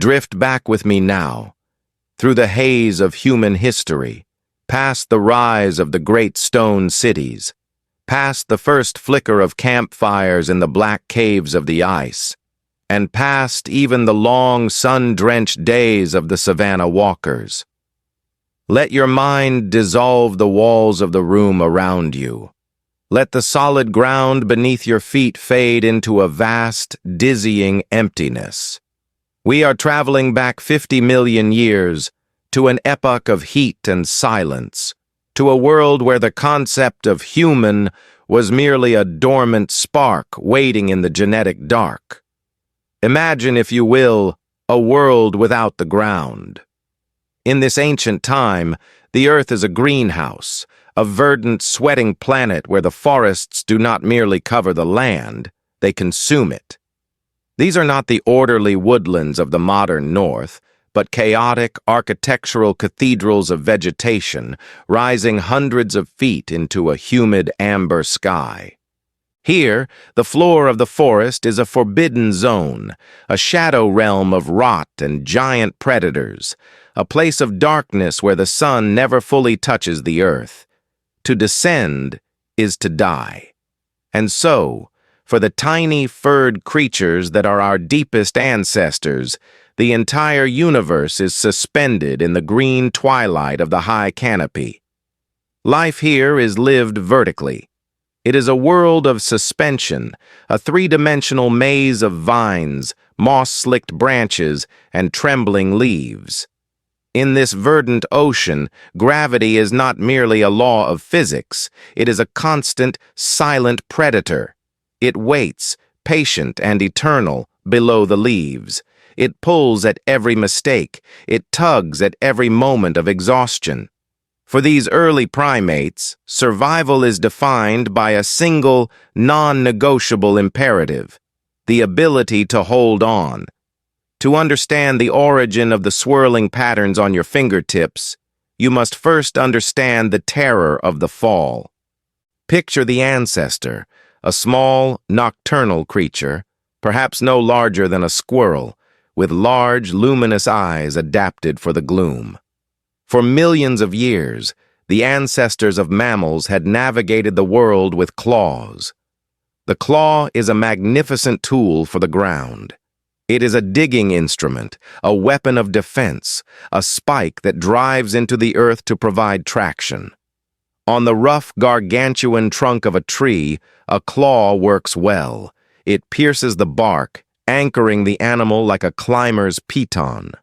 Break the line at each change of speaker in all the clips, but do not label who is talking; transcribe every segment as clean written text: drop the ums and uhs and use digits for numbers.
Drift back with me now, through the haze of human history, past the rise of the great stone cities, past the first flicker of campfires in the black caves of the ice, and past even the long sun-drenched days of the savannah walkers. Let your mind dissolve the walls of the room around you. Let the solid ground beneath your feet fade into a vast, dizzying emptiness. We are traveling back 50 million years to an epoch of heat and silence, to a world where the concept of human was merely a dormant spark waiting in the genetic dark. Imagine, if you will, a world without the ground. In this ancient time, the Earth is a greenhouse, a verdant, sweating planet where the forests do not merely cover the land, they consume it. These are not the orderly woodlands of the modern North, but chaotic, architectural cathedrals of vegetation rising hundreds of feet into a humid amber sky. Here, the floor of the forest is a forbidden zone, a shadow realm of rot and giant predators, a place of darkness where the sun never fully touches the earth. To descend is to die. And so, for the tiny furred creatures that are our deepest ancestors, the entire universe is suspended in the green twilight of the High Canopy. Life here is lived vertically. It is a world of suspension, a three-dimensional maze of vines, moss-slicked branches, and trembling leaves. In this verdant ocean, gravity is not merely a law of physics, it is a constant, silent predator. It waits, patient and eternal, below the leaves. It pulls at every mistake. It tugs at every moment of exhaustion. For these early primates, survival is defined by a single, non-negotiable imperative: the ability to hold on. To understand the origin of the swirling patterns on your fingertips, you must first understand the terror of the fall. Picture the ancestor, a small, nocturnal creature, perhaps no larger than a squirrel, with large, luminous eyes adapted for the gloom. For millions of years, the ancestors of mammals had navigated the world with claws. The claw is a magnificent tool for the ground. It is a digging instrument, a weapon of defense, a spike that drives into the earth to provide traction. On the rough, gargantuan trunk of a tree, a claw works well. It pierces the bark, anchoring the animal like a climber's piton.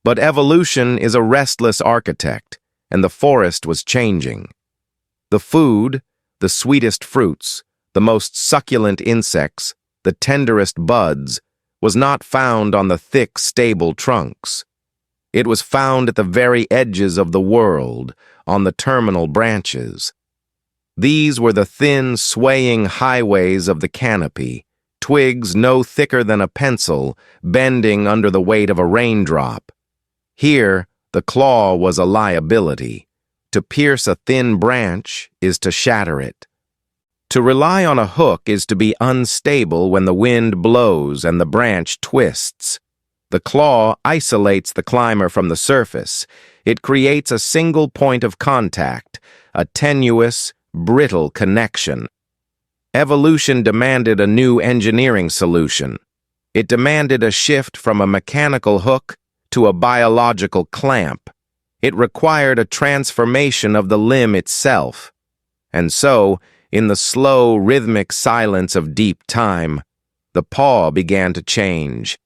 But evolution is a restless architect, and the forest was changing. The food, the sweetest fruits, the most succulent insects, the tenderest buds, was not found on the thick, stable trunks. It was found at the very edges of the world, on the terminal branches. These were the thin, swaying highways of the canopy, twigs no thicker than a pencil, bending under the weight of a raindrop. Here, the claw was a liability. To pierce a thin branch is to shatter it. To rely on a hook is to be unstable when the wind blows and the branch twists. The claw isolates the climber from the surface. It creates a single point of contact, a tenuous, brittle connection. Evolution demanded a new engineering solution. It demanded a shift from a mechanical hook to a biological clamp. It required a transformation of the limb itself. And so, in the slow, rhythmic silence of deep time, the paw began to change.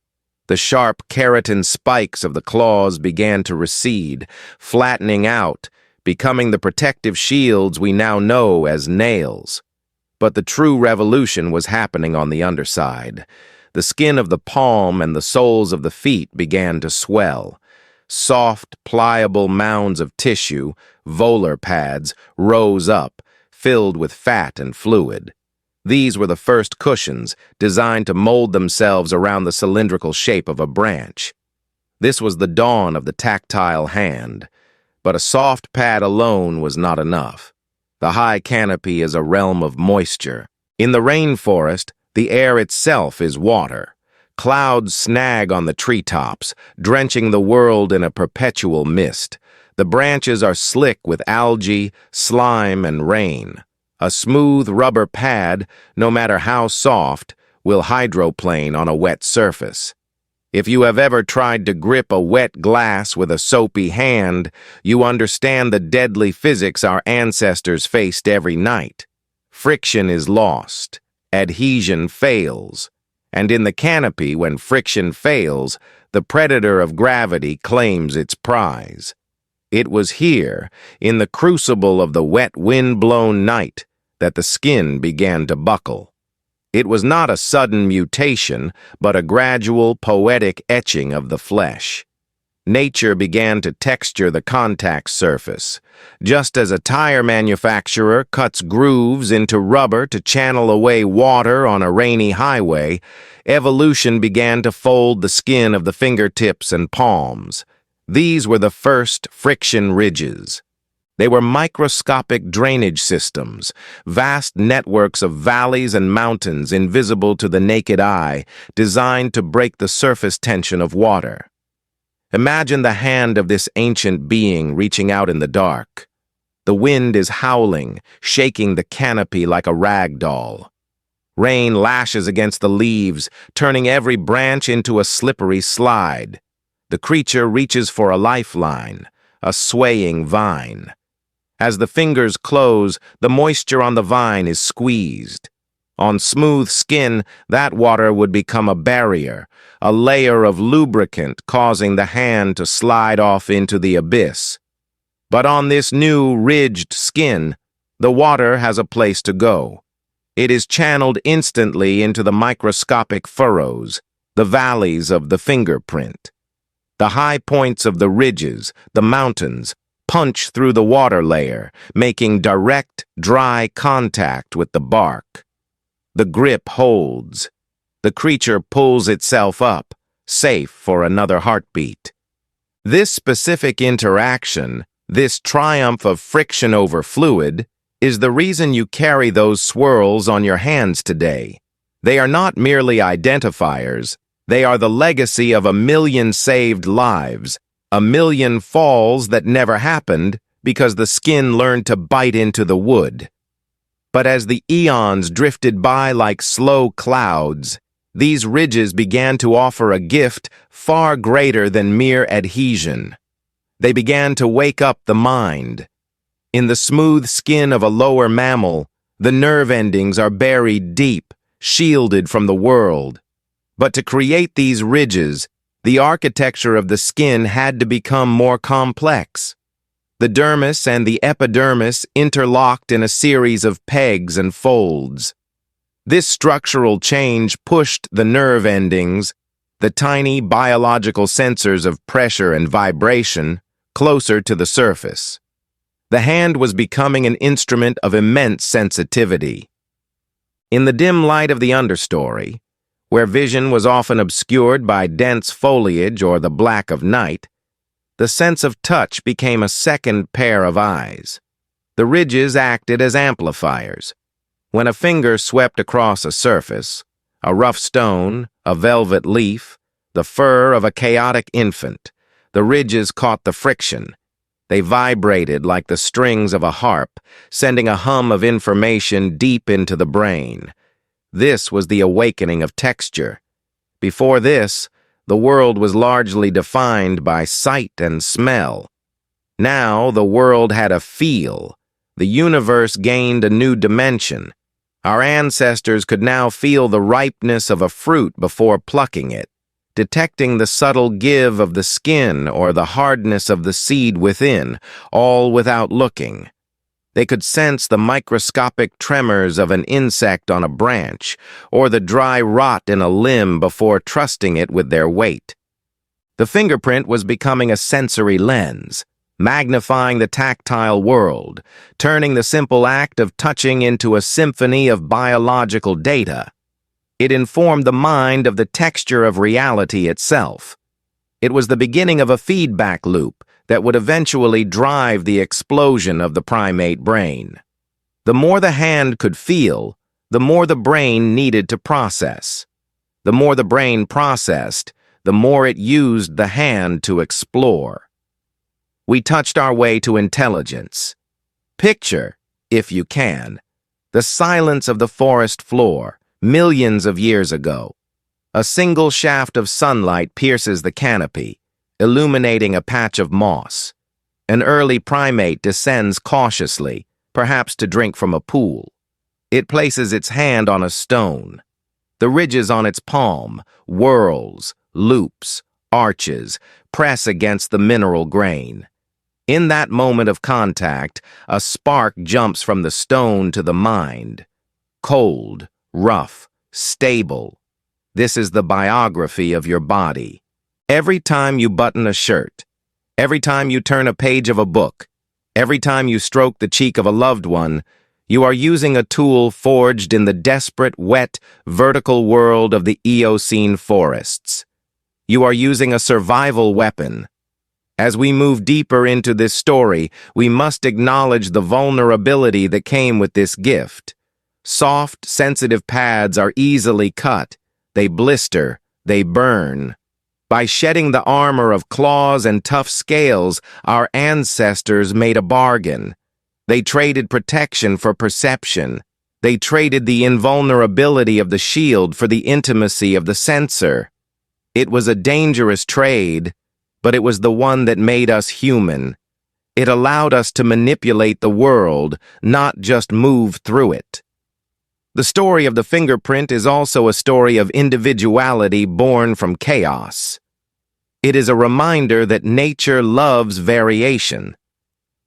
The sharp keratin spikes of the claws began to recede, flattening out, becoming the protective shields we now know as nails. But the true revolution was happening on the underside. The skin of the palm and the soles of the feet began to swell. Soft, pliable mounds of tissue, volar pads, rose up, filled with fat and fluid. These were the first cushions, designed to mold themselves around the cylindrical shape of a branch. This was the dawn of the tactile hand. But a soft pad alone was not enough. The high canopy is a realm of moisture. In the rainforest, the air itself is water. Clouds snag on the treetops, drenching the world in a perpetual mist. The branches are slick with algae, slime, and rain. A smooth rubber pad, no matter how soft, will hydroplane on a wet surface. If you have ever tried to grip a wet glass with a soapy hand, you understand the deadly physics our ancestors faced every night. Friction is lost, adhesion fails, and in the canopy, when friction fails, the predator of gravity claims its prize. It was here, in the crucible of the wet wind-blown night, that the skin began to buckle. It was not a sudden mutation, but a gradual, poetic etching of the flesh. Nature began to texture the contact surface. Just as a tire manufacturer cuts grooves into rubber to channel away water on a rainy highway, evolution began to fold the skin of the fingertips and palms. These were the first friction ridges. They were microscopic drainage systems, vast networks of valleys and mountains invisible to the naked eye, designed to break the surface tension of water. Imagine the hand of this ancient being reaching out in the dark. The wind is howling, shaking the canopy like a rag doll. Rain lashes against the leaves, turning every branch into a slippery slide. The creature reaches for a lifeline, a swaying vine. As the fingers close, the moisture on the vine is squeezed. On smooth skin, that water would become a barrier, a layer of lubricant causing the hand to slide off into the abyss. But on this new, ridged skin, the water has a place to go. It is channeled instantly into the microscopic furrows, the valleys of the fingerprint. The high points of the ridges, the mountains, punch through the water layer, making direct, dry contact with the bark. The grip holds. The creature pulls itself up, safe for another heartbeat. This specific interaction, this triumph of friction over fluid, is the reason you carry those swirls on your hands today. They are not merely identifiers. They are the legacy of 1,000,000 saved lives, 1,000,000 falls that never happened because the skin learned to bite into the wood. But as the eons drifted by like slow clouds, these ridges began to offer a gift far greater than mere adhesion. They began to wake up the mind. In the smooth skin of a lower mammal, the nerve endings are buried deep, shielded from the world. But to create these ridges, the architecture of the skin had to become more complex. The dermis and the epidermis interlocked in a series of pegs and folds. This structural change pushed the nerve endings, the tiny biological sensors of pressure and vibration, closer to the surface. The hand was becoming an instrument of immense sensitivity. In the dim light of the understory, where vision was often obscured by dense foliage or the black of night, the sense of touch became a second pair of eyes. The ridges acted as amplifiers. When a finger swept across a surface, a rough stone, a velvet leaf, the fur of a chaotic infant, the ridges caught the friction. They vibrated like the strings of a harp, sending a hum of information deep into the brain. This was the awakening of texture. Before this, the world was largely defined by sight and smell. Now the world had a feel. The universe gained a new dimension. Our ancestors could now feel the ripeness of a fruit before plucking it, detecting the subtle give of the skin or the hardness of the seed within, all without looking. They could sense the microscopic tremors of an insect on a branch, or the dry rot in a limb before trusting it with their weight. The fingerprint was becoming a sensory lens, magnifying the tactile world, turning the simple act of touching into a symphony of biological data. It informed the mind of the texture of reality itself. It was the beginning of a feedback loop that would eventually drive the explosion of the primate brain. The more the hand could feel, the more the brain needed to process. The more the brain processed, the more it used the hand to explore. We touched our way to intelligence. Picture, if you can, the silence of the forest floor millions of years ago. A single shaft of sunlight pierces the canopy, illuminating a patch of moss. An early primate descends cautiously, perhaps to drink from a pool. It places its hand on a stone. The ridges on its palm, whorls, loops, arches, press against the mineral grain. In that moment of contact, a spark jumps from the stone to the mind. Cold, rough, stable. This is the biography of your body. Every time you button a shirt, every time you turn a page of a book, every time you stroke the cheek of a loved one, you are using a tool forged in the desperate, wet, vertical world of the Eocene forests. You are using a survival weapon. As we move deeper into this story, we must acknowledge the vulnerability that came with this gift. Soft, sensitive pads are easily cut. They blister. They burn. By shedding the armor of claws and tough scales, our ancestors made a bargain. They traded protection for perception. They traded the invulnerability of the shield for the intimacy of the sensor. It was a dangerous trade, but it was the one that made us human. It allowed us to manipulate the world, not just move through it. The story of the fingerprint is also a story of individuality born from chaos. It is a reminder that nature loves variation.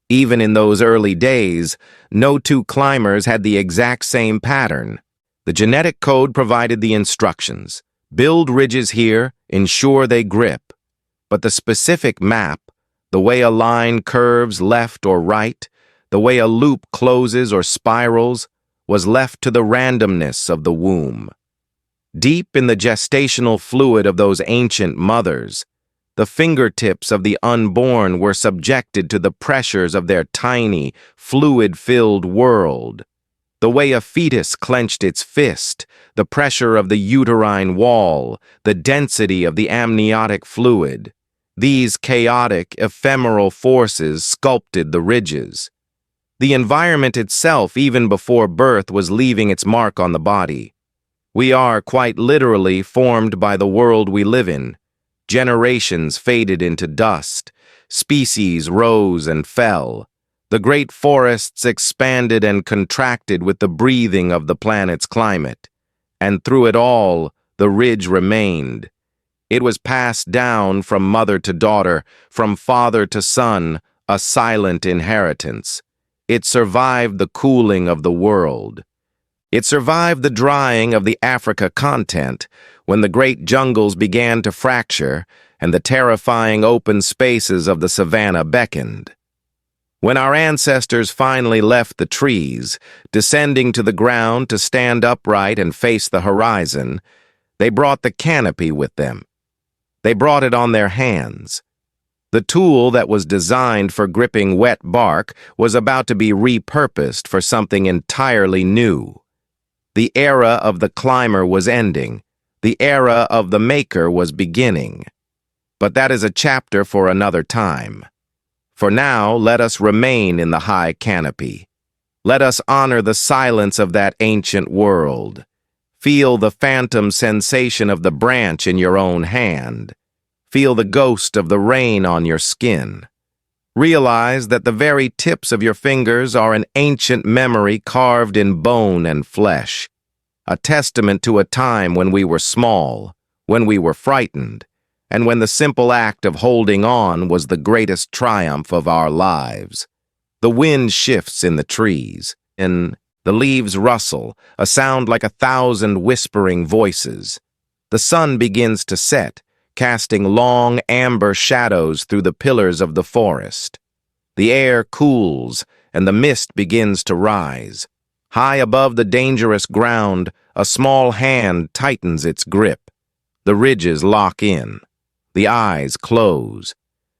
Even in those early days, no two climbers had the exact same pattern. The genetic code provided the instructions. Build ridges here, ensure they grip. But the specific map, the way a line curves left or right, the way a loop closes or spirals, was left to the randomness of the womb. Deep in the gestational fluid of those ancient mothers, the fingertips of the unborn were subjected to the pressures of their tiny, fluid-filled world. The way a fetus clenched its fist, the pressure of the uterine wall, the density of the amniotic fluid. These chaotic, ephemeral forces sculpted the ridges. The environment itself, even before birth, was leaving its mark on the body. We are, quite literally, formed by the world we live in. Generations faded into dust. Species rose and fell. The great forests expanded and contracted with the breathing of the planet's climate. And through it all, the ridge remained. It was passed down from mother to daughter, from father to son, a silent inheritance. It survived the cooling of the world. It survived the drying of the Africa continent when the great jungles began to fracture and the terrifying open spaces of the savannah beckoned. When our ancestors finally left the trees, descending to the ground to stand upright and face the horizon, they brought the canopy with them. They brought it on their hands. The tool that was designed for gripping wet bark was about to be repurposed for something entirely new. The era of the climber was ending. The era of the maker was beginning. But that is a chapter for another time. For now, let us remain in the high canopy. Let us honor the silence of that ancient world. Feel the phantom sensation of the branch in your own hand. Feel the ghost of the rain on your skin. Realize that the very tips of your fingers are an ancient memory carved in bone and flesh, a testament to a time when we were small, when we were frightened, and when the simple act of holding on was the greatest triumph of our lives. The wind shifts in the trees, and the leaves rustle, a sound like 1,000 whispering voices. The sun begins to set, casting long amber shadows through the pillars of the forest. The air cools, and the mist begins to rise. High above the dangerous ground, a small hand tightens its grip. The ridges lock in. The eyes close,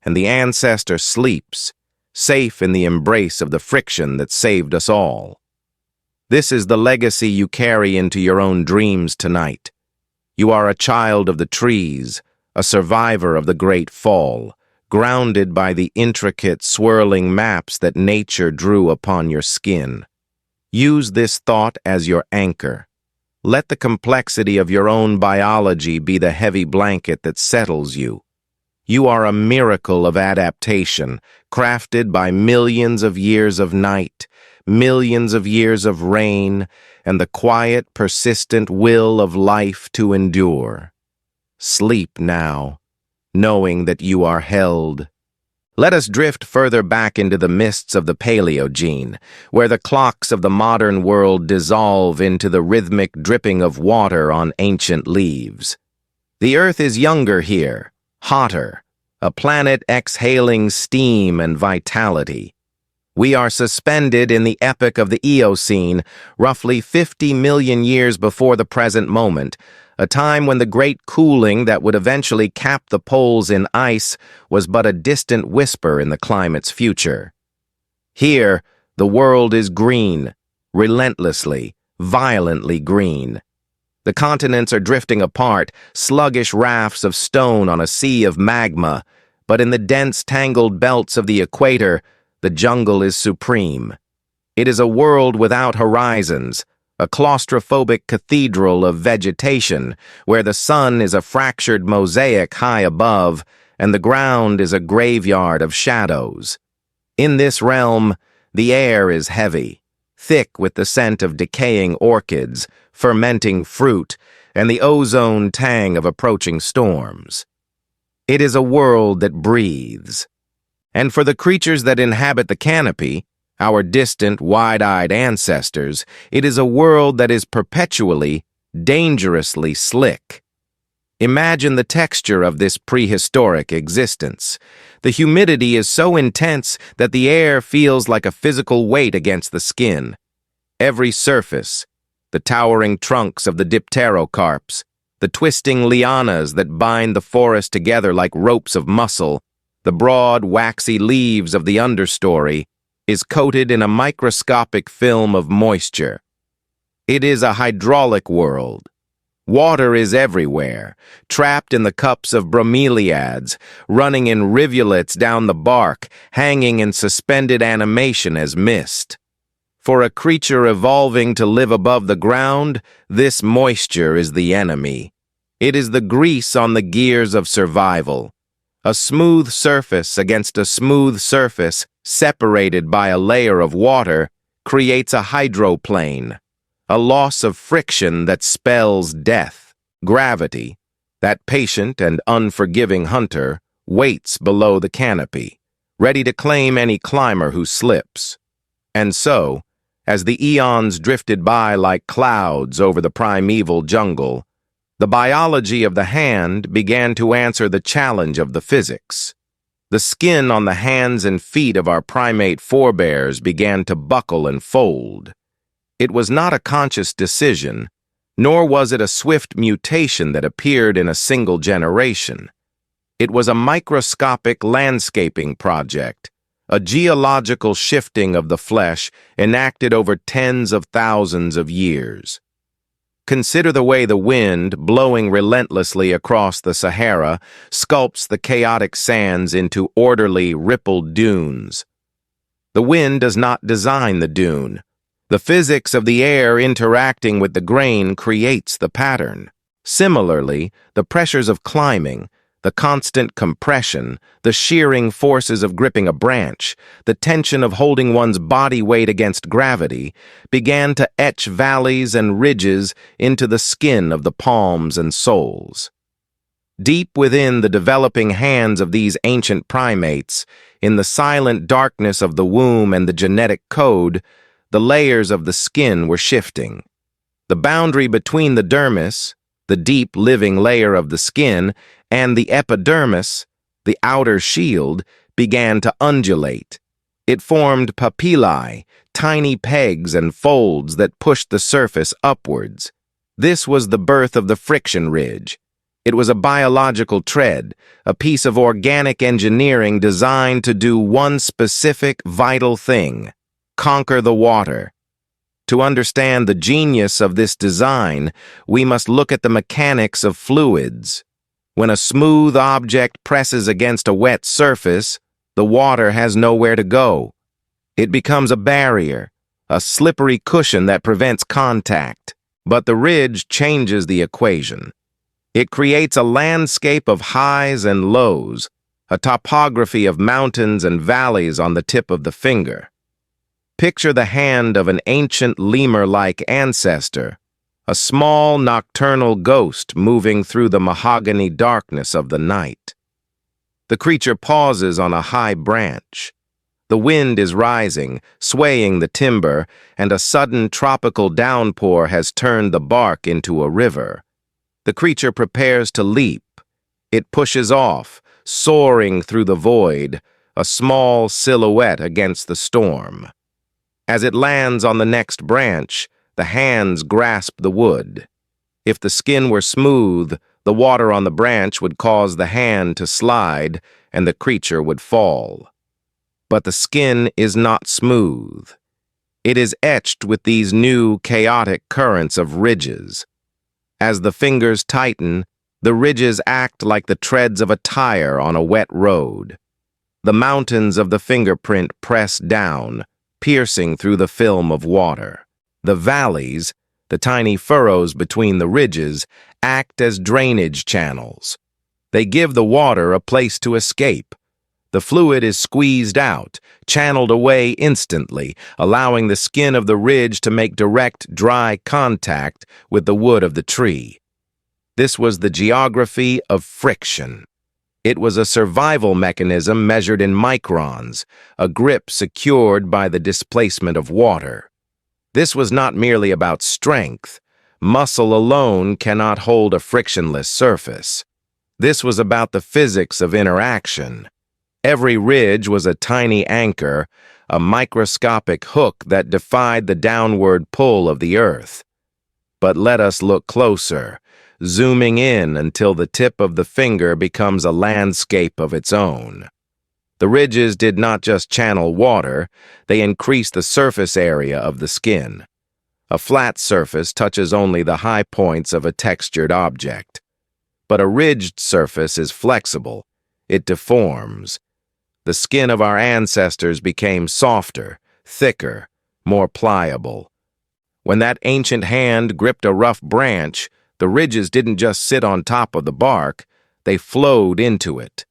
and the ancestor sleeps, safe in the embrace of the friction that saved us all. This is the legacy you carry into your own dreams tonight. You are a child of the trees, a survivor of the Great Fall, grounded by the intricate, swirling maps that nature drew upon your skin. Use this thought as your anchor. Let the complexity of your own biology be the heavy blanket that settles you. You are a miracle of adaptation, crafted by millions of years of night, millions of years of rain, and the quiet, persistent will of life to endure. Sleep now, knowing that you are held. Let us drift further back into the mists of the Paleogene, where the clocks of the modern world dissolve into the rhythmic dripping of water on ancient leaves. The Earth is younger here, hotter, a planet exhaling steam and vitality. We are suspended in the epoch of the Eocene, roughly 50 million years before the present moment, a time when the great cooling that would eventually cap the poles in ice was but a distant whisper in the climate's future. Here, the world is green, relentlessly, violently green. The continents are drifting apart, sluggish rafts of stone on a sea of magma, but in the dense, tangled belts of the equator, the jungle is supreme. It is a world without horizons, a claustrophobic cathedral of vegetation, where the sun is a fractured mosaic high above, and the ground is a graveyard of shadows. In this realm, the air is heavy, thick with the scent of decaying orchids, fermenting fruit, and the ozone tang of approaching storms. It is a world that breathes. And for the creatures that inhabit the canopy, our distant, wide-eyed ancestors, it is a world that is perpetually, dangerously slick. Imagine the texture of this prehistoric existence. The humidity is so intense that the air feels like a physical weight against the skin. Every surface, the towering trunks of the dipterocarps, the twisting lianas that bind the forest together like ropes of muscle, the broad, waxy leaves of the understory, is coated in a microscopic film of moisture. It is a hydraulic world. Water is everywhere, trapped in the cups of bromeliads, running in rivulets down the bark, hanging in suspended animation as mist. For a creature evolving to live above the ground, this moisture is the enemy. It is the grease on the gears of survival. A smooth surface against a smooth surface, separated by a layer of water, creates a hydroplane, a loss of friction that spells death. Gravity, that patient and unforgiving hunter, waits below the canopy, ready to claim any climber who slips. And so, as the eons drifted by like clouds over the primeval jungle, the biology of the hand began to answer the challenge of the physics. The skin on the hands and feet of our primate forebears began to buckle and fold. It was not a conscious decision, nor was it a swift mutation that appeared in a single generation. It was a microscopic landscaping project, a geological shifting of the flesh enacted over tens of thousands of years. Consider the way the wind, blowing relentlessly across the Sahara, sculpts the chaotic sands into orderly, rippled dunes. The wind does not design the dune. The physics of the air interacting with the grain creates the pattern. Similarly, the pressures of climbing, the constant compression, the shearing forces of gripping a branch, the tension of holding one's body weight against gravity, began to etch valleys and ridges into the skin of the palms and soles. Deep within the developing hands of these ancient primates, in the silent darkness of the womb and the genetic code, the layers of the skin were shifting. The boundary between the dermis, the deep living layer of the skin, and the epidermis, the outer shield, began to undulate. It formed papillae, tiny pegs and folds that pushed the surface upwards. This was the birth of the friction ridge. It was a biological tread, a piece of organic engineering designed to do one specific, vital thing: conquer the water. To understand the genius of this design, we must look at the mechanics of fluids. When a smooth object presses against a wet surface, the water has nowhere to go. It becomes a barrier, a slippery cushion that prevents contact. But the ridge changes the equation. It creates a landscape of highs and lows, a topography of mountains and valleys on the tip of the finger. Picture the hand of an ancient lemur-like ancestor, a small nocturnal ghost moving through the mahogany darkness of the night. The creature pauses on a high branch. The wind is rising, swaying the timber, and a sudden tropical downpour has turned the bark into a river. The creature prepares to leap. It pushes off, soaring through the void, a small silhouette against the storm. As it lands on the next branch, the hands grasp the wood. If the skin were smooth, the water on the branch would cause the hand to slide, and the creature would fall. But the skin is not smooth. It is etched with these new, chaotic currents of ridges. As the fingers tighten, the ridges act like the treads of a tire on a wet road. The mountains of the fingerprint press down, piercing through the film of water. The valleys, the tiny furrows between the ridges, act as drainage channels. They give the water a place to escape. The fluid is squeezed out, channeled away instantly, allowing the skin of the ridge to make direct, dry contact with the wood of the tree. This was the geography of friction. It was a survival mechanism measured in microns, a grip secured by the displacement of water. This was not merely about strength. Muscle alone cannot hold a frictionless surface. This was about the physics of interaction. Every ridge was a tiny anchor, a microscopic hook that defied the downward pull of the earth. But let us look closer, zooming in until the tip of the finger becomes a landscape of its own. The ridges did not just channel water, they increased the surface area of the skin. A flat surface touches only the high points of a textured object. But a ridged surface is flexible. It deforms. The skin of our ancestors became softer, thicker, more pliable. When that ancient hand gripped a rough branch, the ridges didn't just sit on top of the bark, they flowed into it.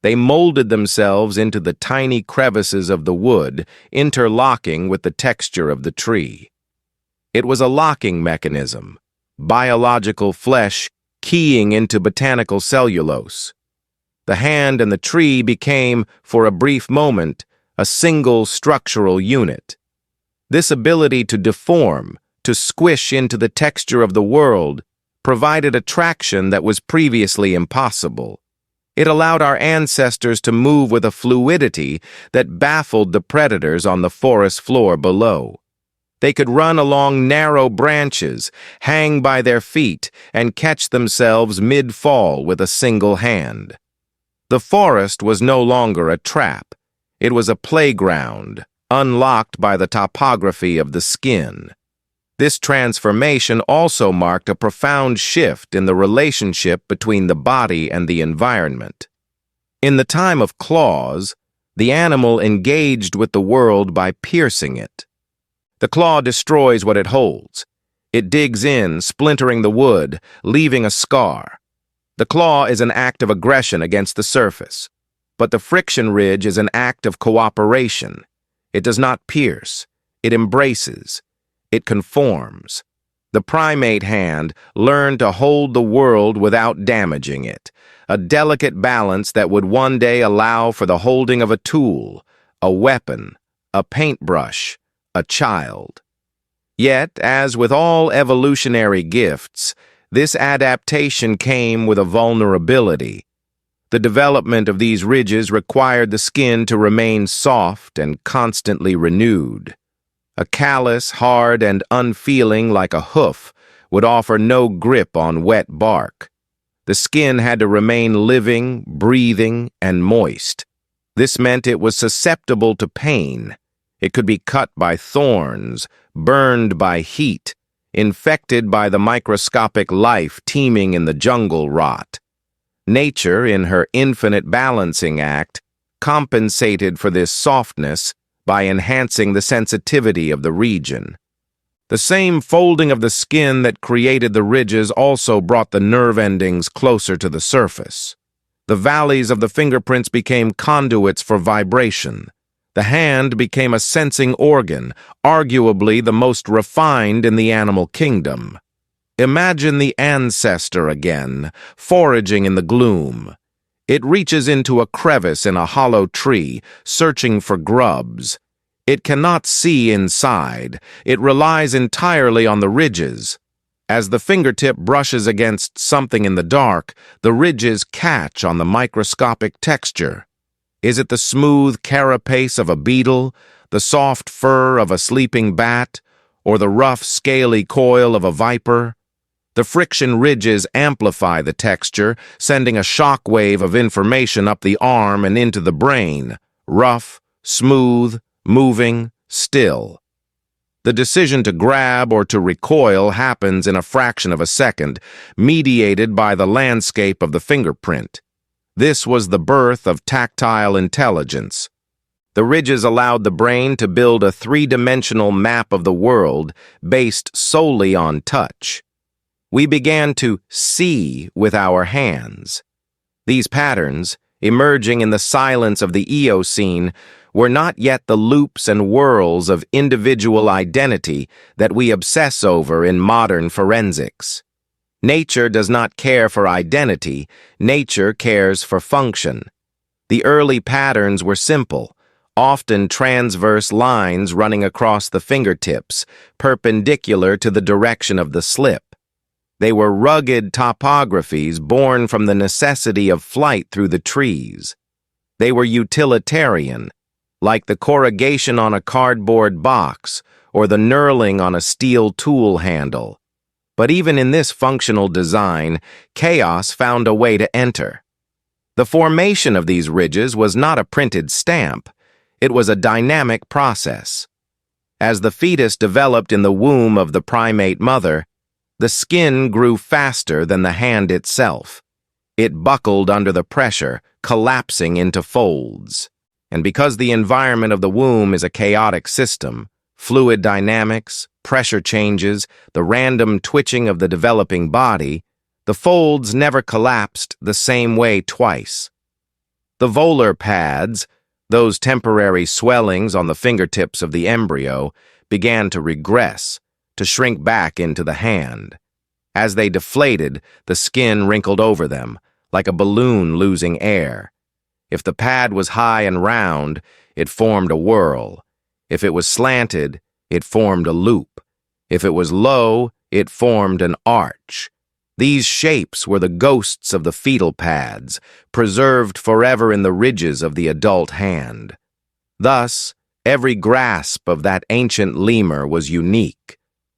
They molded themselves into the tiny crevices of the wood, interlocking with the texture of the tree. It was a locking mechanism, biological flesh keying into botanical cellulose. The hand and the tree became, for a brief moment, a single structural unit. This ability to deform, to squish into the texture of the world, provided attraction that was previously impossible. It allowed our ancestors to move with a fluidity that baffled the predators on the forest floor below. They could run along narrow branches, hang by their feet, and catch themselves mid-fall with a single hand. The forest was no longer a trap. It was a playground, unlocked by the topography of the skin. This transformation also marked a profound shift in the relationship between the body and the environment. In the time of claws, the animal engaged with the world by piercing it. The claw destroys what it holds. It digs in, splintering the wood, leaving a scar. The claw is an act of aggression against the surface, but the friction ridge is an act of cooperation. It does not pierce. It embraces. It conforms. The primate hand learned to hold the world without damaging it, a delicate balance that would one day allow for the holding of a tool, a weapon, a paintbrush, a child. Yet, as with all evolutionary gifts, this adaptation came with a vulnerability. The development of these ridges required the skin to remain soft and constantly renewed. A callus, hard and unfeeling like a hoof, would offer no grip on wet bark. The skin had to remain living, breathing, and moist. This meant it was susceptible to pain. It could be cut by thorns, burned by heat, infected by the microscopic life teeming in the jungle rot. Nature, in her infinite balancing act, compensated for this softness by enhancing the sensitivity of the region. The same folding of the skin that created the ridges also brought the nerve endings closer to the surface. The valleys of the fingerprints became conduits for vibration. The hand became a sensing organ, arguably the most refined in the animal kingdom. Imagine the ancestor again, foraging in the gloom. It reaches into a crevice in a hollow tree, searching for grubs. It cannot see inside. It relies entirely on the ridges. As the fingertip brushes against something in the dark, the ridges catch on the microscopic texture. Is it the smooth carapace of a beetle, the soft fur of a sleeping bat, or the rough, scaly coil of a viper? The friction ridges amplify the texture, sending a shock wave of information up the arm and into the brain. Rough, smooth, moving, still. The decision to grab or to recoil happens in a fraction of a second, mediated by the landscape of the fingerprint. This was the birth of tactile intelligence. The ridges allowed the brain to build a three-dimensional map of the world based solely on touch. We began to see with our hands. These patterns, emerging in the silence of the Eocene, were not yet the loops and whirls of individual identity that we obsess over in modern forensics. Nature does not care for identity, nature cares for function. The early patterns were simple, often transverse lines running across the fingertips, perpendicular to the direction of the slip. They were rugged topographies born from the necessity of flight through the trees. They were utilitarian, like the corrugation on a cardboard box or the knurling on a steel tool handle. But even in this functional design, chaos found a way to enter. The formation of these ridges was not a printed stamp. It was a dynamic process. As the fetus developed in the womb of the primate mother, the skin grew faster than the hand itself. It buckled under the pressure, collapsing into folds. And because the environment of the womb is a chaotic system, fluid dynamics, pressure changes, the random twitching of the developing body, the folds never collapsed the same way twice. The volar pads, those temporary swellings on the fingertips of the embryo, began to regress, to shrink back into the hand. As they deflated, the skin wrinkled over them, like a balloon losing air. If the pad was high and round, it formed a whorl. If it was slanted, it formed a loop. If it was low, it formed an arch. These shapes were the ghosts of the fetal pads, preserved forever in the ridges of the adult hand. Thus, every grasp of that ancient lemur was unique.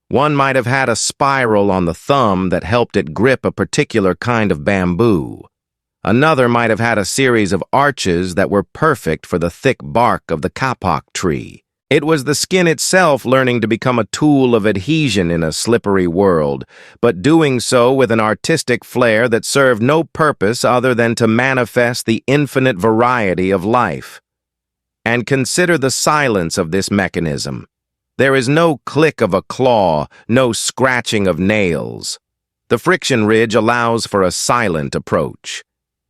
One might have had a spiral on the thumb that helped it grip a particular kind of bamboo. Another might have had a series of arches that were perfect for the thick bark of the kapok tree. It was the skin itself learning to become a tool of adhesion in a slippery world, but doing so with an artistic flair that served no purpose other than to manifest the infinite variety of life. And consider the silence of this mechanism. There is no click of a claw, no scratching of nails. The friction ridge allows for a silent approach.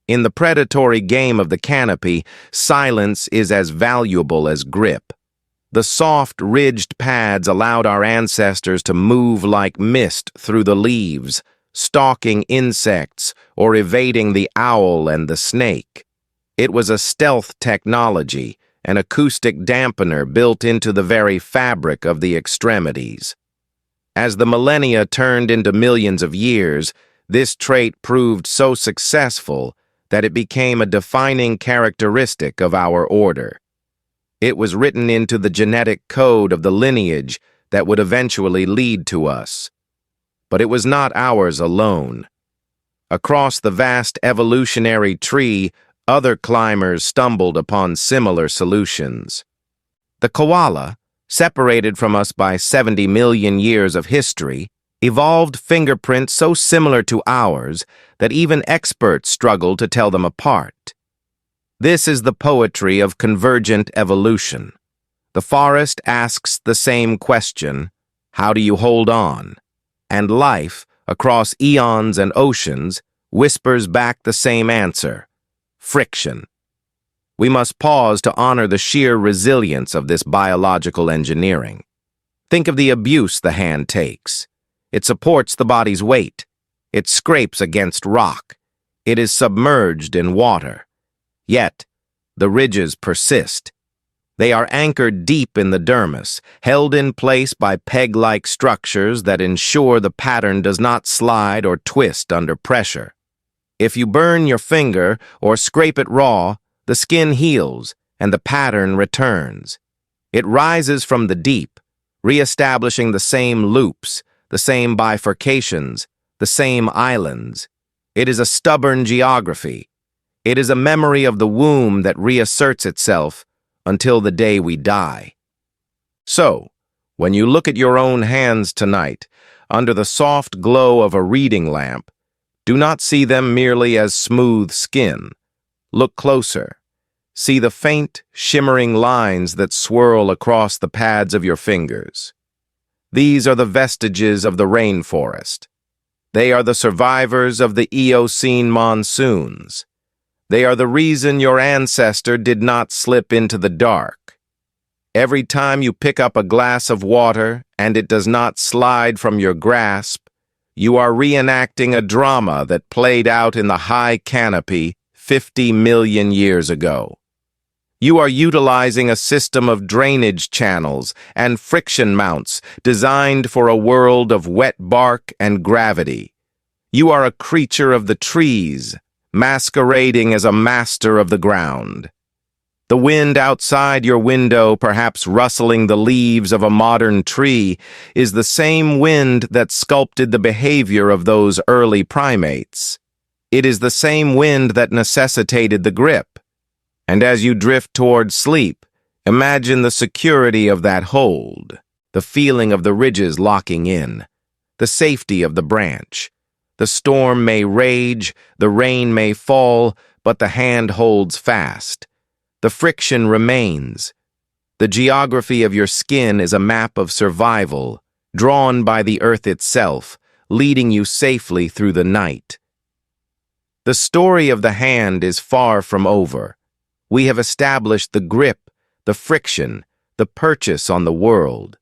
In the predatory game of the canopy, silence is as valuable as grip. The soft, ridged pads allowed our ancestors to move like mist through the leaves, stalking insects or evading the owl and the snake. It was a stealth technology, an acoustic dampener built into the very fabric of the extremities. As the millennia turned into millions of years, this trait proved so successful that it became a defining characteristic of our order. It was written into the genetic code of the lineage that would eventually lead to us. But it was not ours alone. Across the vast evolutionary tree, other climbers stumbled upon similar solutions. The koala, separated from us by 70 million years of history, evolved fingerprints so similar to ours that even experts struggle to tell them apart. This is the poetry of convergent evolution. The forest asks the same question, how do you hold on? And life, across eons and oceans, whispers back the same answer, friction. We must pause to honor the sheer resilience of this biological engineering. Think of the abuse the hand takes. It supports the body's weight. It scrapes against rock. It is submerged in water. Yet, the ridges persist. They are anchored deep in the dermis, held in place by peg-like structures that ensure the pattern does not slide or twist under pressure. If you burn your finger or scrape it raw, the skin heals and the pattern returns. It rises from the deep, re-establishing the same loops, the same bifurcations, the same islands. It is a stubborn geography. It is a memory of the womb that reasserts itself until the day we die. So, when you look at your own hands tonight, under the soft glow of a reading lamp, do not see them merely as smooth skin. Look closer. See the faint, shimmering lines that swirl across the pads of your fingers. These are the vestiges of the rainforest. They are the survivors of the Eocene monsoons. They are the reason your ancestor did not slip into the dark. Every time you pick up a glass of water and it does not slide from your grasp, you are reenacting a drama that played out in the High Canopy 50 million years ago. You are utilizing a system of drainage channels and friction mounts designed for a world of wet bark and gravity. You are a creature of the trees, masquerading as a master of the ground. The wind outside your window, perhaps rustling the leaves of a modern tree, is the same wind that sculpted the behavior of those early primates. It is the same wind that necessitated the grip. And as you drift toward sleep, imagine the security of that hold, the feeling of the ridges locking in, the safety of the branch. The storm may rage, the rain may fall, but the hand holds fast. The friction remains. The geography of your skin is a map of survival, drawn by the earth itself, leading you safely through the night. The story of the hand is far from over. We have established the grip, the friction, the purchase on the world.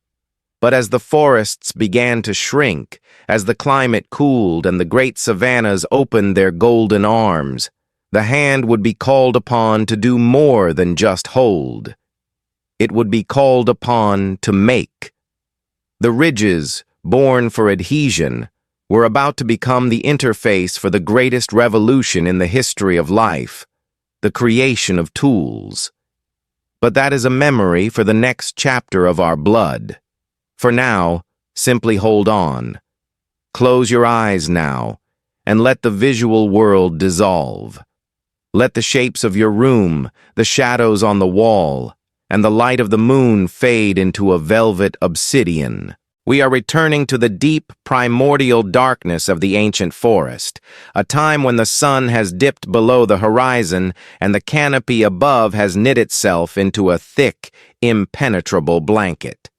But as the forests began to shrink, as the climate cooled and the great savannas opened their golden arms, the hand would be called upon to do more than just hold. It would be called upon to make. The ridges, born for adhesion, were about to become the interface for the greatest revolution in the history of life, the creation of tools. But that is a memory for the next chapter of our blood. For now, simply hold on. Close your eyes now, and let the visual world dissolve. Let the shapes of your room, the shadows on the wall, and the light of the moon fade into a velvet obsidian. We are returning to the deep, primordial darkness of the ancient forest, a time when the sun has dipped below the horizon and the canopy above has knit itself into a thick, impenetrable blanket.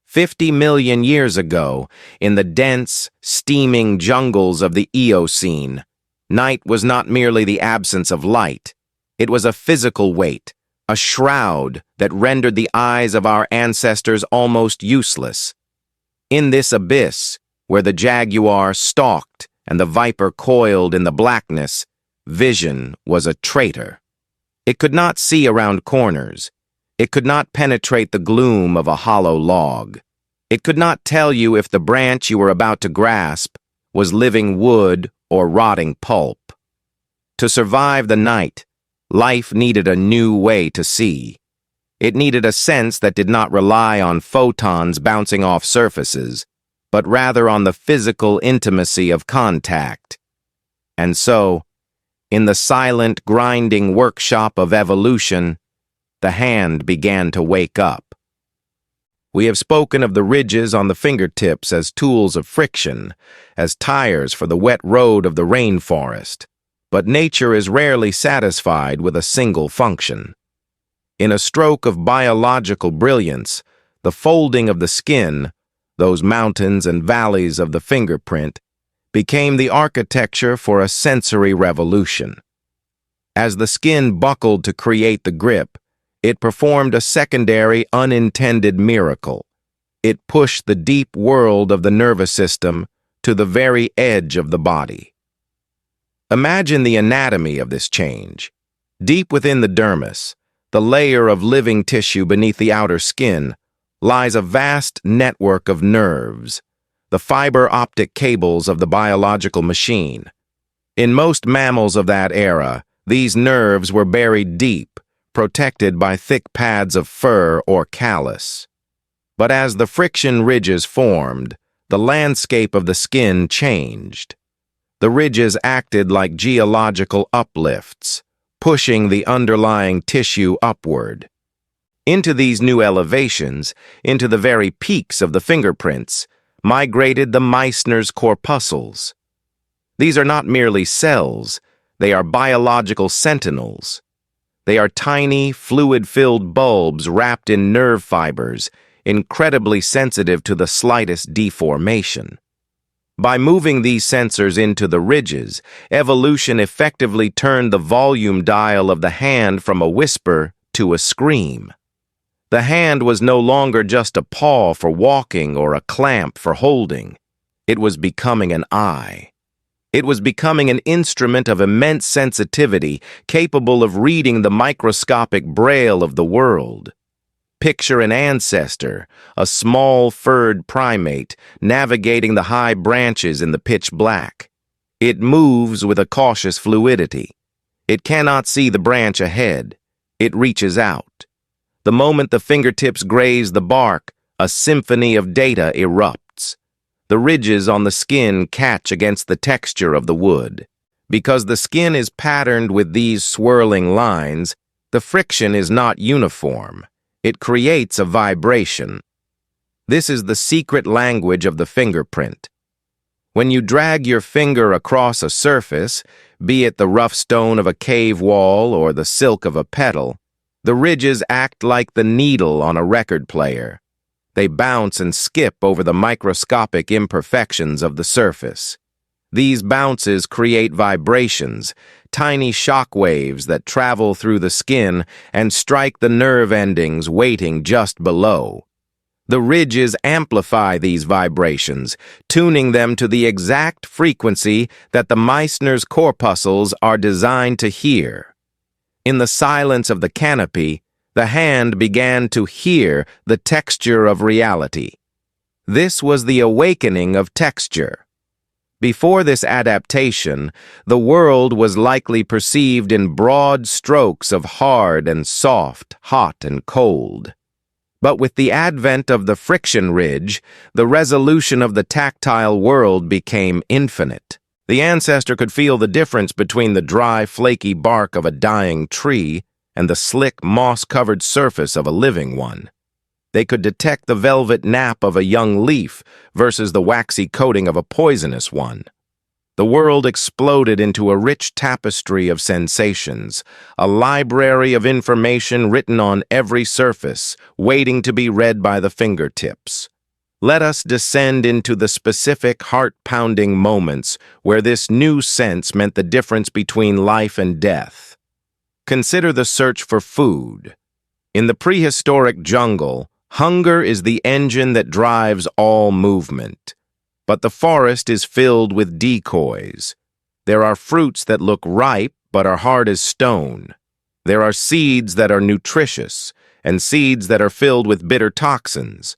50 million years ago, in the dense, steaming jungles of the Eocene, night was not merely the absence of light. It was a physical weight, a shroud that rendered the eyes of our ancestors almost useless. In this abyss, where the jaguar stalked and the viper coiled in the blackness, vision was a traitor. It could not see around corners. It could not penetrate the gloom of a hollow log. It could not tell you if the branch you were about to grasp was living wood or rotting pulp. To survive the night, life needed a new way to see. It needed a sense that did not rely on photons bouncing off surfaces, but rather on the physical intimacy of contact. And so, in the silent, grinding workshop of evolution, the hand began to wake up. We have spoken of the ridges on the fingertips as tools of friction, as tires for the wet road of the rainforest, but nature is rarely satisfied with a single function. In a stroke of biological brilliance, the folding of the skin, those mountains and valleys of the fingerprint, became the architecture for a sensory revolution. As the skin buckled to create the grip, it performed a secondary, unintended miracle. It pushed the deep world of the nervous system to the very edge of the body. Imagine the anatomy of this change. Deep within the dermis, the layer of living tissue beneath the outer skin, lies a vast network of nerves, the fiber optic cables of the biological machine. In most mammals of that era, these nerves were buried deep, protected by thick pads of fur or callus. But as the friction ridges formed, the landscape of the skin changed. The ridges acted like geological uplifts, pushing the underlying tissue upward. Into these new elevations, into the very peaks of the fingerprints, migrated the Meissner's corpuscles. These are not merely cells, they are biological sentinels. They are tiny, fluid-filled bulbs wrapped in nerve fibers, incredibly sensitive to the slightest deformation. By moving these sensors into the ridges, evolution effectively turned the volume dial of the hand from a whisper to a scream. The hand was no longer just a paw for walking or a clamp for holding. It was becoming an eye. It was becoming an instrument of immense sensitivity, capable of reading the microscopic braille of the world. Picture an ancestor, a small furred primate, navigating the high branches in the pitch black. It moves with a cautious fluidity. It cannot see the branch ahead. It reaches out. The moment the fingertips graze the bark, a symphony of data erupts. The ridges on the skin catch against the texture of the wood. Because the skin is patterned with these swirling lines, the friction is not uniform. It creates a vibration. This is the secret language of the fingerprint. When you drag your finger across a surface, be it the rough stone of a cave wall or the silk of a petal, the ridges act like the needle on a record player. They bounce and skip over the microscopic imperfections of the surface. These bounces create vibrations, tiny shock waves that travel through the skin and strike the nerve endings waiting just below. The ridges amplify these vibrations, tuning them to the exact frequency that the Meissner's corpuscles are designed to hear. In the silence of the canopy, the hand began to hear the texture of reality. This was the awakening of texture. Before this adaptation, the world was likely perceived in broad strokes of hard and soft, hot and cold. But with the advent of the friction ridge, the resolution of the tactile world became infinite. The ancestor could feel the difference between the dry, flaky bark of a dying tree and the slick, moss-covered surface of a living one. They could detect the velvet nap of a young leaf versus the waxy coating of a poisonous one. The world exploded into a rich tapestry of sensations, a library of information written on every surface, waiting to be read by the fingertips. Let us descend into the specific heart-pounding moments where this new sense meant the difference between life and death. Consider the search for food. In the prehistoric jungle, hunger is the engine that drives all movement. But the forest is filled with decoys. There are fruits that look ripe but are hard as stone. There are seeds that are nutritious and seeds that are filled with bitter toxins.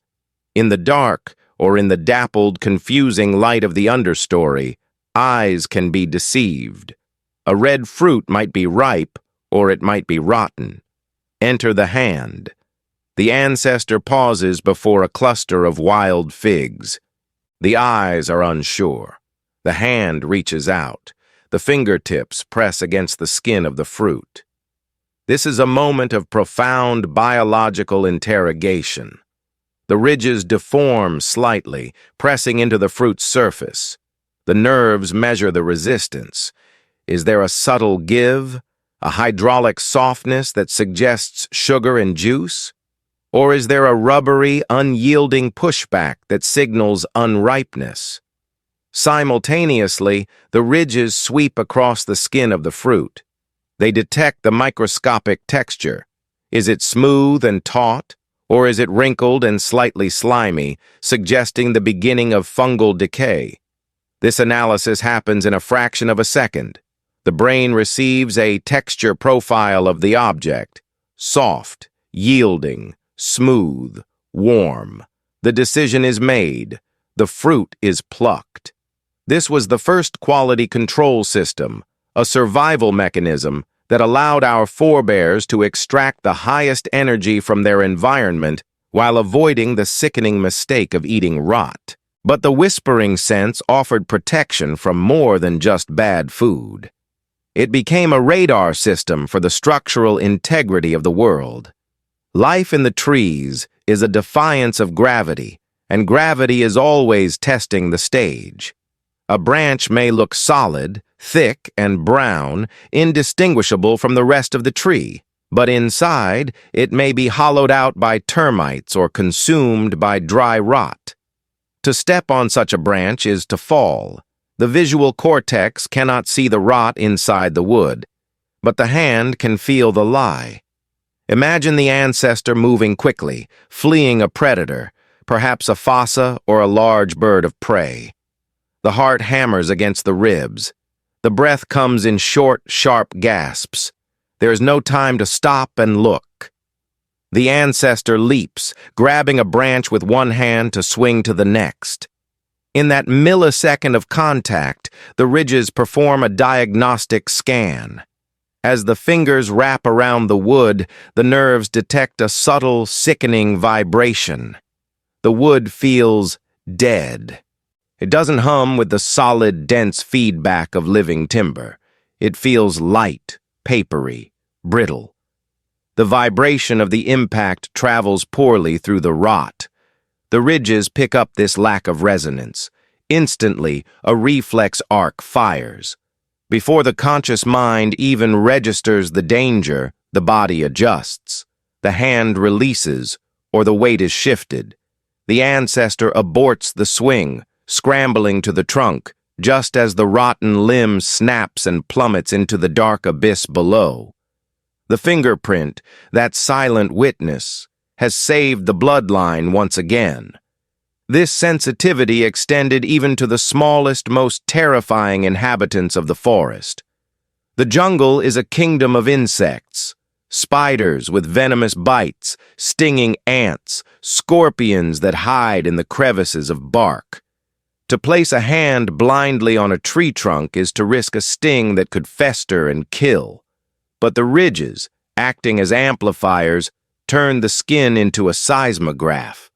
In the dark, or in the dappled, confusing light of the understory, eyes can be deceived. A red fruit might be ripe, or it might be rotten. Enter the hand. The ancestor pauses before a cluster of wild figs. The eyes are unsure. The hand reaches out. The fingertips press against the skin of the fruit. This is a moment of profound biological interrogation. The ridges deform slightly, pressing into the fruit's surface. The nerves measure the resistance. Is there a subtle give, a hydraulic softness that suggests sugar and juice? Or is there a rubbery, unyielding pushback that signals unripeness? Simultaneously, the ridges sweep across the skin of the fruit. They detect the microscopic texture. Is it smooth and taut, or is it wrinkled and slightly slimy, suggesting the beginning of fungal decay? This analysis happens in a fraction of a second. The brain receives a texture profile of the object: soft, yielding, smooth, warm. The decision is made. The fruit is plucked. This was the first quality control system, a survival mechanism that allowed our forebears to extract the highest energy from their environment while avoiding the sickening mistake of eating rot. But the whispering sense offered protection from more than just bad food. It became a radar system for the structural integrity of the world. Life in the trees is a defiance of gravity, and gravity is always testing the stage. A branch may look solid, thick, and brown, indistinguishable from the rest of the tree, but inside it may be hollowed out by termites or consumed by dry rot. To step on such a branch is to fall. The visual cortex cannot see the rot inside the wood, but the hand can feel the lie. Imagine the ancestor moving quickly, fleeing a predator, perhaps a fossa or a large bird of prey. The heart hammers against the ribs. The breath comes in short, sharp gasps. There is no time to stop and look. The ancestor leaps, grabbing a branch with one hand to swing to the next. In that millisecond of contact, the ridges perform a diagnostic scan. As the fingers wrap around the wood, the nerves detect a subtle, sickening vibration. The wood feels dead. It doesn't hum with the solid, dense feedback of living timber. It feels light, papery, brittle. The vibration of the impact travels poorly through the rot. The ridges pick up this lack of resonance. Instantly, a reflex arc fires. Before the conscious mind even registers the danger, the body adjusts. The hand releases, or the weight is shifted. The ancestor aborts the swing, scrambling to the trunk, just as the rotten limb snaps and plummets into the dark abyss below. The fingerprint, that silent witness, has saved the bloodline once again. This sensitivity extended even to the smallest, most terrifying inhabitants of the forest. The jungle is a kingdom of insects. Spiders with venomous bites, stinging ants, scorpions that hide in the crevices of bark. To place a hand blindly on a tree trunk is to risk a sting that could fester and kill. But the ridges, acting as amplifiers, turn the skin into a seismograph.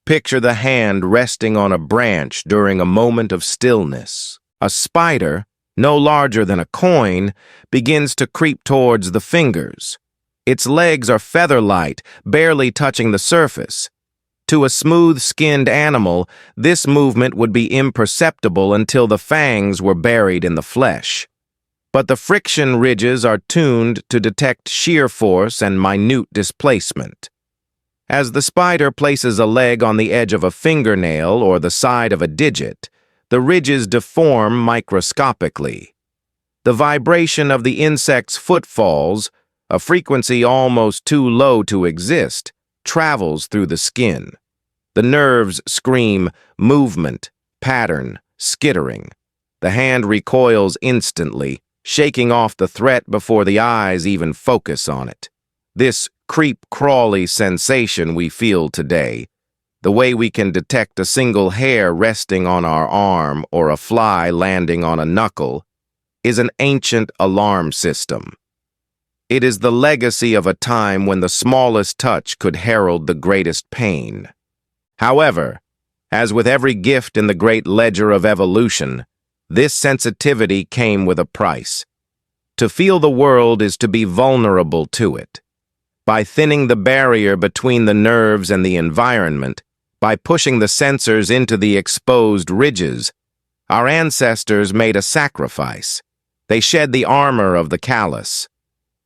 Picture the hand resting on a branch during a moment of stillness. A spider, no larger than a coin, begins to creep towards the fingers. Its legs are feather-light, barely touching the surface. To a smooth-skinned animal, this movement would be imperceptible until the fangs were buried in the flesh. But the friction ridges are tuned to detect shear force and minute displacement. As the spider places a leg on the edge of a fingernail or the side of a digit, the ridges deform microscopically. The vibration of the insect's footfalls, a frequency almost too low to exist, travels through the skin. The nerves scream movement, pattern, skittering. The hand recoils instantly, shaking off the threat before the eyes even focus on it. This creep-crawly sensation we feel today, the way we can detect a single hair resting on our arm or a fly landing on a knuckle, is an ancient alarm system. It is the legacy of a time when the smallest touch could herald the greatest pain. However, as with every gift in the great ledger of evolution, this sensitivity came with a price. To feel the world is to be vulnerable to it. By thinning the barrier between the nerves and the environment, by pushing the sensors into the exposed ridges, our ancestors made a sacrifice. They shed the armor of the callous.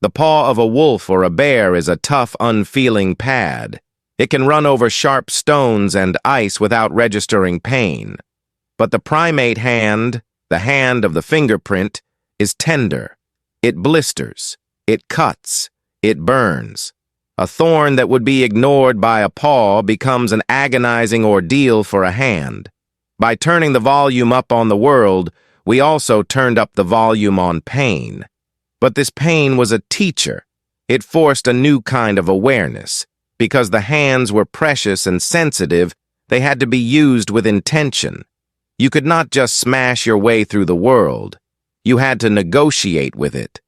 The paw of a wolf or a bear is a tough, unfeeling pad. It can run over sharp stones and ice without registering pain. But the primate hand, the hand of the fingerprint, is tender. It blisters. It cuts. It burns. A thorn that would be ignored by a paw becomes an agonizing ordeal for a hand. By turning the volume up on the world, we also turned up the volume on pain. But this pain was a teacher. It forced a new kind of awareness. Because the hands were precious and sensitive, they had to be used with intention. You could not just smash your way through the world. You had to negotiate with it.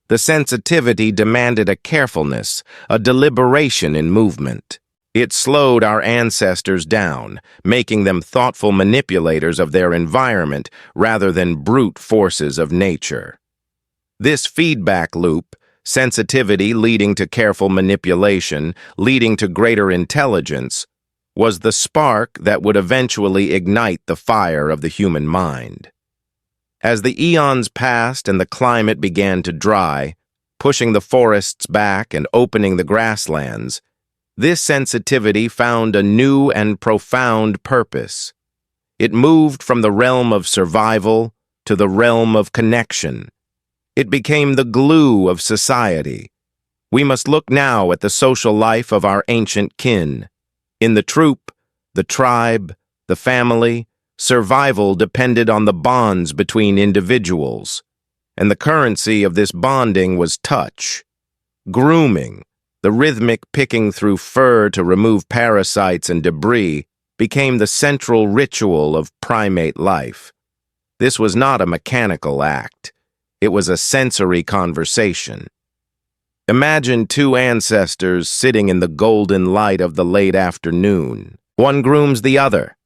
The sensitivity demanded a carefulness, a deliberation in movement. It slowed our ancestors down, making them thoughtful manipulators of their environment rather than brute forces of nature. This feedback loop, sensitivity leading to careful manipulation, leading to greater intelligence, was the spark that would eventually ignite the fire of the human mind. As the eons passed and the climate began to dry, pushing the forests back and opening the grasslands, this sensitivity found a new and profound purpose. It moved from the realm of survival to the realm of connection. It became the glue of society. We must look now at the social life of our ancient kin. In the troop, the tribe, the family, survival depended on the bonds between individuals, and the currency of this bonding was touch. Grooming, the rhythmic picking through fur to remove parasites and debris, became the central ritual of primate life. This was not a mechanical act. It was a sensory conversation. Imagine two ancestors sitting in the golden light of the late afternoon. One grooms the other.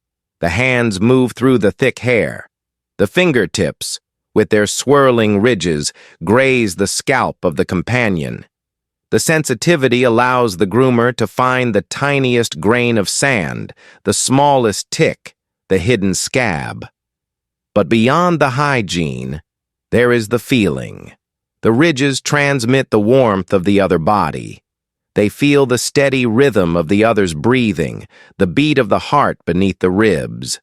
The hands move through the thick hair. The fingertips, with their swirling ridges, graze the scalp of the companion. The sensitivity allows the groomer to find the tiniest grain of sand, the smallest tick, the hidden scab. But beyond the hygiene, there is the feeling. The ridges transmit the warmth of the other body. They feel the steady rhythm of the other's breathing, the beat of the heart beneath the ribs.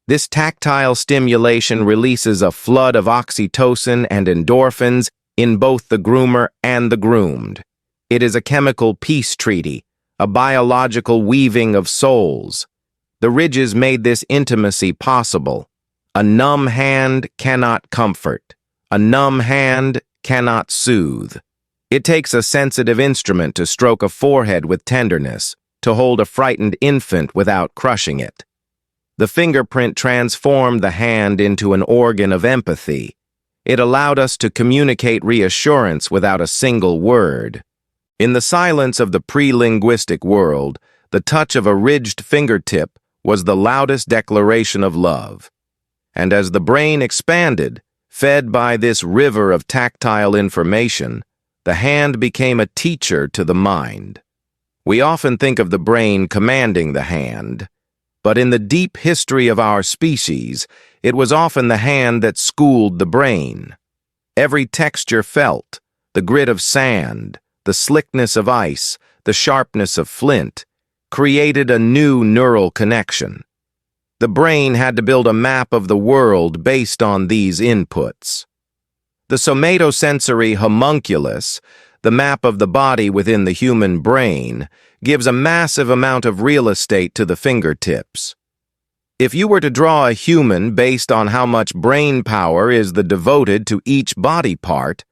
This tactile stimulation releases a flood of oxytocin and endorphins in both the groomer and the groomed. It is a chemical peace treaty, a biological weaving of souls. The ridges made this intimacy possible. A numb hand cannot comfort. A numb hand cannot soothe. It takes a sensitive instrument to stroke a forehead with tenderness, to hold a frightened infant without crushing it. The fingerprint transformed the hand into an organ of empathy. It allowed us to communicate reassurance without a single word. In the silence of the pre-linguistic world, the touch of a ridged fingertip was the loudest declaration of love. And as the brain expanded, fed by this river of tactile information, the hand became a teacher to the mind. We often think of the brain commanding the hand, but in the deep history of our species, it was often the hand that schooled the brain. Every texture felt, the grit of sand, the slickness of ice, the sharpness of flint, created a new neural connection. The brain had to build a map of the world based on these inputs. The somatosensory homunculus, the map of the body within the human brain, gives a massive amount of real estate to the fingertips. If you were to draw a human based on how much brain power is devoted to each body part,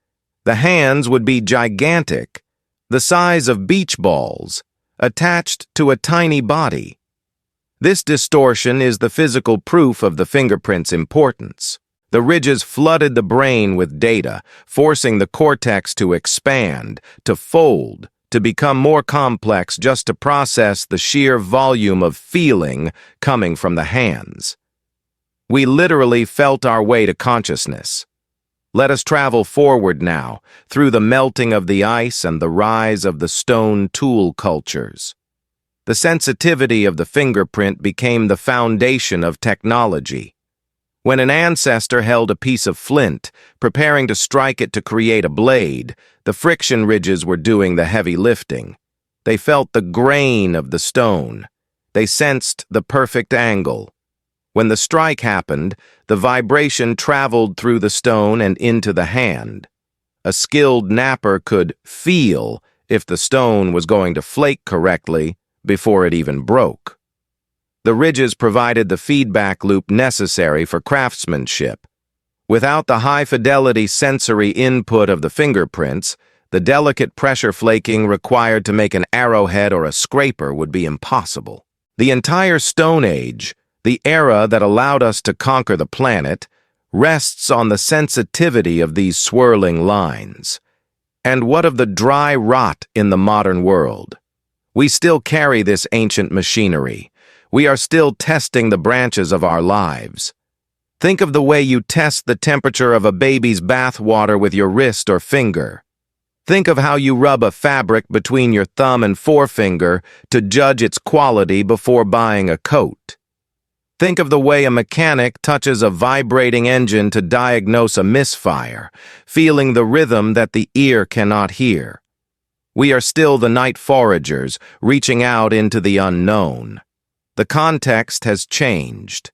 the hands would be gigantic, the size of beach balls, attached to a tiny body. This distortion is the physical proof of the fingerprint's importance. The ridges flooded the brain with data, forcing the cortex to expand, to fold, to become more complex just to process the sheer volume of feeling coming from the hands. We literally felt our way to consciousness. Let us travel forward now, through the melting of the ice and the rise of the stone tool cultures. The sensitivity of the fingerprint became the foundation of technology. When an ancestor held a piece of flint, preparing to strike it to create a blade, the friction ridges were doing the heavy lifting. They felt the grain of the stone. They sensed the perfect angle. When the strike happened, the vibration traveled through the stone and into the hand. A skilled knapper could feel if the stone was going to flake correctly before it even broke. The ridges provided the feedback loop necessary for craftsmanship. Without the high-fidelity sensory input of the fingerprints, the delicate pressure flaking required to make an arrowhead or a scraper would be impossible. The entire Stone Age, the era that allowed us to conquer the planet, rests on the sensitivity of these swirling lines. And what of the dry rot in the modern world? We still carry this ancient machinery. We are still testing the branches of our lives. Think of the way you test the temperature of a baby's bath water with your wrist or finger. Think of how you rub a fabric between your thumb and forefinger to judge its quality before buying a coat. Think of the way a mechanic touches a vibrating engine to diagnose a misfire, feeling the rhythm that the ear cannot hear. We are still the night foragers, reaching out into the unknown. The context has changed.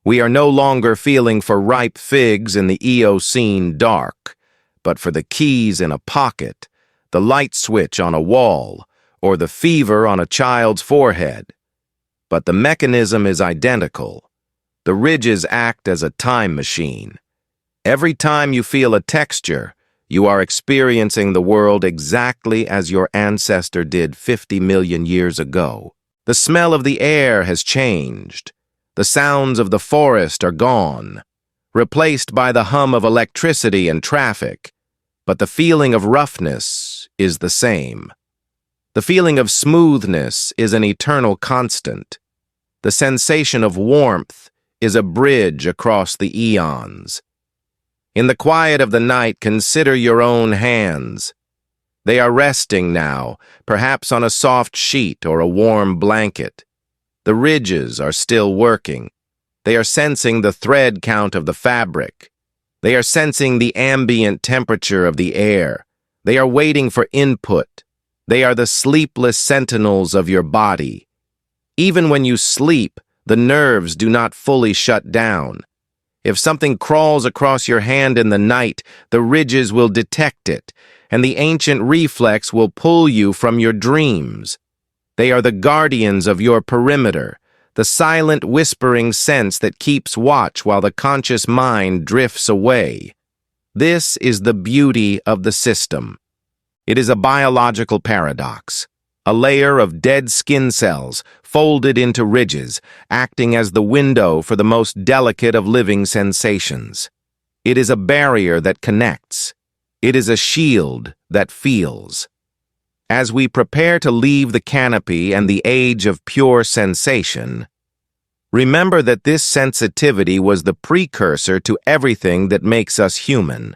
We are no longer feeling for ripe figs in the Eocene dark, but for the keys in a pocket, the light switch on a wall, or the fever on a child's forehead. But the mechanism is identical. The ridges act as a time machine. Every time you feel a texture, you are experiencing the world exactly as your ancestor did 50 million years ago. The smell of the air has changed. The sounds of the forest are gone, replaced by the hum of electricity and traffic. But the feeling of roughness is the same. The feeling of smoothness is an eternal constant. The sensation of warmth is a bridge across the eons. In the quiet of the night, consider your own hands. They are resting now, perhaps on a soft sheet or a warm blanket. The ridges are still working. They are sensing the thread count of the fabric. They are sensing the ambient temperature of the air. They are waiting for input. They are the sleepless sentinels of your body. Even when you sleep, the nerves do not fully shut down. If something crawls across your hand in the night, the ridges will detect it, and the ancient reflex will pull you from your dreams. They are the guardians of your perimeter, the silent whispering sense that keeps watch while the conscious mind drifts away. This is the beauty of the system. It is a biological paradox. A layer of dead skin cells, folded into ridges, acting as the window for the most delicate of living sensations. It is a barrier that connects. It is a shield that feels. As we prepare to leave the canopy and the age of pure sensation, remember that this sensitivity was the precursor to everything that makes us human.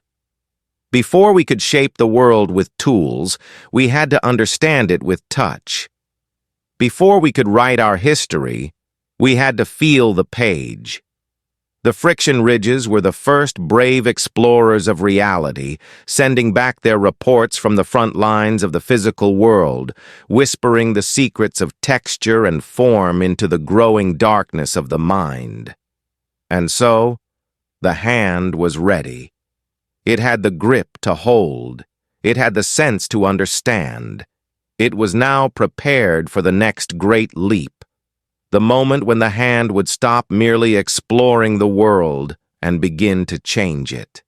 Before we could shape the world with tools, we had to understand it with touch. Before we could write our history, we had to feel the page. The friction ridges were the first brave explorers of reality, sending back their reports from the front lines of the physical world, whispering the secrets of texture and form into the growing darkness of the mind. And so, the hand was ready. It had the grip to hold. It had the sense to understand. It was now prepared for the next great leap, the moment when the hand would stop merely exploring the world and begin to change it.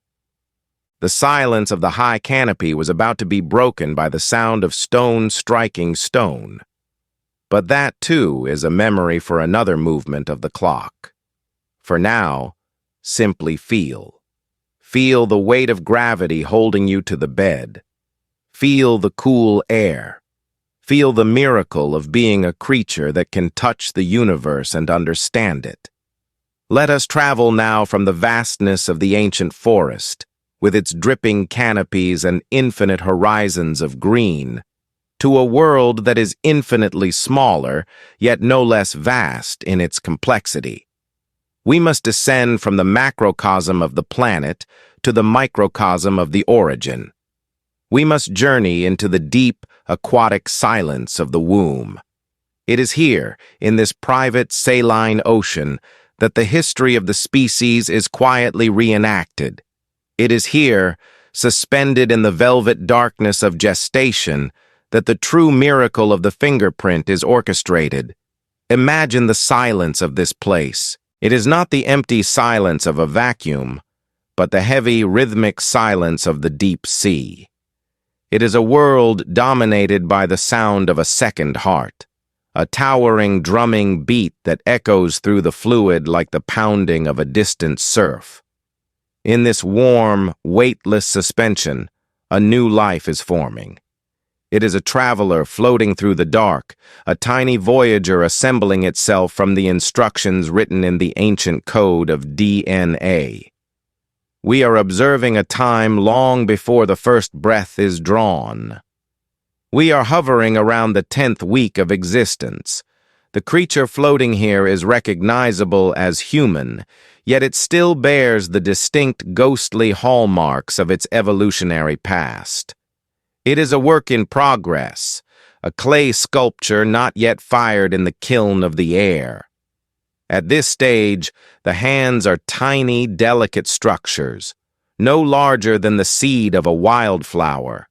The silence of the high canopy was about to be broken by the sound of stone striking stone. But that, too, is a memory for another movement of the clock. For now, simply feel. Feel the weight of gravity holding you to the bed. Feel the cool air. Feel the miracle of being a creature that can touch the universe and understand it. Let us travel now from the vastness of the ancient forest, with its dripping canopies and infinite horizons of green, to a world that is infinitely smaller, yet no less vast in its complexity. We must descend from the macrocosm of the planet to the microcosm of the origin. We must journey into the deep, aquatic silence of the womb. It is here, in this private saline ocean, that the history of the species is quietly reenacted. It is here, suspended in the velvet darkness of gestation, that the true miracle of the fingerprint is orchestrated. Imagine the silence of this place. It is not the empty silence of a vacuum, but the heavy, rhythmic silence of the deep sea. It is a world dominated by the sound of a second heart, a towering, drumming beat that echoes through the fluid like the pounding of a distant surf. In this warm, weightless suspension, a new life is forming. It is a traveler floating through the dark, a tiny voyager assembling itself from the instructions written in the ancient code of DNA. We are observing a time long before the first breath is drawn. We are hovering around the 10th week of existence. The creature floating here is recognizable as human, yet it still bears the distinct ghostly hallmarks of its evolutionary past. It is a work in progress, a clay sculpture not yet fired in the kiln of the air. At this stage, the hands are tiny, delicate structures, no larger than the seed of a wildflower.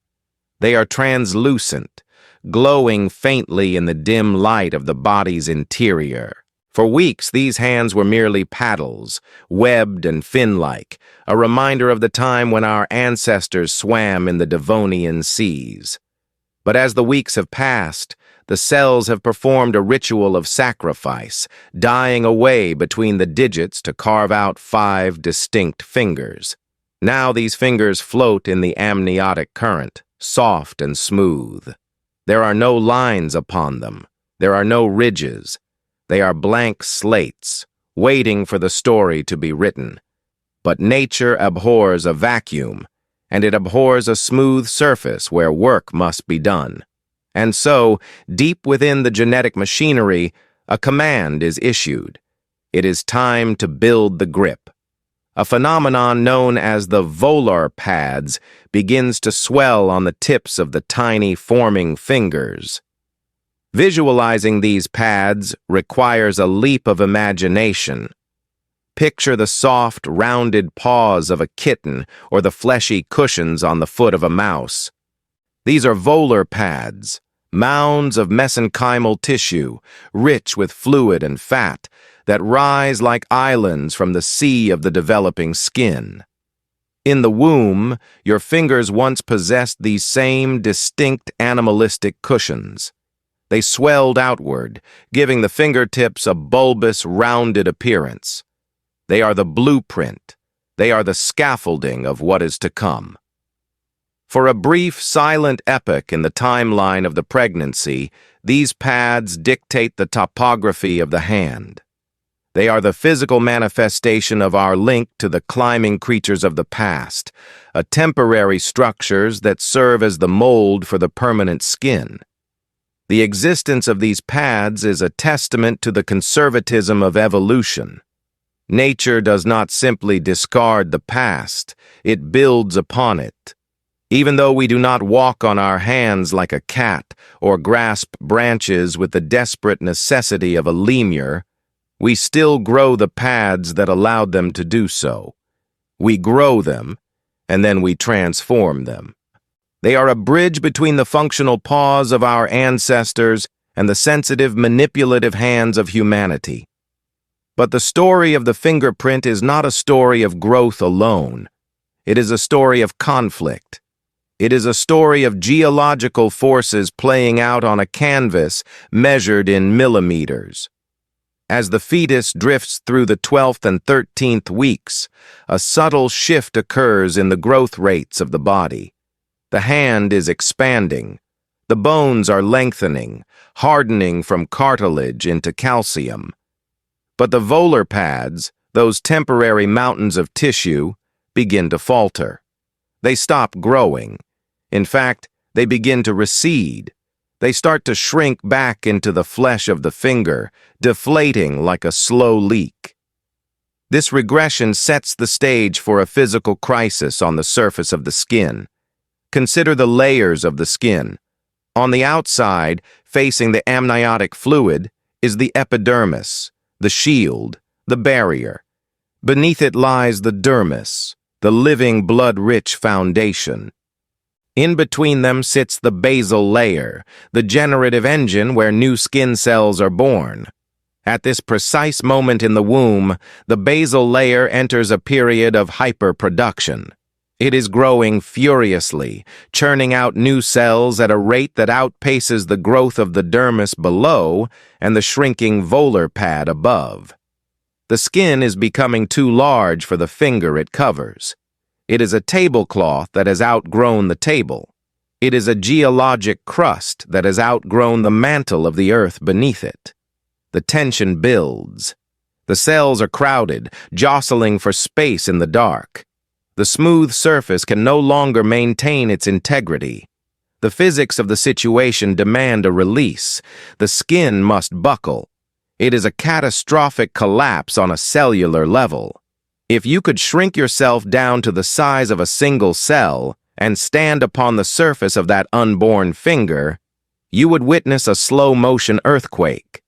They are translucent, glowing faintly in the dim light of the body's interior. For weeks, these hands were merely paddles, webbed and fin-like, a reminder of the time when our ancestors swam in the Devonian seas. But as the weeks have passed, the cells have performed a ritual of sacrifice, dying away between the digits to carve out 5 distinct fingers. Now these fingers float in the amniotic current, soft and smooth. There are no lines upon them. There are no ridges. They are blank slates, waiting for the story to be written. But nature abhors a vacuum, and it abhors a smooth surface where work must be done. And so, deep within the genetic machinery, a command is issued. It is time to build the grip. A phenomenon known as the volar pads begins to swell on the tips of the tiny forming fingers. Visualizing these pads requires a leap of imagination. Picture the soft, rounded paws of a kitten or the fleshy cushions on the foot of a mouse. These are volar pads, mounds of mesenchymal tissue, rich with fluid and fat, that rise like islands from the sea of the developing skin. In the womb, your fingers once possessed these same distinct animalistic cushions. They swelled outward, giving the fingertips a bulbous, rounded appearance. They are the blueprint. They are the scaffolding of what is to come. For a brief, silent epoch in the timeline of the pregnancy, these pads dictate the topography of the hand. They are the physical manifestation of our link to the climbing creatures of the past, a temporary structures that serve as the mold for the permanent skin. The existence of these pads is a testament to the conservatism of evolution. Nature does not simply discard the past, it builds upon it. Even though we do not walk on our hands like a cat or grasp branches with the desperate necessity of a lemur, we still grow the pads that allowed them to do so. We grow them, and then we transform them. They are a bridge between the functional paws of our ancestors and the sensitive, manipulative hands of humanity. But the story of the fingerprint is not a story of growth alone. It is a story of conflict. It is a story of geological forces playing out on a canvas measured in millimeters. As the fetus drifts through the 12th and 13th weeks, a subtle shift occurs in the growth rates of the body. The hand is expanding. The bones are lengthening, hardening from cartilage into calcium. But the volar pads, those temporary mountains of tissue, begin to falter. They stop growing. In fact, they begin to recede. They start to shrink back into the flesh of the finger, deflating like a slow leak. This regression sets the stage for a physical crisis on the surface of the skin. Consider the layers of the skin. On the outside, facing the amniotic fluid, is the epidermis, the shield, the barrier. Beneath it lies the dermis, the living blood-rich foundation. In between them sits the basal layer, the generative engine where new skin cells are born. At this precise moment in the womb, the basal layer enters a period of hyperproduction. It is growing furiously, churning out new cells at a rate that outpaces the growth of the dermis below and the shrinking volar pad above. The skin is becoming too large for the finger it covers. It is a tablecloth that has outgrown the table. It is a geologic crust that has outgrown the mantle of the earth beneath it. The tension builds. The cells are crowded, jostling for space in the dark. The smooth surface can no longer maintain its integrity. The physics of the situation demand a release. The skin must buckle. It is a catastrophic collapse on a cellular level. If you could shrink yourself down to the size of a single cell and stand upon the surface of that unborn finger, you would witness a slow-motion earthquake.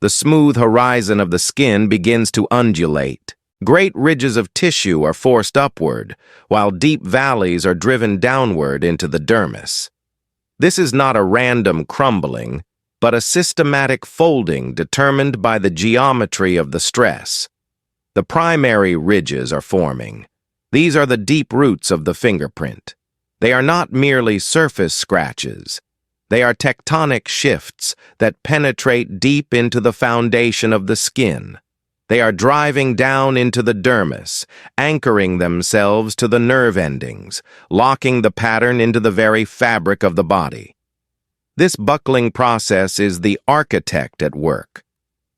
The smooth horizon of the skin begins to undulate. Great ridges of tissue are forced upward, while deep valleys are driven downward into the dermis. This is not a random crumbling, but a systematic folding determined by the geometry of the stress. The primary ridges are forming. These are the deep roots of the fingerprint. They are not merely surface scratches. They are tectonic shifts that penetrate deep into the foundation of the skin. They are driving down into the dermis, anchoring themselves to the nerve endings, locking the pattern into the very fabric of the body. This buckling process is the architect at work.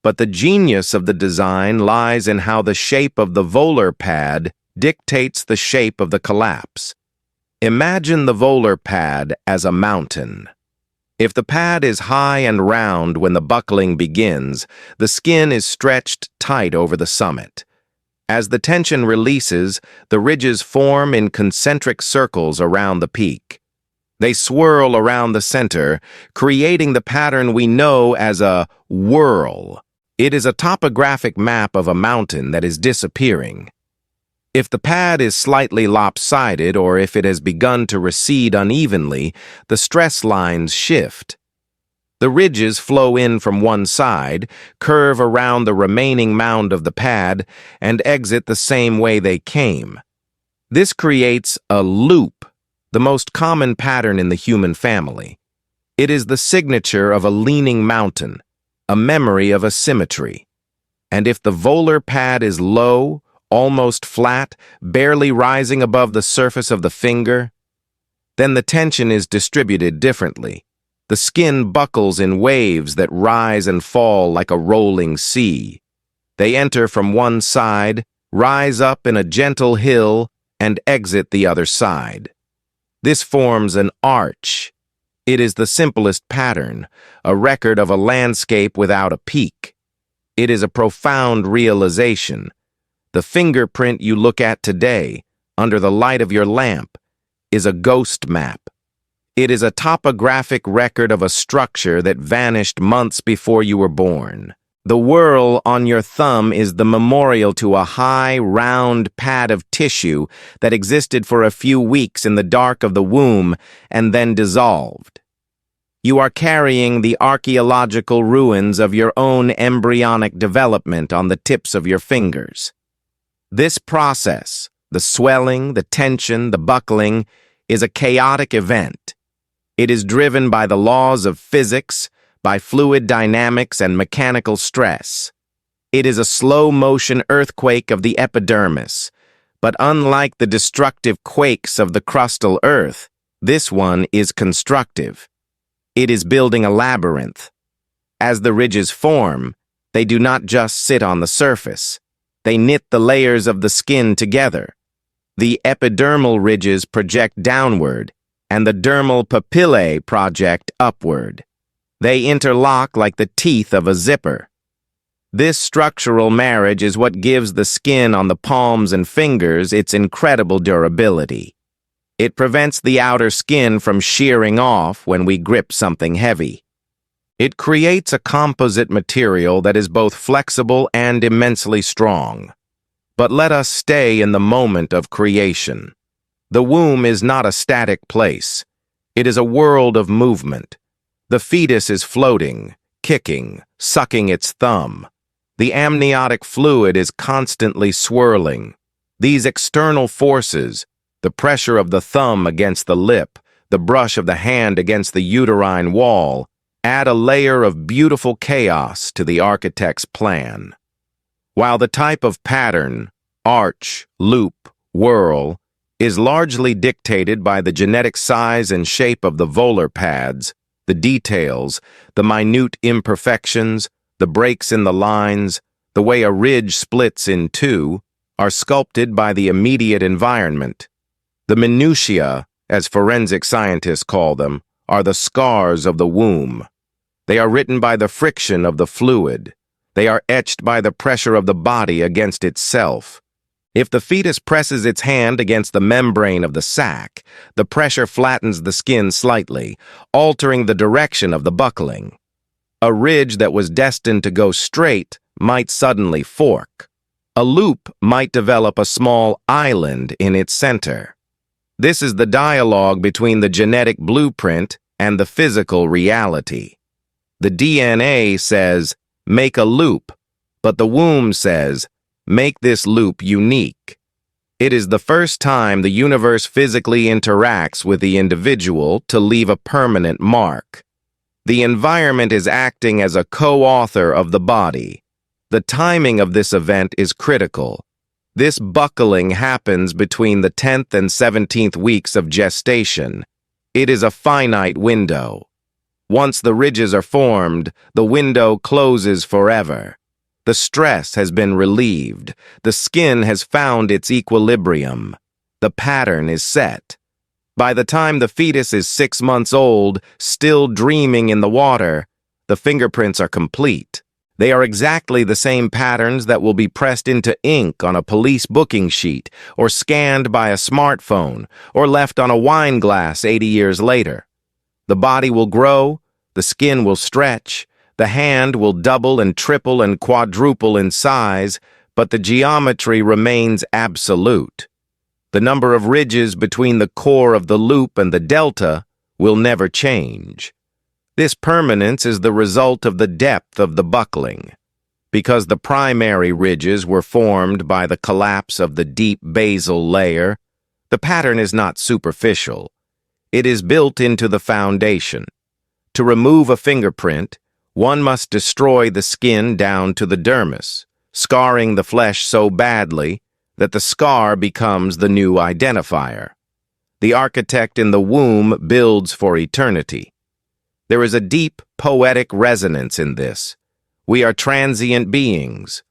But the genius of the design lies in how the shape of the volar pad dictates the shape of the collapse. Imagine the volar pad as a mountain. If the pad is high and round when the buckling begins, the skin is stretched tight over the summit. As the tension releases, the ridges form in concentric circles around the peak. They swirl around the center, creating the pattern we know as a whorl. It is a topographic map of a mountain that is disappearing. If the pad is slightly lopsided or if it has begun to recede unevenly, the stress lines shift. The ridges flow in from one side, curve around the remaining mound of the pad, and exit the same way they came. This creates a loop, the most common pattern in the human family. It is the signature of a leaning mountain, a memory of asymmetry. And if the volar pad is low, almost flat, barely rising above the surface of the finger, then the tension is distributed differently. The skin buckles in waves that rise and fall like a rolling sea. They enter from one side, rise up in a gentle hill, and exit the other side. This forms an arch. It is the simplest pattern, a record of a landscape without a peak. It is a profound realization. The fingerprint you look at today, under the light of your lamp, is a ghost map. It is a topographic record of a structure that vanished months before you were born. The whorl on your thumb is the memorial to a high, round pad of tissue that existed for a few weeks in the dark of the womb and then dissolved. You are carrying the archaeological ruins of your own embryonic development on the tips of your fingers. This process, the swelling, the tension, the buckling, is a chaotic event. It is driven by the laws of physics, by fluid dynamics and mechanical stress. It is a slow-motion earthquake of the epidermis, but unlike the destructive quakes of the crustal earth, this one is constructive. It is building a labyrinth. As the ridges form, they do not just sit on the surface. They knit the layers of the skin together. The epidermal ridges project downward, and the dermal papillae project upward. They interlock like the teeth of a zipper. This structural marriage is what gives the skin on the palms and fingers its incredible durability. It prevents the outer skin from shearing off when we grip something heavy. It creates a composite material that is both flexible and immensely strong. But let us stay in the moment of creation. The womb is not a static place. It is a world of movement. The fetus is floating, kicking, sucking its thumb. The amniotic fluid is constantly swirling. These external forces, the pressure of the thumb against the lip, the brush of the hand against the uterine wall, add a layer of beautiful chaos to the architect's plan. While the type of pattern, arch, loop, whirl, is largely dictated by the genetic size and shape of the volar pads, the details, the minute imperfections, the breaks in the lines, the way a ridge splits in two, are sculpted by the immediate environment. The minutiae, as forensic scientists call them, are the scars of the womb. They are written by the friction of the fluid. They are etched by the pressure of the body against itself. If the fetus presses its hand against the membrane of the sac, the pressure flattens the skin slightly, altering the direction of the buckling. A ridge that was destined to go straight might suddenly fork. A loop might develop a small island in its center. This is the dialogue between the genetic blueprint and the physical reality. The DNA says, make a loop, but the womb says, make this loop unique. It is the first time the universe physically interacts with the individual to leave a permanent mark. The environment is acting as a co-author of the body. The timing of this event is critical. This buckling happens between the 10th and 17th weeks of gestation. It is a finite window. Once the ridges are formed, the window closes forever. The stress has been relieved. The skin has found its equilibrium. The pattern is set. By the time the fetus is 6 months old, still dreaming in the water, the fingerprints are complete. They are exactly the same patterns that will be pressed into ink on a police booking sheet, or scanned by a smartphone, or left on a wine glass 80 years later. The body will grow, the skin will stretch, the hand will double and triple and quadruple in size, but the geometry remains absolute. The number of ridges between the core of the loop and the delta will never change. This permanence is the result of the depth of the buckling. Because the primary ridges were formed by the collapse of the deep basal layer, the pattern is not superficial. It is built into the foundation. To remove a fingerprint, one must destroy the skin down to the dermis, scarring the flesh so badly that the scar becomes the new identifier. The architect in the womb builds for eternity. There is a deep, poetic resonance in this. We are transient beings.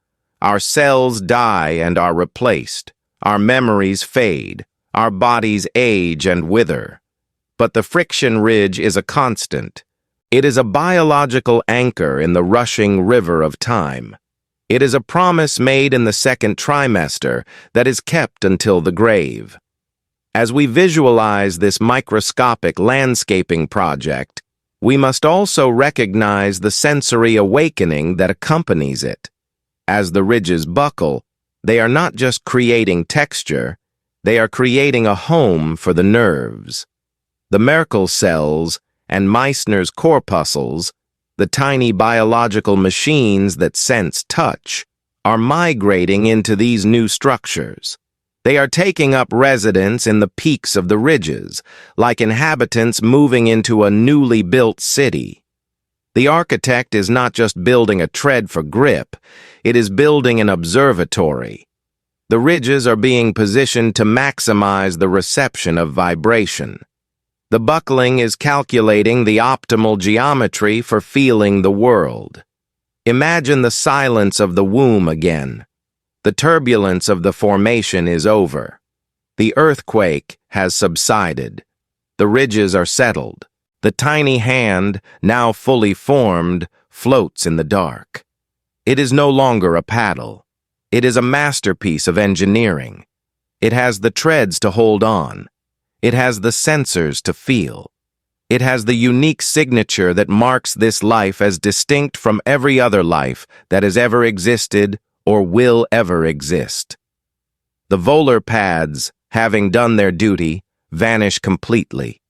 Our cells die and are replaced. Our memories fade. Our bodies age and wither. But the friction ridge is a constant. It is a biological anchor in the rushing river of time. It is a promise made in the second trimester that is kept until the grave. As we visualize this microscopic landscaping project, we must also recognize the sensory awakening that accompanies it. As the ridges buckle, they are not just creating texture, they are creating a home for the nerves. The Merkel cells and Meissner's corpuscles, the tiny biological machines that sense touch, are migrating into these new structures. They are taking up residence in the peaks of the ridges, like inhabitants moving into a newly built city. The architect is not just building a tread for grip, it is building an observatory. The ridges are being positioned to maximize the reception of vibration. The buckling is calculating the optimal geometry for feeling the world. Imagine the silence of the womb again. The turbulence of the formation is over. The earthquake has subsided. The ridges are settled. The tiny hand, now fully formed, floats in the dark. It is no longer a paddle. It is a masterpiece of engineering. It has the treads to hold on. It has the sensors to feel. It has the unique signature that marks this life as distinct from every other life that has ever existed or will ever exist. The volar pads, having done their duty, vanish completely.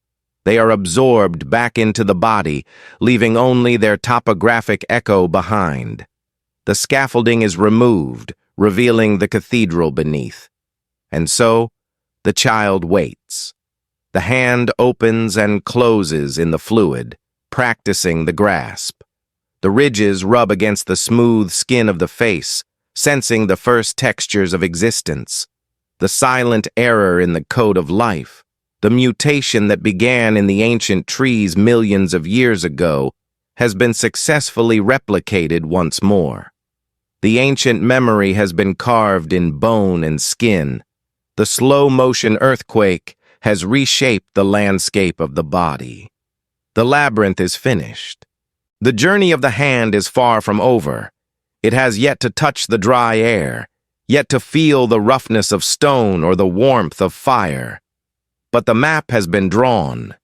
They are absorbed back into the body, leaving only their topographic echo behind. The scaffolding is removed, revealing the cathedral beneath. And so, the child waits. The hand opens and closes in the fluid, practicing the grasp. The ridges rub against the smooth skin of the face, sensing the first textures of existence. The silent error in the code of life, the mutation that began in the ancient trees millions of years ago, has been successfully replicated once more. The ancient memory has been carved in bone and skin. The slow-motion earthquake has reshaped the landscape of the body. The labyrinth is finished. The journey of the hand is far from over. It has yet to touch the dry air, yet to feel the roughness of stone or the warmth of fire. But the map has been drawn.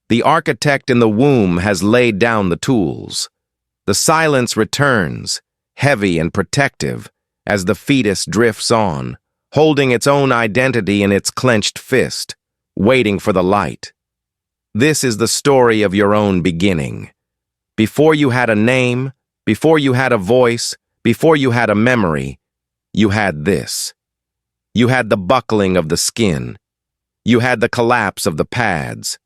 The architect in the womb has laid down the tools. The silence returns, heavy and protective, as the fetus drifts on, holding its own identity in its clenched fist, waiting for the light. This is the story of your own beginning. Before you had a name, before you had a voice, before you had a memory, you had this. You had the buckling of the skin. You had the collapse of the pads.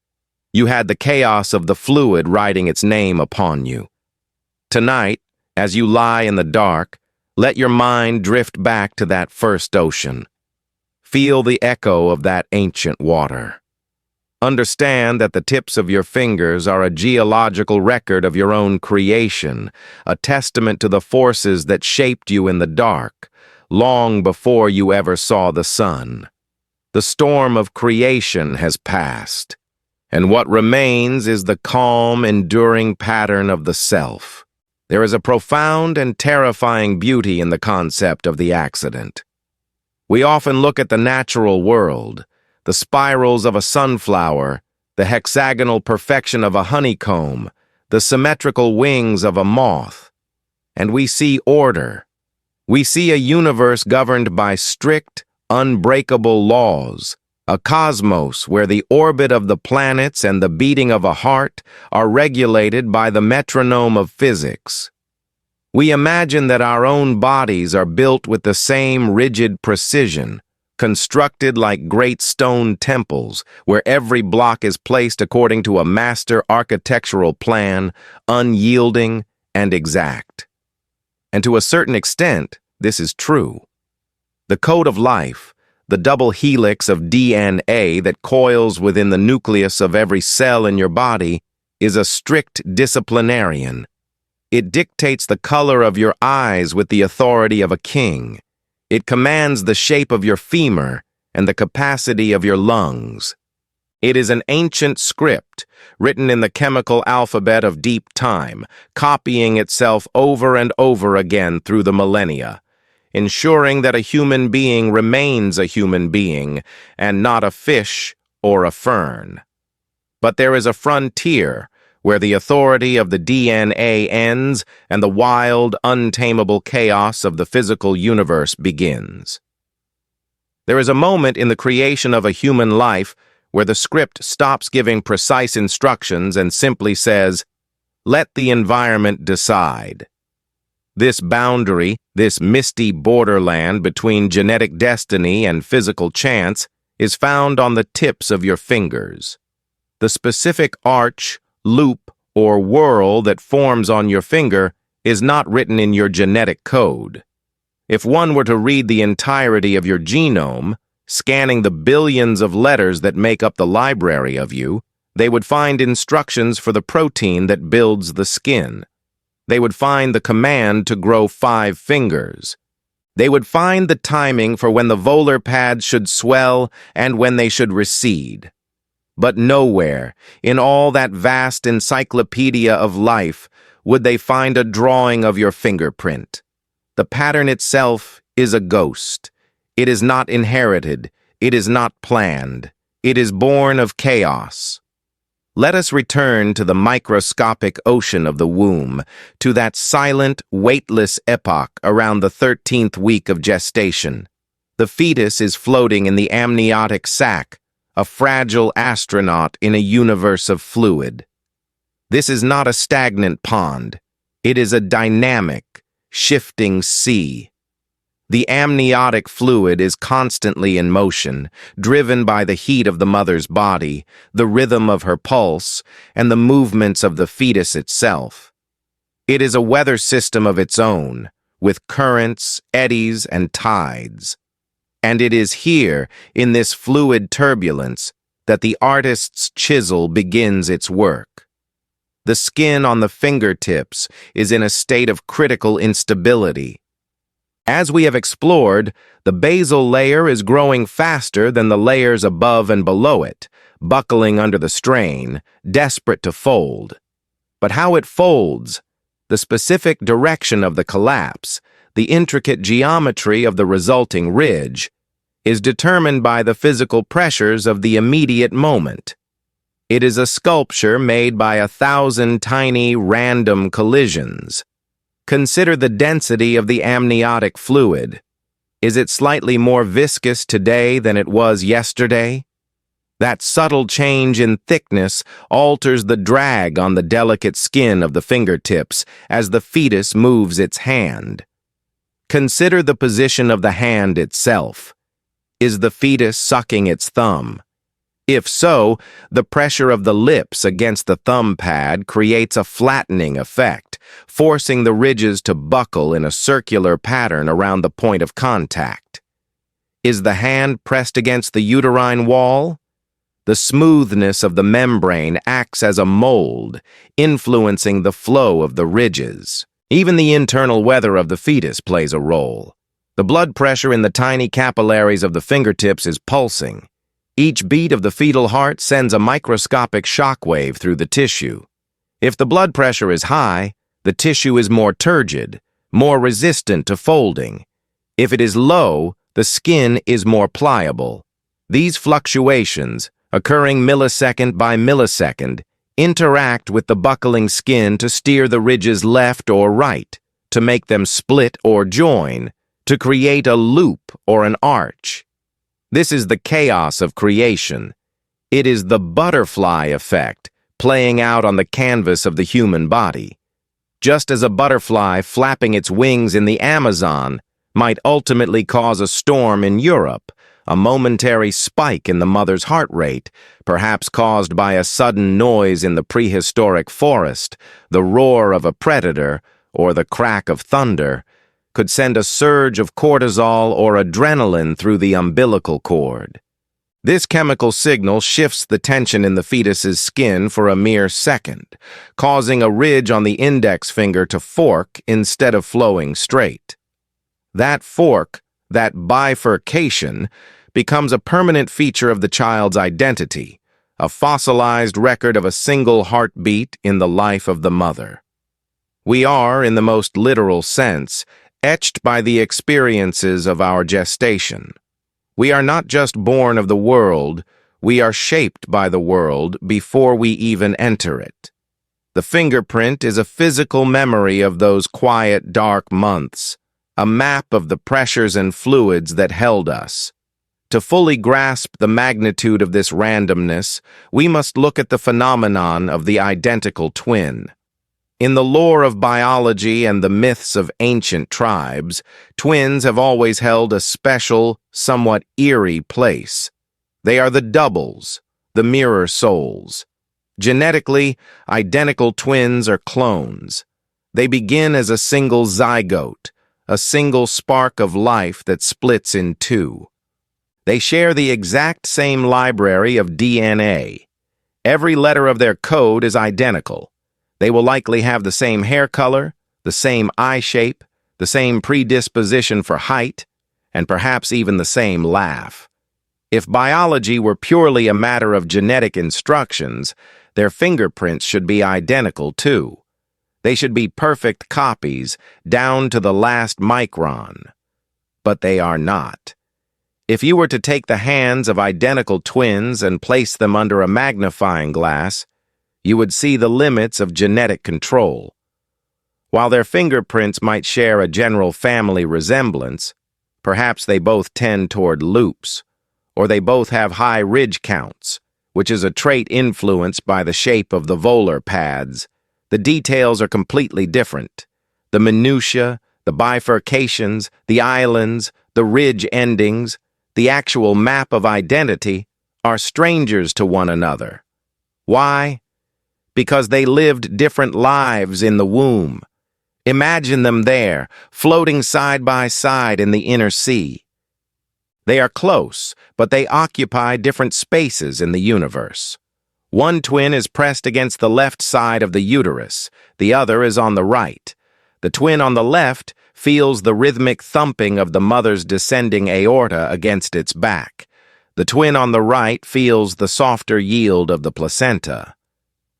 You had the chaos of the fluid writing its name upon you. Tonight, as you lie in the dark, let your mind drift back to that first ocean. Feel the echo of that ancient water. Understand that the tips of your fingers are a geological record of your own creation, a testament to the forces that shaped you in the dark, long before you ever saw the sun. The storm of creation has passed, and what remains is the calm, enduring pattern of the self. There is a profound and terrifying beauty in the concept of the accident. We often look at the natural world, the spirals of a sunflower, the hexagonal perfection of a honeycomb, the symmetrical wings of a moth, and we see order. We see a universe governed by strict, unbreakable laws, a cosmos where the orbit of the planets and the beating of a heart are regulated by the metronome of physics. We imagine that our own bodies are built with the same rigid precision, constructed like great stone temples, where every block is placed according to a master architectural plan, unyielding and exact. And to a certain extent, this is true. The code of life, the double helix of DNA that coils within the nucleus of every cell in your body, is a strict disciplinarian. It dictates the color of your eyes with the authority of a king. It commands the shape of your femur and the capacity of your lungs. It is an ancient script, written in the chemical alphabet of deep time, copying itself over and over again through the millennia, ensuring that a human being remains a human being and not a fish or a fern. But there is a frontier where the authority of the DNA ends and the wild, untamable chaos of the physical universe begins. There is a moment in the creation of a human life where the script stops giving precise instructions and simply says, "Let the environment decide." This boundary, this misty borderland between genetic destiny and physical chance, is found on the tips of your fingers. The specific arch, loop, or whorl that forms on your finger is not written in your genetic code. If one were to read the entirety of your genome, scanning the billions of letters that make up the library of you, they would find instructions for the protein that builds the skin. They would find the command to grow 5 fingers. They would find the timing for when the volar pads should swell and when they should recede. But nowhere, in all that vast encyclopedia of life, would they find a drawing of your fingerprint. The pattern itself is a ghost. It is not inherited. It is not planned. It is born of chaos. Let us return to the microscopic ocean of the womb, to that silent, weightless epoch around the 13th week of gestation. The fetus is floating in the amniotic sac, a fragile astronaut in a universe of fluid. This is not a stagnant pond. It is a dynamic, shifting sea. The amniotic fluid is constantly in motion, driven by the heat of the mother's body, the rhythm of her pulse, and the movements of the fetus itself. It is a weather system of its own, with currents, eddies, and tides. And it is here, in this fluid turbulence, that the artist's chisel begins its work. The skin on the fingertips is in a state of critical instability. As we have explored, the basal layer is growing faster than the layers above and below it, buckling under the strain, desperate to fold. But how it folds, the specific direction of the collapse, the intricate geometry of the resulting ridge, is determined by the physical pressures of the immediate moment. It is a sculpture made by 1,000 tiny, random collisions. Consider the density of the amniotic fluid. Is it slightly more viscous today than it was yesterday? That subtle change in thickness alters the drag on the delicate skin of the fingertips as the fetus moves its hand. Consider the position of the hand itself. Is the fetus sucking its thumb? If so, the pressure of the lips against the thumb pad creates a flattening effect, forcing the ridges to buckle in a circular pattern around the point of contact. Is the hand pressed against the uterine wall? The smoothness of the membrane acts as a mold, influencing the flow of the ridges. Even the internal weather of the fetus plays a role. The blood pressure in the tiny capillaries of the fingertips is pulsing. Each beat of the fetal heart sends a microscopic shock wave through the tissue. If the blood pressure is high, the tissue is more turgid, more resistant to folding. If it is low, the skin is more pliable. These fluctuations, occurring millisecond by millisecond, interact with the buckling skin to steer the ridges left or right, to make them split or join, to create a loop or an arch. This is the chaos of creation. It is the butterfly effect playing out on the canvas of the human body. Just as a butterfly flapping its wings in the Amazon might ultimately cause a storm in Europe, a momentary spike in the mother's heart rate, perhaps caused by a sudden noise in the prehistoric forest, the roar of a predator, or the crack of thunder, could send a surge of cortisol or adrenaline through the umbilical cord. This chemical signal shifts the tension in the fetus's skin for a mere second, causing a ridge on the index finger to fork instead of flowing straight. That fork, that bifurcation, becomes a permanent feature of the child's identity, a fossilized record of a single heartbeat in the life of the mother. We are, in the most literal sense, etched by the experiences of our gestation. We are not just born of the world, we are shaped by the world before we even enter it. The fingerprint is a physical memory of those quiet, dark months, a map of the pressures and fluids that held us. To fully grasp the magnitude of this randomness, we must look at the phenomenon of the identical twin. In the lore of biology and the myths of ancient tribes, twins have always held a special, somewhat eerie place. They are the doubles, the mirror souls. Genetically, identical twins are clones. They begin as a single zygote, a single spark of life that splits in two. They share the exact same library of DNA. Every letter of their code is identical. They will likely have the same hair color, the same eye shape, the same predisposition for height, and perhaps even the same laugh. If biology were purely a matter of genetic instructions, their fingerprints should be identical too. They should be perfect copies, down to the last micron. But they are not. If you were to take the hands of identical twins and place them under a magnifying glass, you would see the limits of genetic control. While their fingerprints might share a general family resemblance, perhaps they both tend toward loops, or they both have high ridge counts, which is a trait influenced by the shape of the volar pads. The details are completely different. The minutiae, the bifurcations, the islands, the ridge endings, the actual map of identity are strangers to one another. Why? Because they lived different lives in the womb. Imagine them there, floating side by side in the inner sea. They are close, but they occupy different spaces in the universe. One twin is pressed against the left side of the uterus, the other is on the right. The twin on the left feels the rhythmic thumping of the mother's descending aorta against its back. The twin on the right feels the softer yield of the placenta.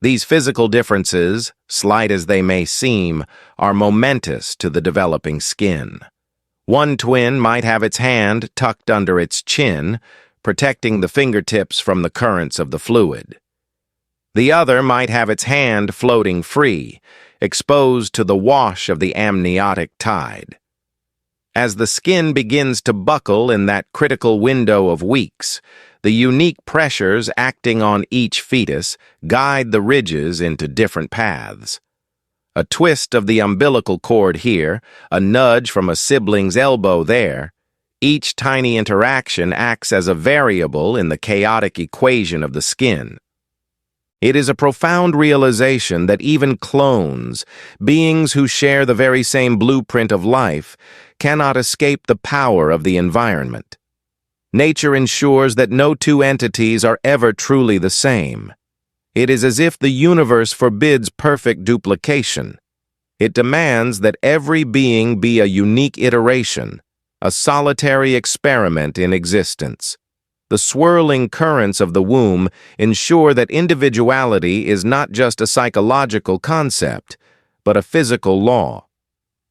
These physical differences, slight as they may seem, are momentous to the developing skin. One twin might have its hand tucked under its chin, protecting the fingertips from the currents of the fluid. The other might have its hand floating free, exposed to the wash of the amniotic tide. As the skin begins to buckle in that critical window of weeks, the unique pressures acting on each fetus guide the ridges into different paths. A twist of the umbilical cord here, a nudge from a sibling's elbow there, each tiny interaction acts as a variable in the chaotic equation of the skin. It is a profound realization that even clones, beings who share the very same blueprint of life, cannot escape the power of the environment. Nature ensures that no two entities are ever truly the same. It is as if the universe forbids perfect duplication. It demands that every being be a unique iteration, a solitary experiment in existence. The swirling currents of the womb ensure that individuality is not just a psychological concept, but a physical law.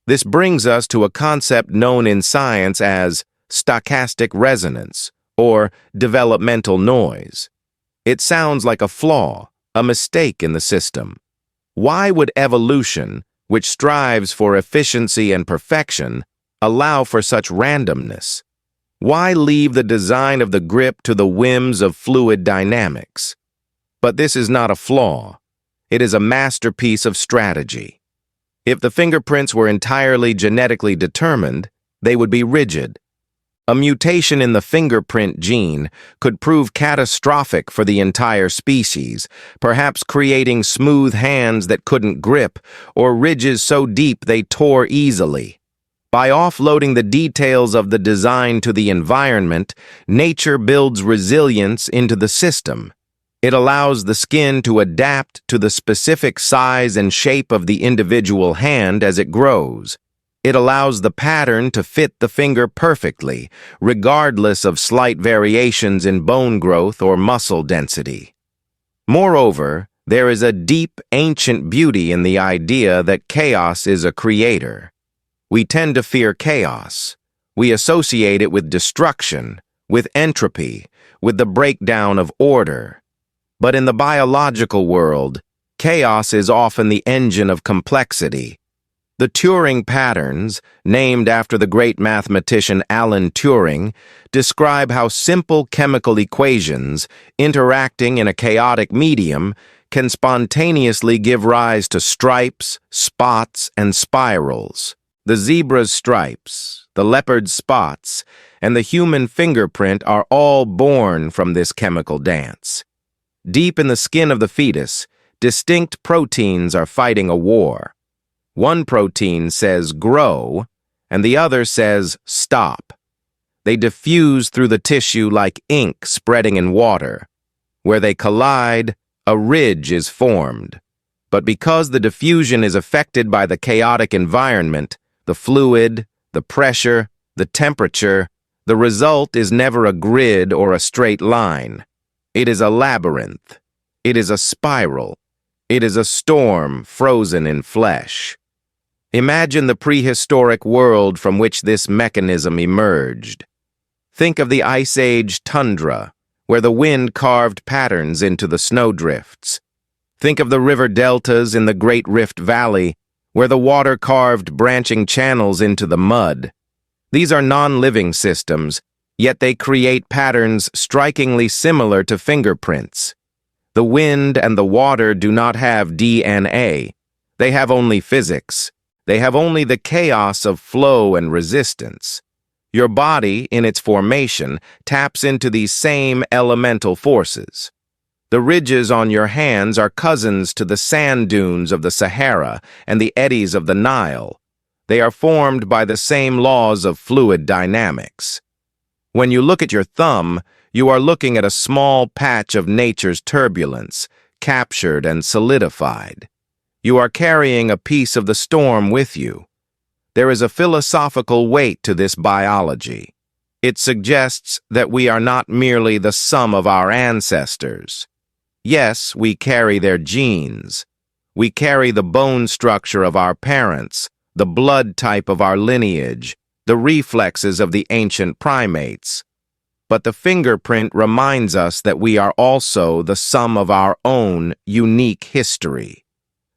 This brings us to a concept known in science as stochastic resonance, or developmental noise. It sounds like a flaw, a mistake in the system. Why would evolution, which strives for efficiency and perfection, allow for such randomness? Why leave the design of the grip to the whims of fluid dynamics? But this is not a flaw. It is a masterpiece of strategy. If the fingerprints were entirely genetically determined, they would be rigid. A mutation in the fingerprint gene could prove catastrophic for the entire species, perhaps creating smooth hands that couldn't grip or ridges so deep they tore easily. By offloading the details of the design to the environment, nature builds resilience into the system. It allows the skin to adapt to the specific size and shape of the individual hand as it grows. It allows the pattern to fit the finger perfectly, regardless of slight variations in bone growth or muscle density. Moreover, there is a deep, ancient beauty in the idea that chaos is a creator. We tend to fear chaos. We associate it with destruction, with entropy, with the breakdown of order. But in the biological world, chaos is often the engine of complexity. The Turing patterns, named after the great mathematician Alan Turing, describe how simple chemical equations, interacting in a chaotic medium, can spontaneously give rise to stripes, spots, and spirals. The zebra's stripes, the leopard's spots, and the human fingerprint are all born from this chemical dance. Deep in the skin of the fetus, distinct proteins are fighting a war. One protein says grow, and the other says stop. They diffuse through the tissue like ink spreading in water. Where they collide, a ridge is formed. But because the diffusion is affected by the chaotic environment, the fluid, the pressure, the temperature. The result is never a grid or a straight line. It is a labyrinth. It is a spiral. It is a storm frozen in flesh. Imagine the prehistoric world from which this mechanism emerged. Think of the Ice Age tundra, where the wind carved patterns into the snowdrifts. Think of the river deltas in the Great Rift Valley, where the water carved branching channels into the mud. These are non-living systems, yet they create patterns strikingly similar to fingerprints. The wind and the water do not have DNA. They have only physics. They have only the chaos of flow and resistance. Your body, in its formation, taps into these same elemental forces. The ridges on your hands are cousins to the sand dunes of the Sahara and the eddies of the Nile. They are formed by the same laws of fluid dynamics. When you look at your thumb, you are looking at a small patch of nature's turbulence, captured and solidified. You are carrying a piece of the storm with you. There is a philosophical weight to this biology. It suggests that we are not merely the sum of our ancestors. Yes, we carry their genes. We carry the bone structure of our parents, the blood type of our lineage, the reflexes of the ancient primates. But the fingerprint reminds us that we are also the sum of our own unique history.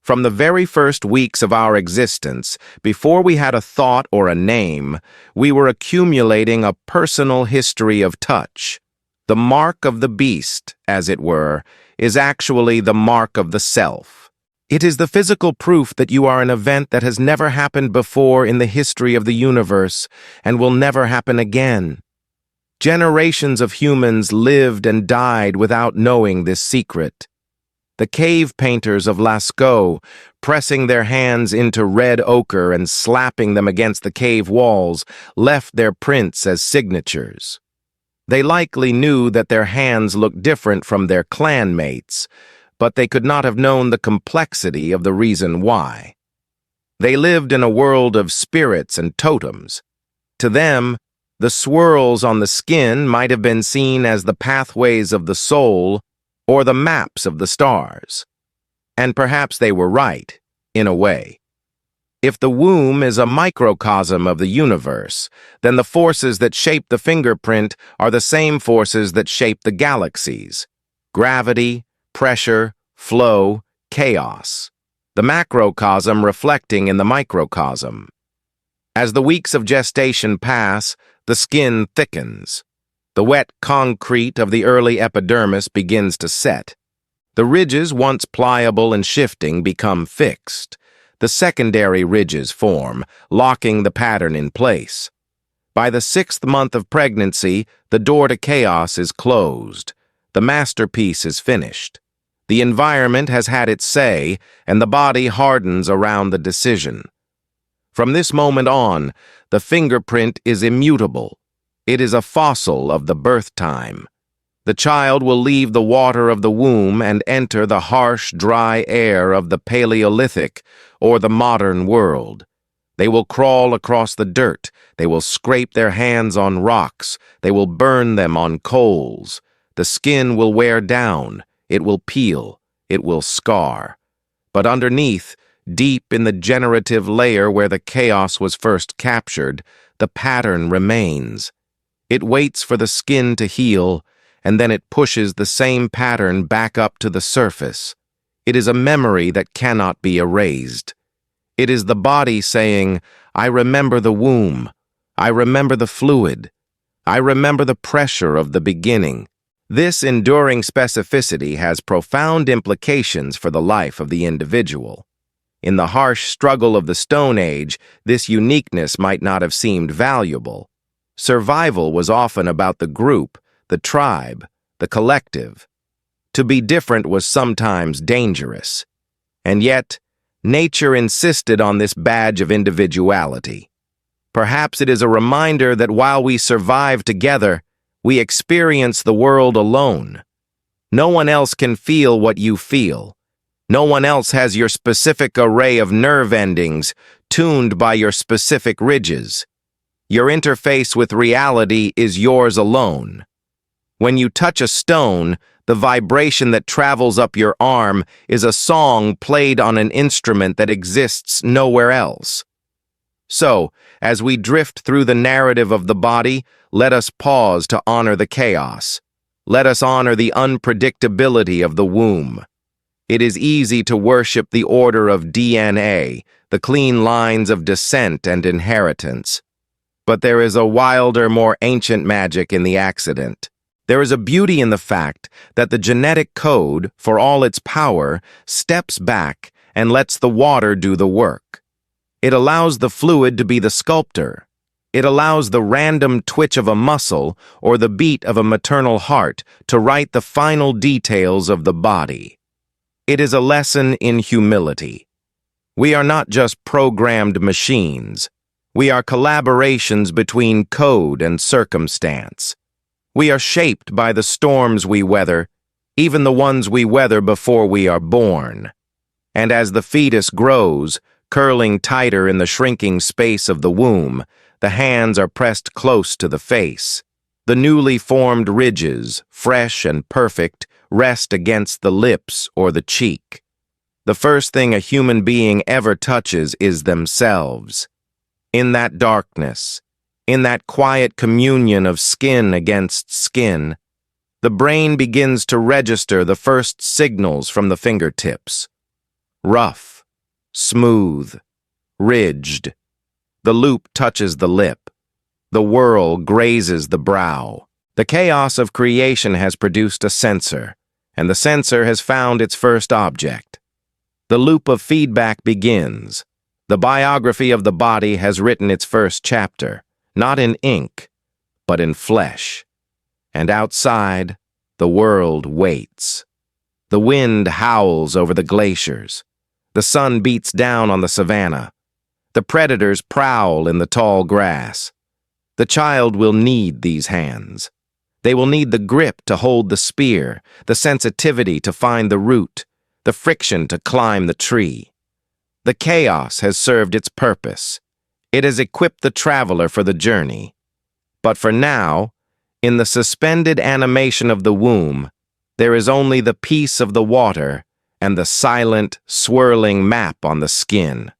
From the very first weeks of our existence, before we had a thought or a name, we were accumulating a personal history of touch. The mark of the beast, as it were, is actually the mark of the self. It is the physical proof that you are an event that has never happened before in the history of the universe and will never happen again. Generations of humans lived and died without knowing this secret. The cave painters of Lascaux, pressing their hands into red ochre and slapping them against the cave walls, left their prints as signatures. They likely knew that their hands looked different from their clanmates, but they could not have known the complexity of the reason why. They lived in a world of spirits and totems. To them, the swirls on the skin might have been seen as the pathways of the soul or the maps of the stars. And perhaps they were right, in a way. If the womb is a microcosm of the universe, then the forces that shape the fingerprint are the same forces that shape the galaxies: gravity, pressure, flow, chaos. The macrocosm reflecting in the microcosm. As the weeks of gestation pass, the skin thickens. The wet concrete of the early epidermis begins to set. The ridges, once pliable and shifting, become fixed. The secondary ridges form, locking the pattern in place. By the 6th month of pregnancy, the door to chaos is closed. The masterpiece is finished. The environment has had its say, and the body hardens around the decision. From this moment on, the fingerprint is immutable. It is a fossil of the birth time. The child will leave the water of the womb and enter the harsh, dry air of the Paleolithic or the modern world. They will crawl across the dirt. They will scrape their hands on rocks. They will burn them on coals. The skin will wear down. It will peel. It will scar. But underneath, deep in the generative layer where the chaos was first captured, the pattern remains. It waits for the skin to heal, and then it pushes the same pattern back up to the surface. It is a memory that cannot be erased. It is the body saying, I remember the womb. I remember the fluid. I remember the pressure of the beginning. This enduring specificity has profound implications for the life of the individual. In the harsh struggle of the Stone Age, this uniqueness might not have seemed valuable. Survival was often about the group, the tribe, the collective. To be different was sometimes dangerous. And yet, nature insisted on this badge of individuality. Perhaps it is a reminder that while we survive together, we experience the world alone. No one else can feel what you feel. No one else has your specific array of nerve endings, tuned by your specific ridges. Your interface with reality is yours alone. When you touch a stone, the vibration that travels up your arm is a song played on an instrument that exists nowhere else. So, as we drift through the narrative of the body, let us pause to honor the chaos. Let us honor the unpredictability of the womb. It is easy to worship the order of DNA, the clean lines of descent and inheritance. But there is a wilder, more ancient magic in the accident. There is a beauty in the fact that the genetic code, for all its power, steps back and lets the water do the work. It allows the fluid to be the sculptor. It allows the random twitch of a muscle or the beat of a maternal heart to write the final details of the body. It is a lesson in humility. We are not just programmed machines. We are collaborations between code and circumstance. We are shaped by the storms we weather, even the ones we weather before we are born. And as the fetus grows, curling tighter in the shrinking space of the womb, the hands are pressed close to the face. The newly formed ridges, fresh and perfect, rest against the lips or the cheek. The first thing a human being ever touches is themselves. In that darkness, in that quiet communion of skin against skin, the brain begins to register the first signals from the fingertips. Rough, smooth, ridged. The loop touches the lip. The whirl grazes the brow. The chaos of creation has produced a sensor, and the sensor has found its first object. The loop of feedback begins. The biography of the body has written its first chapter, not in ink, but in flesh. And outside, the world waits. The wind howls over the glaciers. The sun beats down on the savannah. The predators prowl in the tall grass. The child will need these hands. They will need the grip to hold the spear, the sensitivity to find the root, the friction to climb the tree. The chaos has served its purpose. It has equipped the traveler for the journey. But for now, in the suspended animation of the womb, there is only the peace of the water and the silent, swirling map on the skin.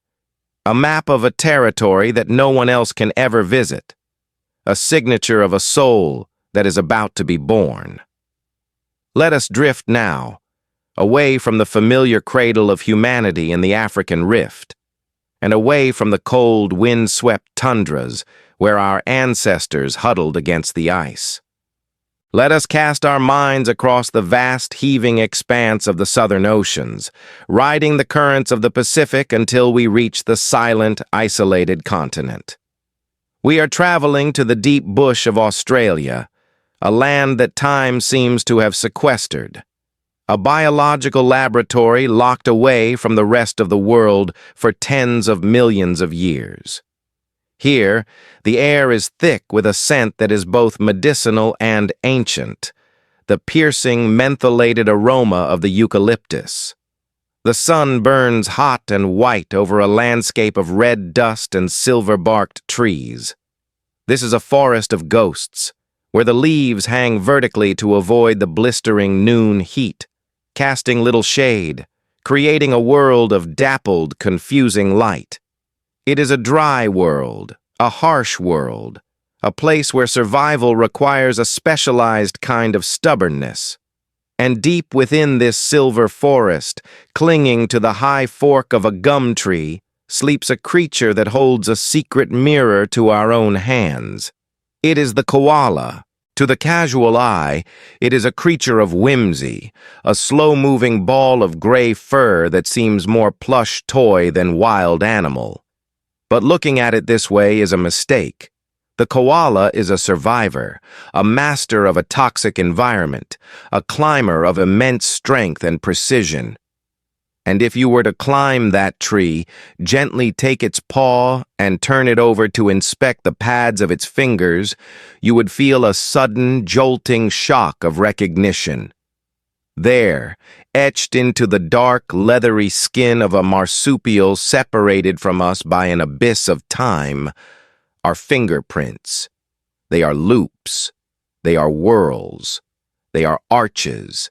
A map of a territory that no one else can ever visit. A signature of a soul that is about to be born. Let us drift now, away from the familiar cradle of humanity in the African rift, and away from the cold, wind-swept tundras where our ancestors huddled against the ice. Let us cast our minds across the vast, heaving expanse of the southern oceans, riding the currents of the Pacific until we reach the silent, isolated continent. We are traveling to the deep bush of Australia, a land that time seems to have sequestered. A biological laboratory locked away from the rest of the world for tens of millions of years. Here, the air is thick with a scent that is both medicinal and ancient, the piercing, mentholated aroma of the eucalyptus. The sun burns hot and white over a landscape of red dust and silver-barked trees. This is a forest of ghosts, where the leaves hang vertically to avoid the blistering noon heat, casting little shade, creating a world of dappled, confusing light. It is a dry world, a harsh world, a place where survival requires a specialized kind of stubbornness. And deep within this silver forest, clinging to the high fork of a gum tree, sleeps a creature that holds a secret mirror to our own hands. It is the koala. To the casual eye, it is a creature of whimsy, a slow-moving ball of gray fur that seems more plush toy than wild animal. But looking at it this way is a mistake. The koala is a survivor, a master of a toxic environment, a climber of immense strength and precision. And if you were to climb that tree, gently take its paw and turn it over to inspect the pads of its fingers, you would feel a sudden, jolting shock of recognition. There, etched into the dark, leathery skin of a marsupial separated from us by an abyss of time, are fingerprints. They are loops. They are whorls. They are arches.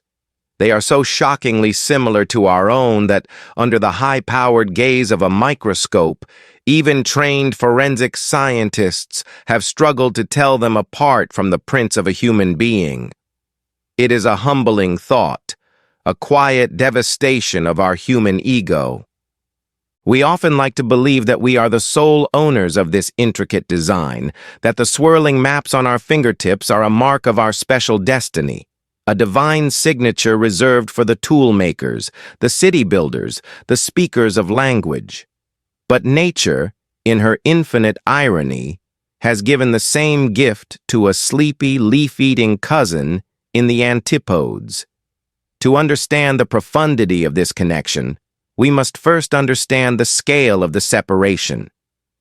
They are so shockingly similar to our own that, under the high-powered gaze of a microscope, even trained forensic scientists have struggled to tell them apart from the prints of a human being. It is a humbling thought, a quiet devastation of our human ego. We often like to believe that we are the sole owners of this intricate design, that the swirling maps on our fingertips are a mark of our special destiny, a divine signature reserved for the tool makers, the city builders, the speakers of language. But nature, in her infinite irony, has given the same gift to a sleepy, leaf-eating cousin in the antipodes. To understand the profundity of this connection, we must first understand the scale of the separation.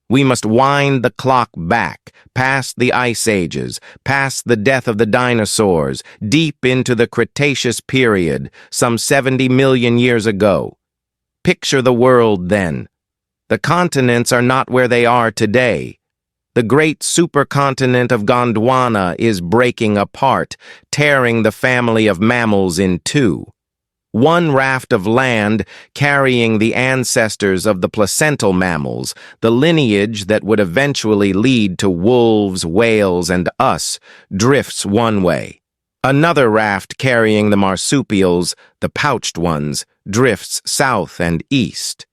We must wind the clock back, past the ice ages, past the death of the dinosaurs, deep into the Cretaceous period, some 70 million years ago. Picture the world then. The continents are not where they are today. The great supercontinent of Gondwana is breaking apart, tearing the family of mammals in two. One raft of land carrying the ancestors of the placental mammals, the lineage that would eventually lead to wolves, whales, and us, drifts one way. Another raft carrying the marsupials, the pouched ones, drifts south and east.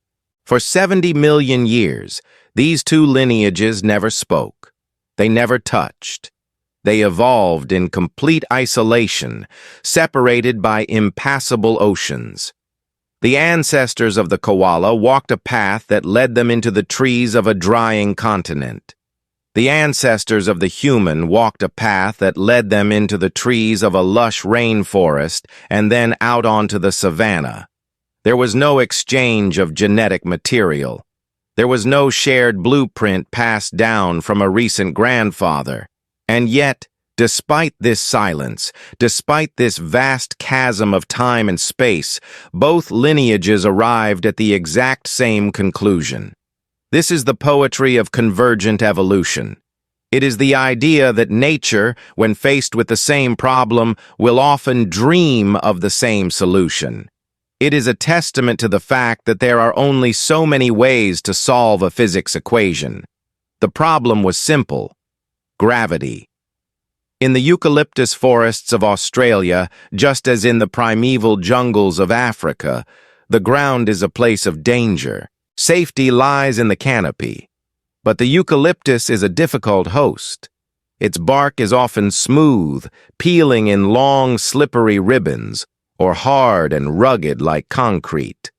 For 70 million years, these two lineages never spoke. They never touched. They evolved in complete isolation, separated by impassable oceans. The ancestors of the koala walked a path that led them into the trees of a drying continent. The ancestors of the human walked a path that led them into the trees of a lush rainforest and then out onto the savannah. There was no exchange of genetic material. There was no shared blueprint passed down from a recent grandfather. And yet, despite this silence, despite this vast chasm of time and space, both lineages arrived at the exact same conclusion. This is the poetry of convergent evolution. It is the idea that nature, when faced with the same problem, will often dream of the same solution. It is a testament to the fact that there are only so many ways to solve a physics equation. The problem was simple: gravity. In the eucalyptus forests of Australia, just as in the primeval jungles of Africa, the ground is a place of danger. Safety lies in the canopy. But the eucalyptus is a difficult host. Its bark is often smooth, peeling in long, slippery ribbons, or hard and rugged like concrete.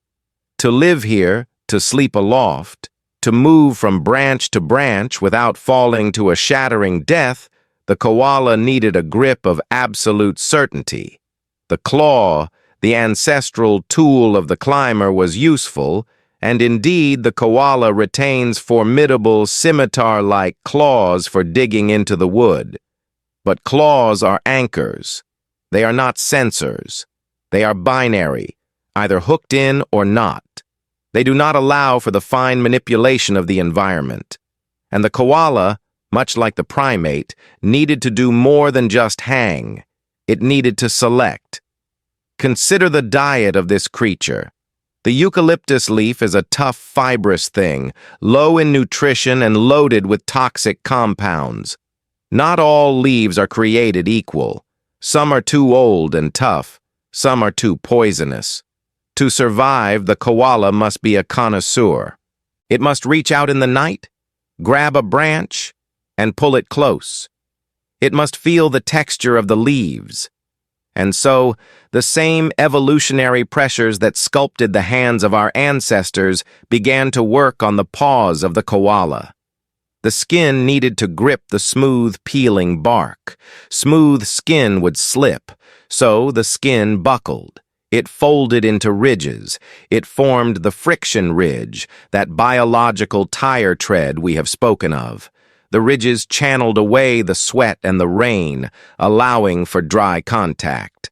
To live here, to sleep aloft, to move from branch to branch without falling to a shattering death, the koala needed a grip of absolute certainty. The claw, the ancestral tool of the climber, was useful, and indeed the koala retains formidable scimitar-like claws for digging into the wood. But claws are anchors. They are not sensors. They are binary, either hooked in or not. They do not allow for the fine manipulation of the environment. And the koala, much like the primate, needed to do more than just hang. It needed to select. Consider the diet of this creature. The eucalyptus leaf is a tough, fibrous thing, low in nutrition and loaded with toxic compounds. Not all leaves are created equal. Some are too old and tough. Some are too poisonous. To survive, the koala must be a connoisseur. It must reach out in the night, grab a branch, and pull it close. It must feel the texture of the leaves. And so, the same evolutionary pressures that sculpted the hands of our ancestors began to work on the paws of the koala. The skin needed to grip the smooth, peeling bark. Smooth skin would slip, so the skin buckled. It folded into ridges. It formed the friction ridge, that biological tire tread we have spoken of. The ridges channeled away the sweat and the rain, allowing for dry contact.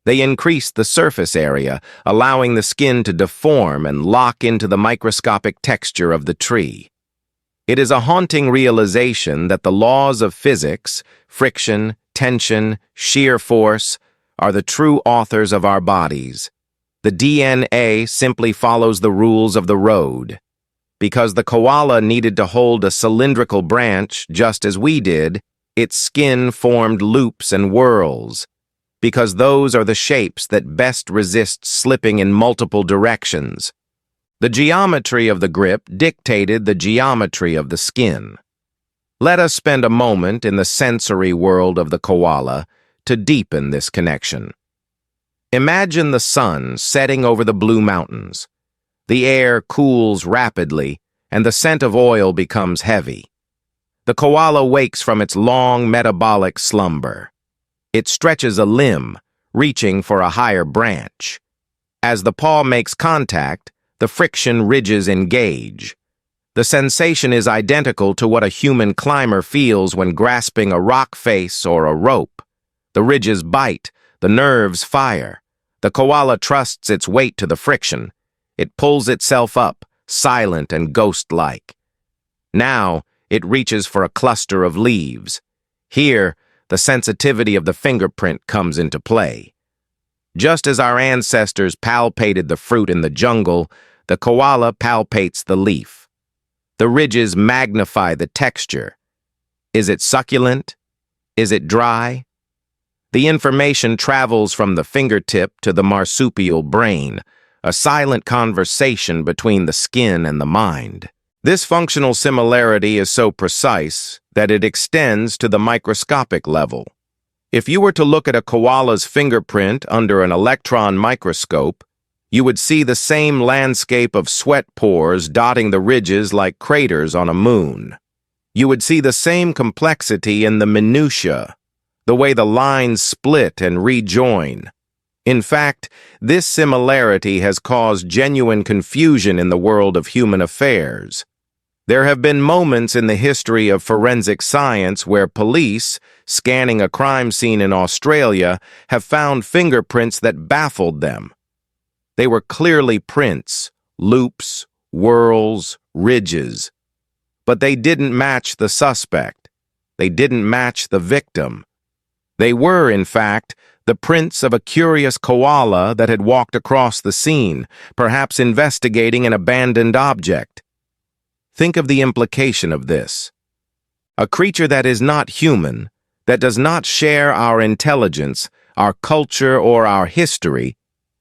They increase the surface area, allowing the skin to deform and lock into the microscopic texture of the tree. It is a haunting realization that the laws of physics, friction, tension, shear force, are the true authors of our bodies. The DNA simply follows the rules of the road. Because the koala needed to hold a cylindrical branch just as we did, its skin formed loops and whorls. Because those are the shapes that best resist slipping in multiple directions. The geometry of the grip dictated the geometry of the skin. Let us spend a moment in the sensory world of the koala to deepen this connection. Imagine the sun setting over the blue mountains. The air cools rapidly, and the scent of oil becomes heavy. The koala wakes from its long metabolic slumber. It stretches a limb, reaching for a higher branch. As the paw makes contact, the friction ridges engage. The sensation is identical to what a human climber feels when grasping a rock face or a rope. The ridges bite, the nerves fire. The koala trusts its weight to the friction. It pulls itself up, silent and ghost-like. Now, it reaches for a cluster of leaves. Here, the sensitivity of the fingerprint comes into play. Just as our ancestors palpated the fruit in the jungle, the koala palpates the leaf. The ridges magnify the texture. Is it succulent? Is it dry? The information travels from the fingertip to the marsupial brain, a silent conversation between the skin and the mind. This functional similarity is so precise that it extends to the microscopic level. If you were to look at a koala's fingerprint under an electron microscope, you would see the same landscape of sweat pores dotting the ridges like craters on a moon. You would see the same complexity in the minutiae, the way the lines split and rejoin. In fact, this similarity has caused genuine confusion in the world of human affairs. There have been moments in the history of forensic science where police, scanning a crime scene in Australia, have found fingerprints that baffled them. They were clearly prints, loops, whorls, ridges. But they didn't match the suspect. They didn't match the victim. They were, in fact, the prints of a curious koala that had walked across the scene, perhaps investigating an abandoned object. Think of the implication of this. A creature that is not human, that does not share our intelligence, our culture, or our history,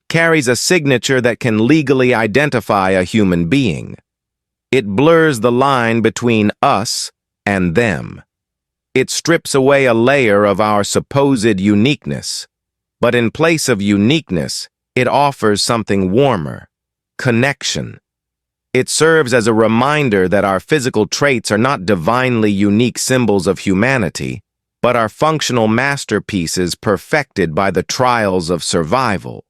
carries a signature that can legally identify a human being. It blurs the line between us and them. It strips away a layer of our supposed uniqueness. But in place of uniqueness, it offers something warmer: connection. It serves as a reminder that our physical traits are not divinely unique symbols of humanity, but are functional masterpieces perfected by the trials of survival.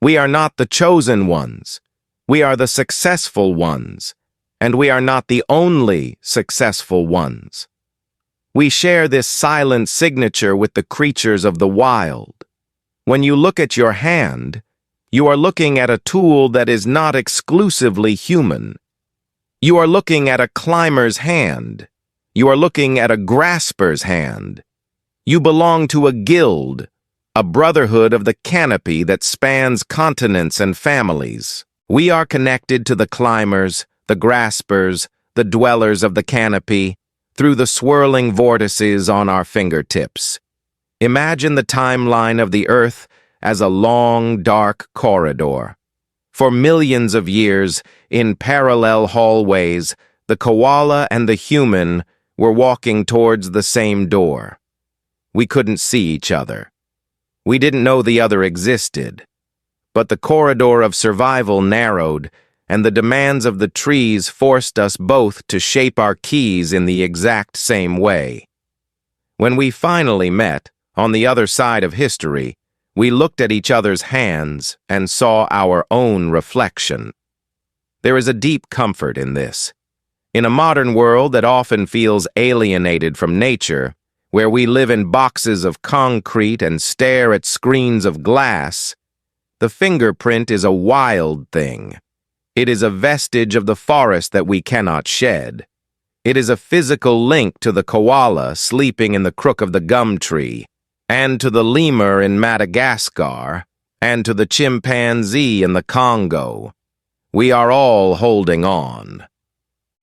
We are not the chosen ones. We are the successful ones, and we are not the only successful ones. We share this silent signature with the creatures of the wild. When you look at your hand, you are looking at a tool that is not exclusively human. You are looking at a climber's hand. You are looking at a grasper's hand. You belong to a guild, a brotherhood of the canopy that spans continents and families. We are connected to the climbers, the graspers, the dwellers of the canopy, through the swirling vortices on our fingertips. Imagine the timeline of the Earth as a long, dark corridor. For millions of years, in parallel hallways, the koala and the human were walking towards the same door. We couldn't see each other. We didn't know the other existed. But the corridor of survival narrowed, and the demands of the trees forced us both to shape our keys in the exact same way. When we finally met, on the other side of history, we looked at each other's hands and saw our own reflection. There is a deep comfort in this. In a modern world that often feels alienated from nature, where we live in boxes of concrete and stare at screens of glass, the fingerprint is a wild thing. It is a vestige of the forest that we cannot shed. It is a physical link to the koala sleeping in the crook of the gum tree, and to the lemur in Madagascar, and to the chimpanzee in the Congo. We are all holding on.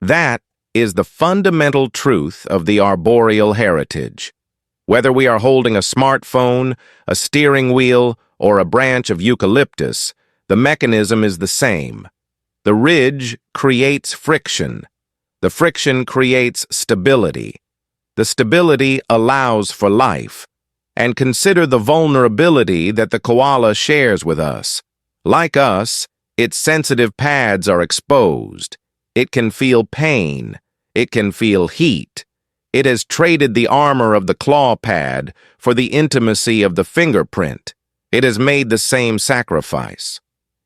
That is the fundamental truth of the arboreal heritage. Whether we are holding a smartphone, a steering wheel, or a branch of eucalyptus, the mechanism is the same. The ridge creates friction. The friction creates stability. The stability allows for life. And consider the vulnerability that the koala shares with us. Like us, its sensitive pads are exposed. It can feel pain. It can feel heat. It has traded the armor of the claw pad for the intimacy of the fingerprint. It has made the same sacrifice.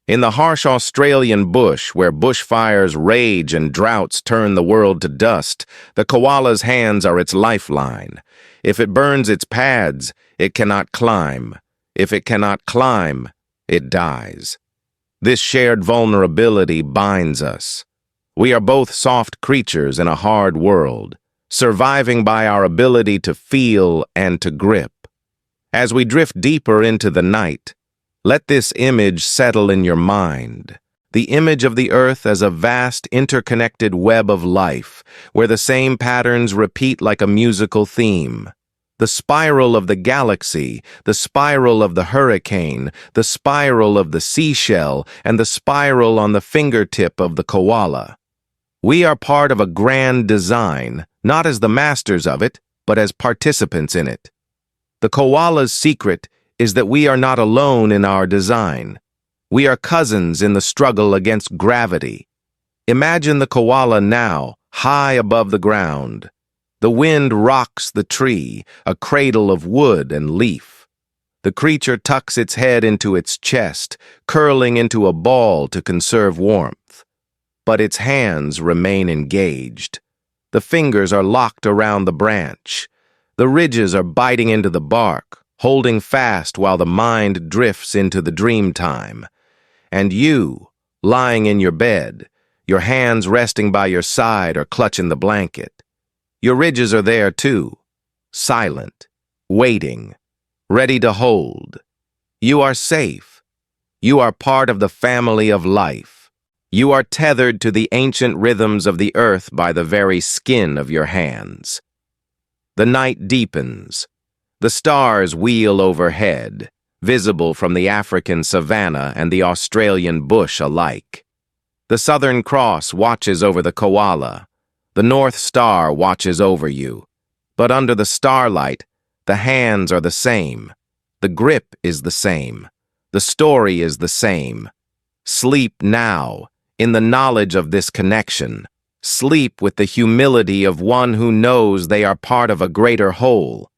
In the harsh Australian bush, where bushfires rage and droughts turn the world to dust, the koala's hands are its lifeline. If it burns its pads, it cannot climb. If it cannot climb, it dies. This shared vulnerability binds us. We are both soft creatures in a hard world, surviving by our ability to feel and to grip. As we drift deeper into the night, let this image settle in your mind. The image of the earth as a vast interconnected web of life, where the same patterns repeat like a musical theme. The spiral of the galaxy, the spiral of the hurricane, the spiral of the seashell, and the spiral on the fingertip of the koala. We are part of a grand design, not as the masters of it, but as participants in it. The koala's secret is that we are not alone in our design. We are cousins in the struggle against gravity. Imagine the koala now, high above the ground. The wind rocks the tree, a cradle of wood and leaf. The creature tucks its head into its chest, curling into a ball to conserve warmth. But its hands remain engaged. The fingers are locked around the branch. The ridges are biting into the bark, holding fast while the mind drifts into the dream time. And you, lying in your bed, your hands resting by your side or clutching the blanket. Your ridges are there too, silent, waiting, ready to hold. You are safe. You are part of the family of life. You are tethered to the ancient rhythms of the earth by the very skin of your hands. The night deepens. The stars wheel overhead, visible from the African savannah and the Australian bush alike. The Southern Cross watches over the koala. The North Star watches over you. But under the starlight, the hands are the same. The grip is the same. The story is the same. Sleep now, in the knowledge of this connection. Sleep with the humility of one who knows they are part of a greater whole.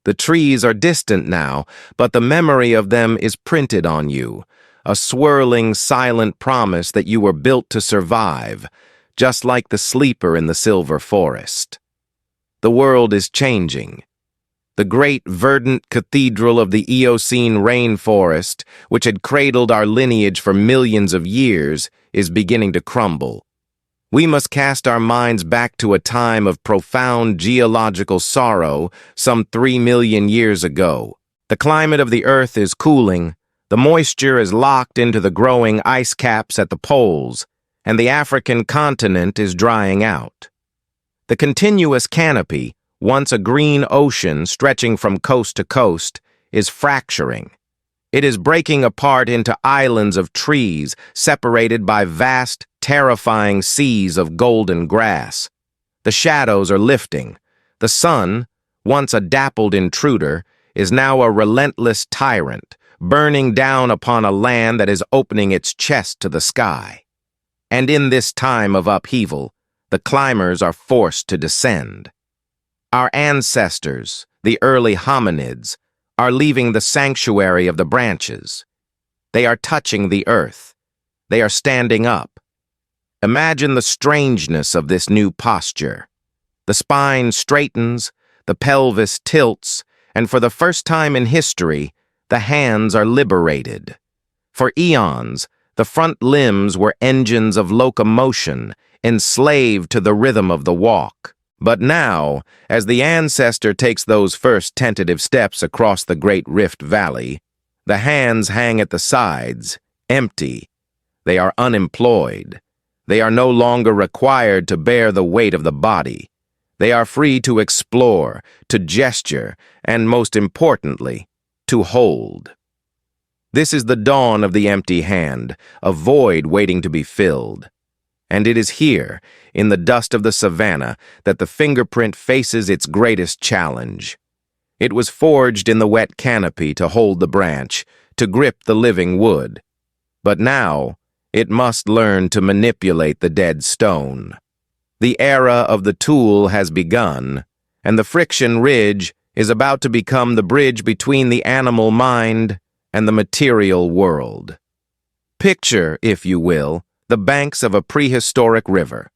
The trees are distant now, but the memory of them is printed on you, a swirling, silent promise that you were built to survive, just like the sleeper in the silver forest. The world is changing. The great verdant cathedral of the Eocene rainforest, which had cradled our lineage for millions of years, is beginning to crumble. We must cast our minds back to a time of profound geological sorrow some 3 million years ago. The climate of the Earth is cooling, the moisture is locked into the growing ice caps at the poles, and the African continent is drying out. The continuous canopy, once a green ocean stretching from coast to coast, is fracturing. It is breaking apart into islands of trees separated by vast, terrifying seas of golden grass. The shadows are lifting. The sun, once a dappled intruder, is now a relentless tyrant, burning down upon a land that is opening its chest to the sky. And in this time of upheaval, the climbers are forced to descend. Our ancestors, the early hominids, are leaving the sanctuary of the branches. They are touching the earth. They are standing up. Imagine the strangeness of this new posture. The spine straightens, the pelvis tilts, and for the first time in history, the hands are liberated. For eons, the front limbs were engines of locomotion, enslaved to the rhythm of the walk. But now, as the ancestor takes those first tentative steps across the Great Rift Valley, the hands hang at the sides, empty. They are unemployed. They are no longer required to bear the weight of the body. They are free to explore, to gesture, and most importantly, to hold. This is the dawn of the empty hand, a void waiting to be filled. And it is here, in the dust of the savannah, that the fingerprint faces its greatest challenge. It was forged in the wet canopy to hold the branch, to grip the living wood. But now, it must learn to manipulate the dead stone. The era of the tool has begun, and the friction ridge is about to become the bridge between the animal mind and the material world. Picture, if you will, the banks of a prehistoric river.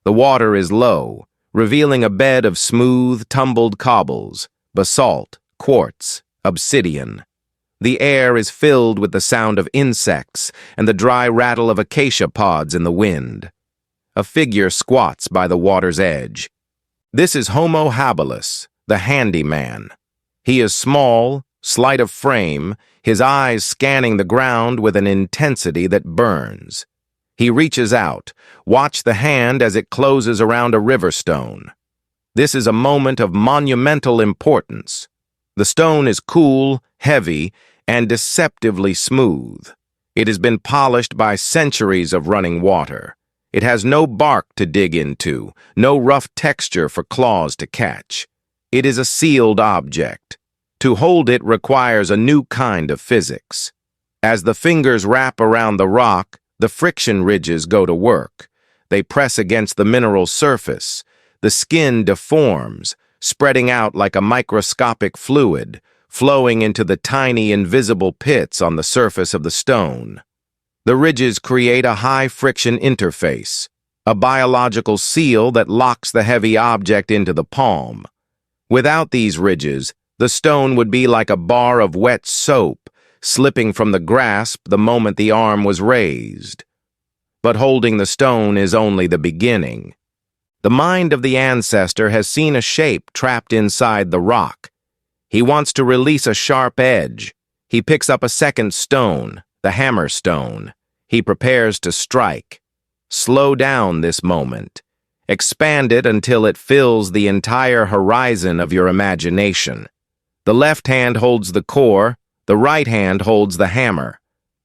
The water is low, revealing a bed of smooth, tumbled cobbles, basalt, quartz, obsidian. The air is filled with the sound of insects and the dry rattle of acacia pods in the wind. A figure squats by the water's edge. This is Homo habilis, the handyman. He is small, slight of frame, his eyes scanning the ground with an intensity that burns. He reaches out. Watch the hand as it closes around a river stone. This is a moment of monumental importance. The stone is cool, heavy, and deceptively smooth. It has been polished by centuries of running water. It has no bark to dig into, no rough texture for claws to catch. It is a sealed object. To hold it requires a new kind of physics. As the fingers wrap around the rock, the friction ridges go to work. They press against the mineral surface. The skin deforms, spreading out like a microscopic fluid, flowing into the tiny invisible pits on the surface of the stone. The ridges create a high-friction interface, a biological seal that locks the heavy object into the palm. Without these ridges, the stone would be like a bar of wet soap, slipping from the grasp the moment the arm was raised. But holding the stone is only the beginning. The mind of the ancestor has seen a shape trapped inside the rock. He wants to release a sharp edge. He picks up a second stone, the hammer stone. He prepares to strike. Slow down this moment. Expand it until it fills the entire horizon of your imagination. The left hand holds the core, the right hand holds the hammer.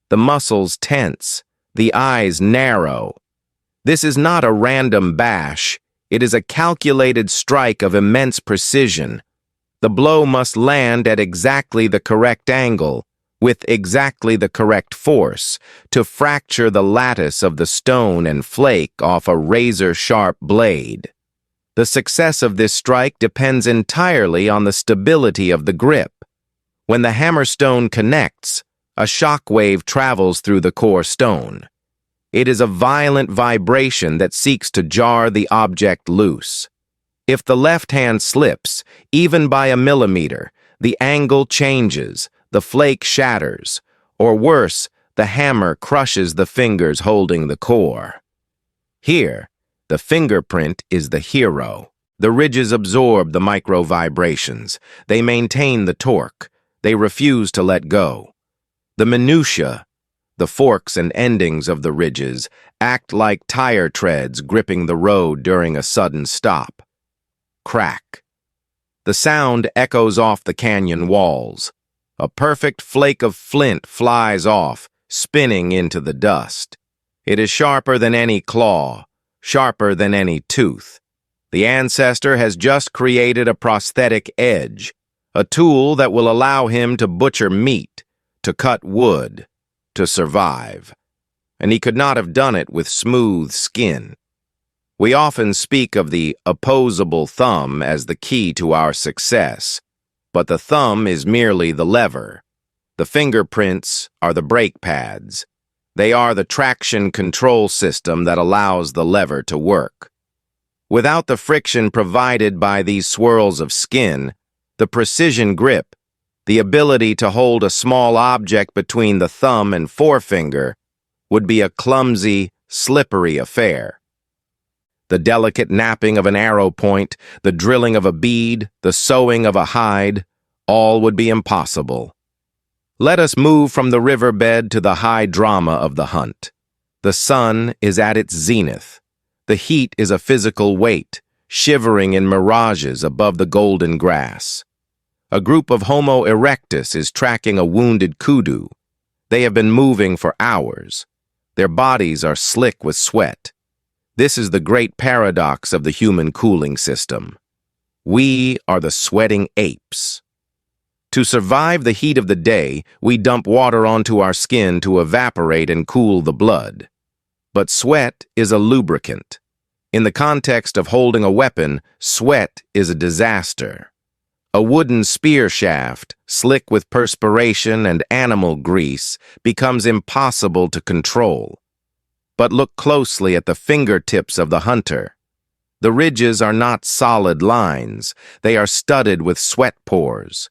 The muscles tense, the eyes narrow. This is not a random bash. It is a calculated strike of immense precision. The blow must land at exactly the correct angle, with exactly the correct force, to fracture the lattice of the stone and flake off a razor-sharp blade. The success of this strike depends entirely on the stability of the grip. When the hammerstone connects, a shock wave travels through the core stone. It is a violent vibration that seeks to jar the object loose. If the left hand slips, even by a millimeter, the angle changes, the flake shatters, or worse, the hammer crushes the fingers holding the core. Here, the fingerprint is the hero. The ridges absorb the micro-vibrations. They maintain the torque. They refuse to let go. The minutiae, the forks and endings of the ridges, act like tire treads gripping the road during a sudden stop. Crack. The sound echoes off the canyon walls. A perfect flake of flint flies off, spinning into the dust. It is sharper than any claw, sharper than any tooth. The ancestor has just created a prosthetic edge, a tool that will allow him to butcher meat, to cut wood, to survive. And he could not have done it with smooth skin. We often speak of the opposable thumb as the key to our success, but the thumb is merely the lever. The fingerprints are the brake pads. They are the traction control system that allows the lever to work. Without the friction provided by these swirls of skin, the precision grip, the ability to hold a small object between the thumb and forefinger, would be a clumsy, slippery affair. The delicate knapping of an arrow point, the drilling of a bead, the sewing of a hide, all would be impossible. Let us move from the riverbed to the high drama of the hunt. The sun is at its zenith. The heat is a physical weight, shivering in mirages above the golden grass. A group of Homo erectus is tracking a wounded kudu. They have been moving for hours. Their bodies are slick with sweat. This is the great paradox of the human cooling system. We are the sweating apes. To survive the heat of the day, we dump water onto our skin to evaporate and cool the blood. But sweat is a lubricant. In the context of holding a weapon, sweat is a disaster. A wooden spear shaft, slick with perspiration and animal grease, becomes impossible to control. But look closely at the fingertips of the hunter. The ridges are not solid lines, they are studded with sweat pores.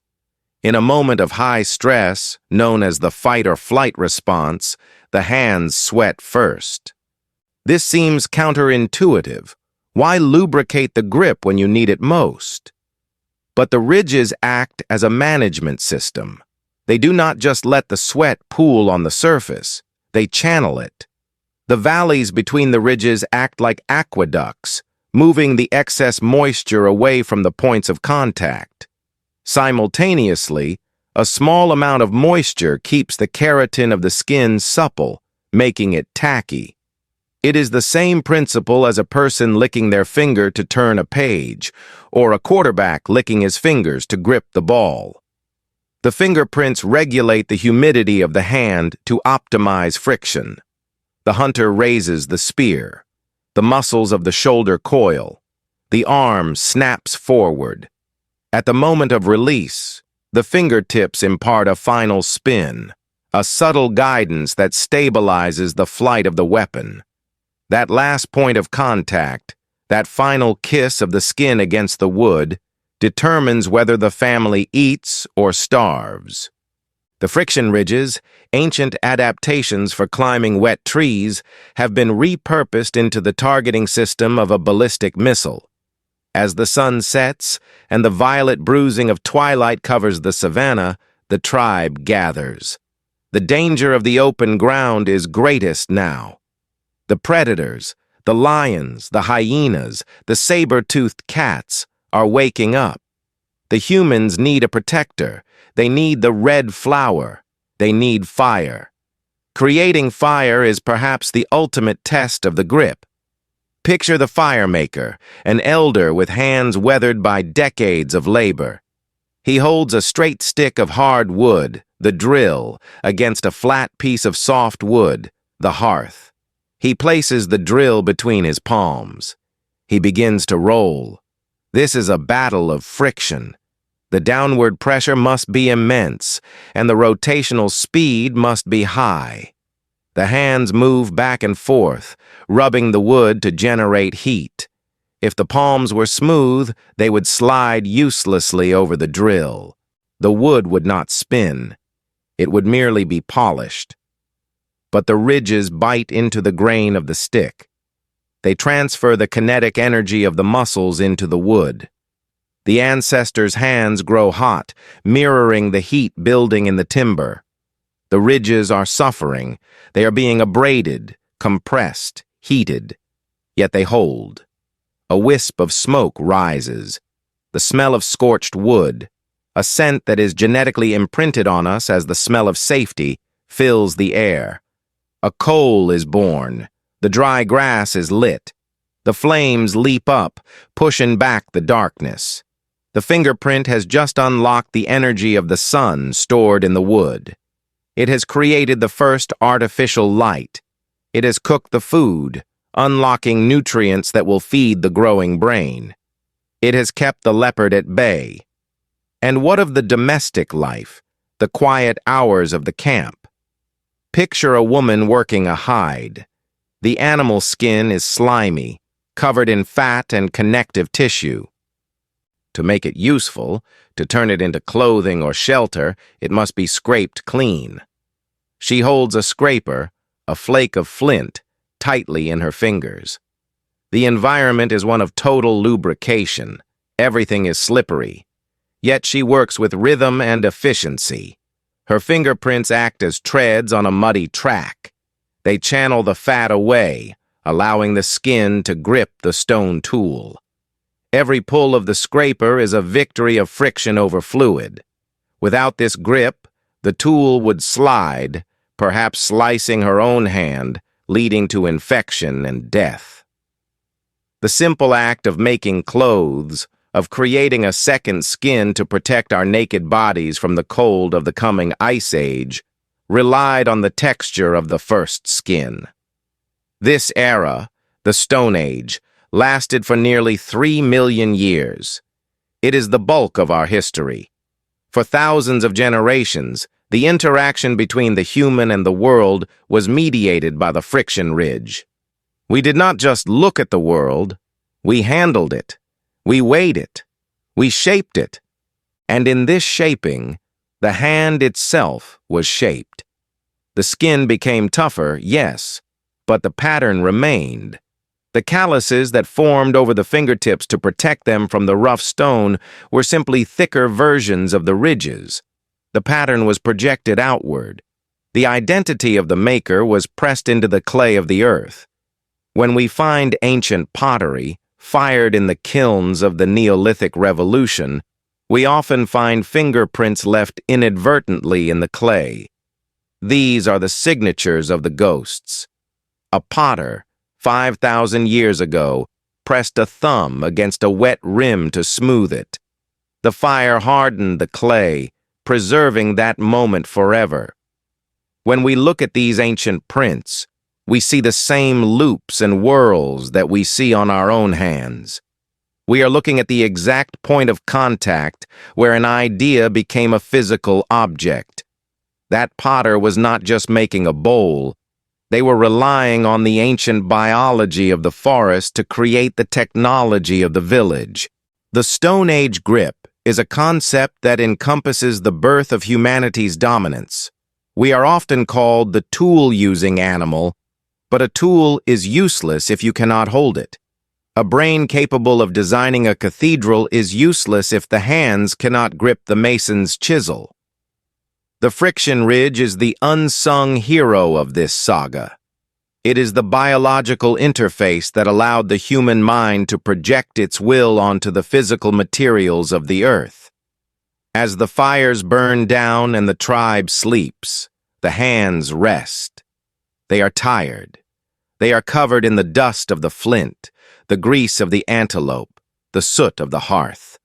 In a moment of high stress, known as the fight or flight response, the hands sweat first. This seems counterintuitive. Why lubricate the grip when you need it most? But the ridges act as a management system. They do not just let the sweat pool on the surface, they channel it. The valleys between the ridges act like aqueducts, moving the excess moisture away from the points of contact. Simultaneously, a small amount of moisture keeps the keratin of the skin supple, making it tacky. It is the same principle as a person licking their finger to turn a page, or a quarterback licking his fingers to grip the ball. The fingerprints regulate the humidity of the hand to optimize friction. The hunter raises the spear. The muscles of the shoulder coil. The arm snaps forward. At the moment of release, the fingertips impart a final spin, a subtle guidance that stabilizes the flight of the weapon. That last point of contact, that final kiss of the skin against the wood, determines whether the family eats or starves. The friction ridges, ancient adaptations for climbing wet trees, have been repurposed into the targeting system of a ballistic missile. As the sun sets and the violet bruising of twilight covers the savannah, the tribe gathers. The danger of the open ground is greatest now. The predators, the lions, the hyenas, the saber-toothed cats are waking up. The humans need a protector. They need the red flower. They need fire. Creating fire is perhaps the ultimate test of the grip. Picture the fire maker, an elder with hands weathered by decades of labor. He holds a straight stick of hard wood, the drill, against a flat piece of soft wood, the hearth. He places the drill between his palms. He begins to roll. This is a battle of friction. The downward pressure must be immense, and the rotational speed must be high. The hands move back and forth, rubbing the wood to generate heat. If the palms were smooth, they would slide uselessly over the drill. The wood would not spin. It would merely be polished. But the ridges bite into the grain of the stick. They transfer the kinetic energy of the muscles into the wood. The ancestors' hands grow hot, mirroring the heat building in the timber. The ridges are suffering. They are being abraded, compressed, heated. Yet they hold. A wisp of smoke rises. The smell of scorched wood, a scent that is genetically imprinted on us as the smell of safety, fills the air. A coal is born. The dry grass is lit. The flames leap up, pushing back the darkness. The fingerprint has just unlocked the energy of the sun stored in the wood. It has created the first artificial light. It has cooked the food, unlocking nutrients that will feed the growing brain. It has kept the leopard at bay. And what of the domestic life, the quiet hours of the camp? Picture a woman working a hide. The animal skin is slimy. covered in fat and connective tissue. To make it useful, to turn it into clothing or shelter, it must be scraped clean. She holds a scraper, a flake of flint, tightly in her fingers. The environment is one of total lubrication. Everything is slippery. Yet she works with rhythm and efficiency. Her fingerprints act as treads on a muddy track. They channel the fat away, allowing the skin to grip the stone tool. Every pull of the scraper is a victory of friction over fluid. Without this grip, the tool would slide, perhaps slicing her own hand, leading to infection and death. The simple act of making clothes, of creating a second skin to protect our naked bodies from the cold of the coming ice age, relied on the texture of the first skin. This era, the Stone Age, lasted for nearly 3 million years. It is the bulk of our history. For thousands of generations, the interaction between the human and the world was mediated by the friction ridge. We did not just look at the world, we handled it, we weighed it, we shaped it, and in this shaping, the hand itself was shaped. The skin became tougher, yes, but the pattern remained. The calluses that formed over the fingertips to protect them from the rough stone were simply thicker versions of the ridges. The pattern was projected outward. The identity of the maker was pressed into the clay of the earth. When we find ancient pottery, fired in the kilns of the Neolithic Revolution, we often find fingerprints left inadvertently in the clay. These are the signatures of the ghosts. A potter, 5,000 years ago, pressed a thumb against a wet rim to smooth it. The fire hardened the clay, preserving that moment forever. When we look at these ancient prints, we see the same loops and whirls that we see on our own hands. We are looking at the exact point of contact where an idea became a physical object. That potter was not just making a bowl. They were relying on the ancient biology of the forest to create the technology of the village. The Stone Age grip is a concept that encompasses the birth of humanity's dominance. We are often called the tool-using animal, but a tool is useless if you cannot hold it. A brain capable of designing a cathedral is useless if the hands cannot grip the mason's chisel. The friction ridge is the unsung hero of this saga. It is the biological interface that allowed the human mind to project its will onto the physical materials of the earth. As the fires burn down and the tribe sleeps, the hands rest. They are tired. They are covered in the dust of the flint, the grease of the antelope, the soot of the hearth.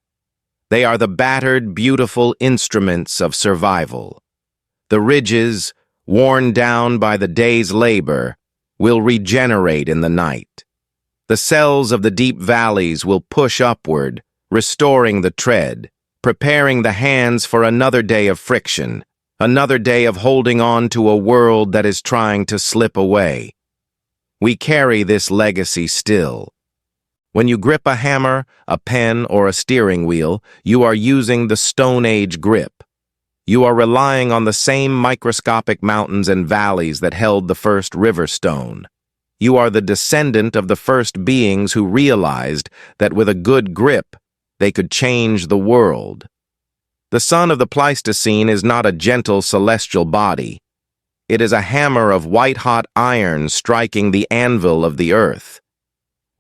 They are the battered, beautiful instruments of survival. The ridges, worn down by the day's labor, will regenerate in the night. The cells of the deep valleys will push upward, restoring the tread, preparing the hands for another day of friction, another day of holding on to a world that is trying to slip away. We carry this legacy still. When you grip a hammer, a pen, or a steering wheel, you are using the Stone Age grip. You are relying on the same microscopic mountains and valleys that held the first river stone. You are the descendant of the first beings who realized that with a good grip, they could change the world. The sun of the Pleistocene is not a gentle celestial body. It is a hammer of white-hot iron striking the anvil of the earth.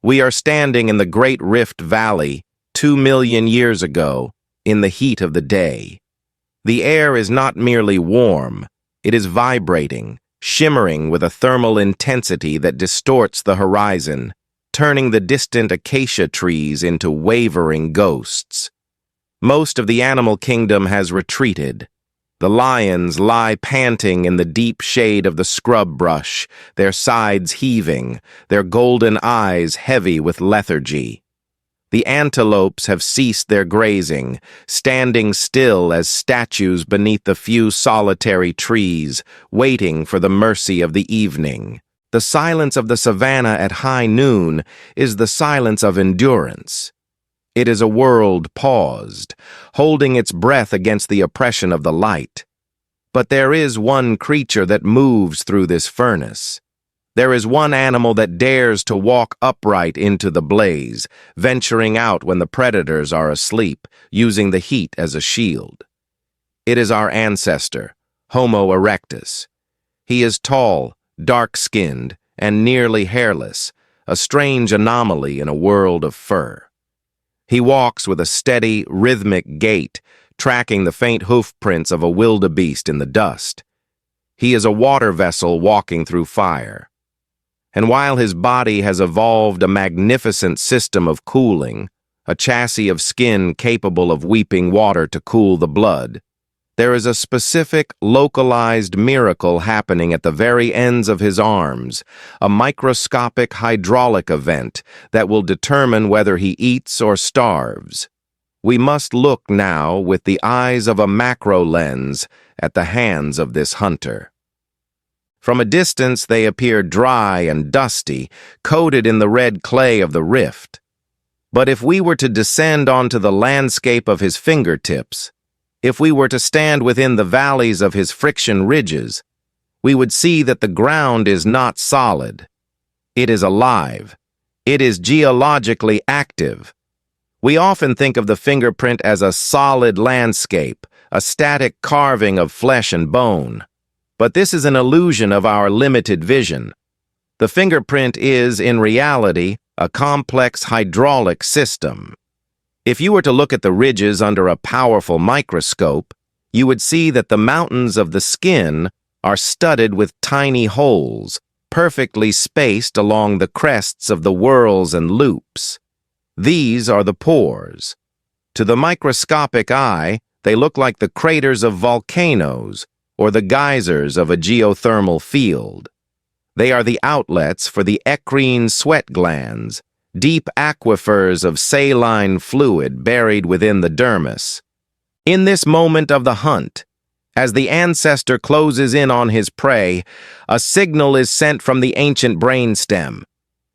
We are standing in the Great Rift Valley 2 million years ago in the heat of the day. The air is not merely warm, it is vibrating, shimmering with a thermal intensity that distorts the horizon, turning the distant acacia trees into wavering ghosts. Most of the animal kingdom has retreated. The lions lie panting in the deep shade of the scrub brush, their sides heaving, their golden eyes heavy with lethargy. The antelopes have ceased their grazing, standing still as statues beneath the few solitary trees, waiting for the mercy of the evening. The silence of the savannah at high noon is the silence of endurance. It is a world paused, holding its breath against the oppression of the light. But there is one creature that moves through this furnace. There is one animal that dares to walk upright into the blaze, venturing out when the predators are asleep, using the heat as a shield. It is our ancestor, Homo erectus. He is tall, dark-skinned, and nearly hairless, a strange anomaly in a world of fur. He walks with a steady, rhythmic gait, tracking the faint hoofprints of a wildebeest in the dust. He is a water vessel walking through fire. And while his body has evolved a magnificent system of cooling, a chassis of skin capable of weeping water to cool the blood, there is a specific, localized miracle happening at the very ends of his arms, a microscopic hydraulic event that will determine whether he eats or starves. We must look now with the eyes of a macro lens at the hands of this hunter. From a distance they appear dry and dusty, coated in the red clay of the rift. But if we were to descend onto the landscape of his fingertips, if we were to stand within the valleys of his friction ridges, we would see that the ground is not solid. It is alive. It is geologically active. We often think of the fingerprint as a solid landscape, a static carving of flesh and bone. But this is an illusion of our limited vision. The fingerprint is, in reality, a complex hydraulic system. If you were to look at the ridges under a powerful microscope, you would see that the mountains of the skin are studded with tiny holes, perfectly spaced along the crests of the whorls and loops. These are the pores. To the microscopic eye, they look like the craters of volcanoes or the geysers of a geothermal field. They are the outlets for the eccrine sweat glands, deep aquifers of saline fluid buried within the dermis. In this moment of the hunt, as the ancestor closes in on his prey, a signal is sent from the ancient brainstem.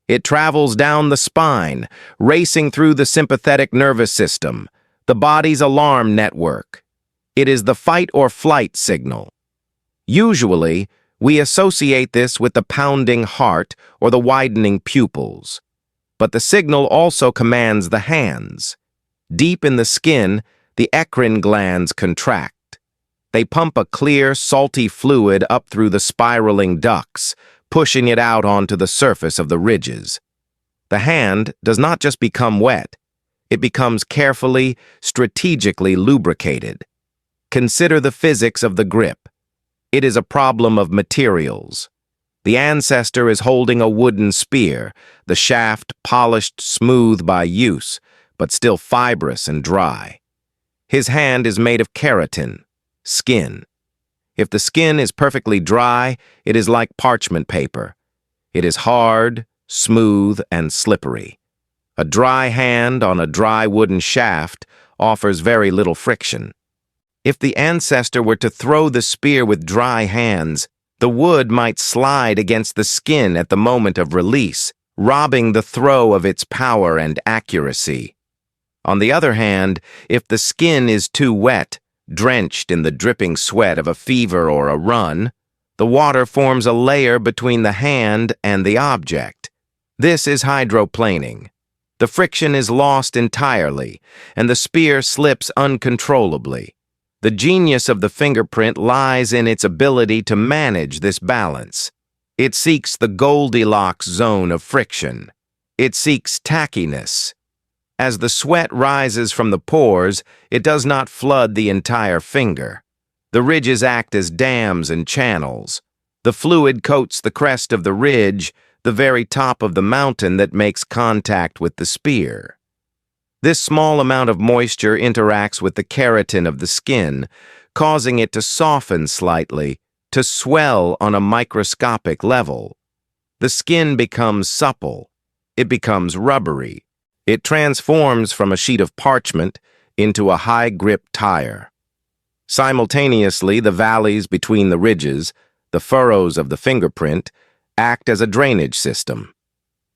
It travels down the spine, racing through the sympathetic nervous system, the body's alarm network. It is the fight or flight signal. Usually, we associate this with the pounding heart or the widening pupils. But the signal also commands the hands. Deep in the skin, the eccrine glands contract. They pump a clear, salty fluid up through the spiraling ducts, pushing it out onto the surface of the ridges. The hand does not just become wet, it becomes carefully, strategically lubricated. Consider the physics of the grip. It is a problem of materials. The ancestor is holding a wooden spear, the shaft polished smooth by use, but still fibrous and dry. His hand is made of keratin, skin. If the skin is perfectly dry, it is like parchment paper. It is hard, smooth, and slippery. A dry hand on a dry wooden shaft offers very little friction. If the ancestor were to throw the spear with dry hands, the wood might slide against the skin at the moment of release, robbing the throw of its power and accuracy. On the other hand, if the skin is too wet, drenched in the dripping sweat of a fever or a run, the water forms a layer between the hand and the object. This is hydroplaning. The friction is lost entirely, and the spear slips uncontrollably. The genius of the fingerprint lies in its ability to manage this balance. It seeks the Goldilocks zone of friction. It seeks tackiness. As the sweat rises from the pores, it does not flood the entire finger. The ridges act as dams and channels. The fluid coats the crest of the ridge, the very top of the mountain that makes contact with the spear. This small amount of moisture interacts with the keratin of the skin, causing it to soften slightly, to swell on a microscopic level. The skin becomes supple. It becomes rubbery. It transforms from a sheet of parchment into a high-grip tire. Simultaneously, the valleys between the ridges, the furrows of the fingerprint, act as a drainage system.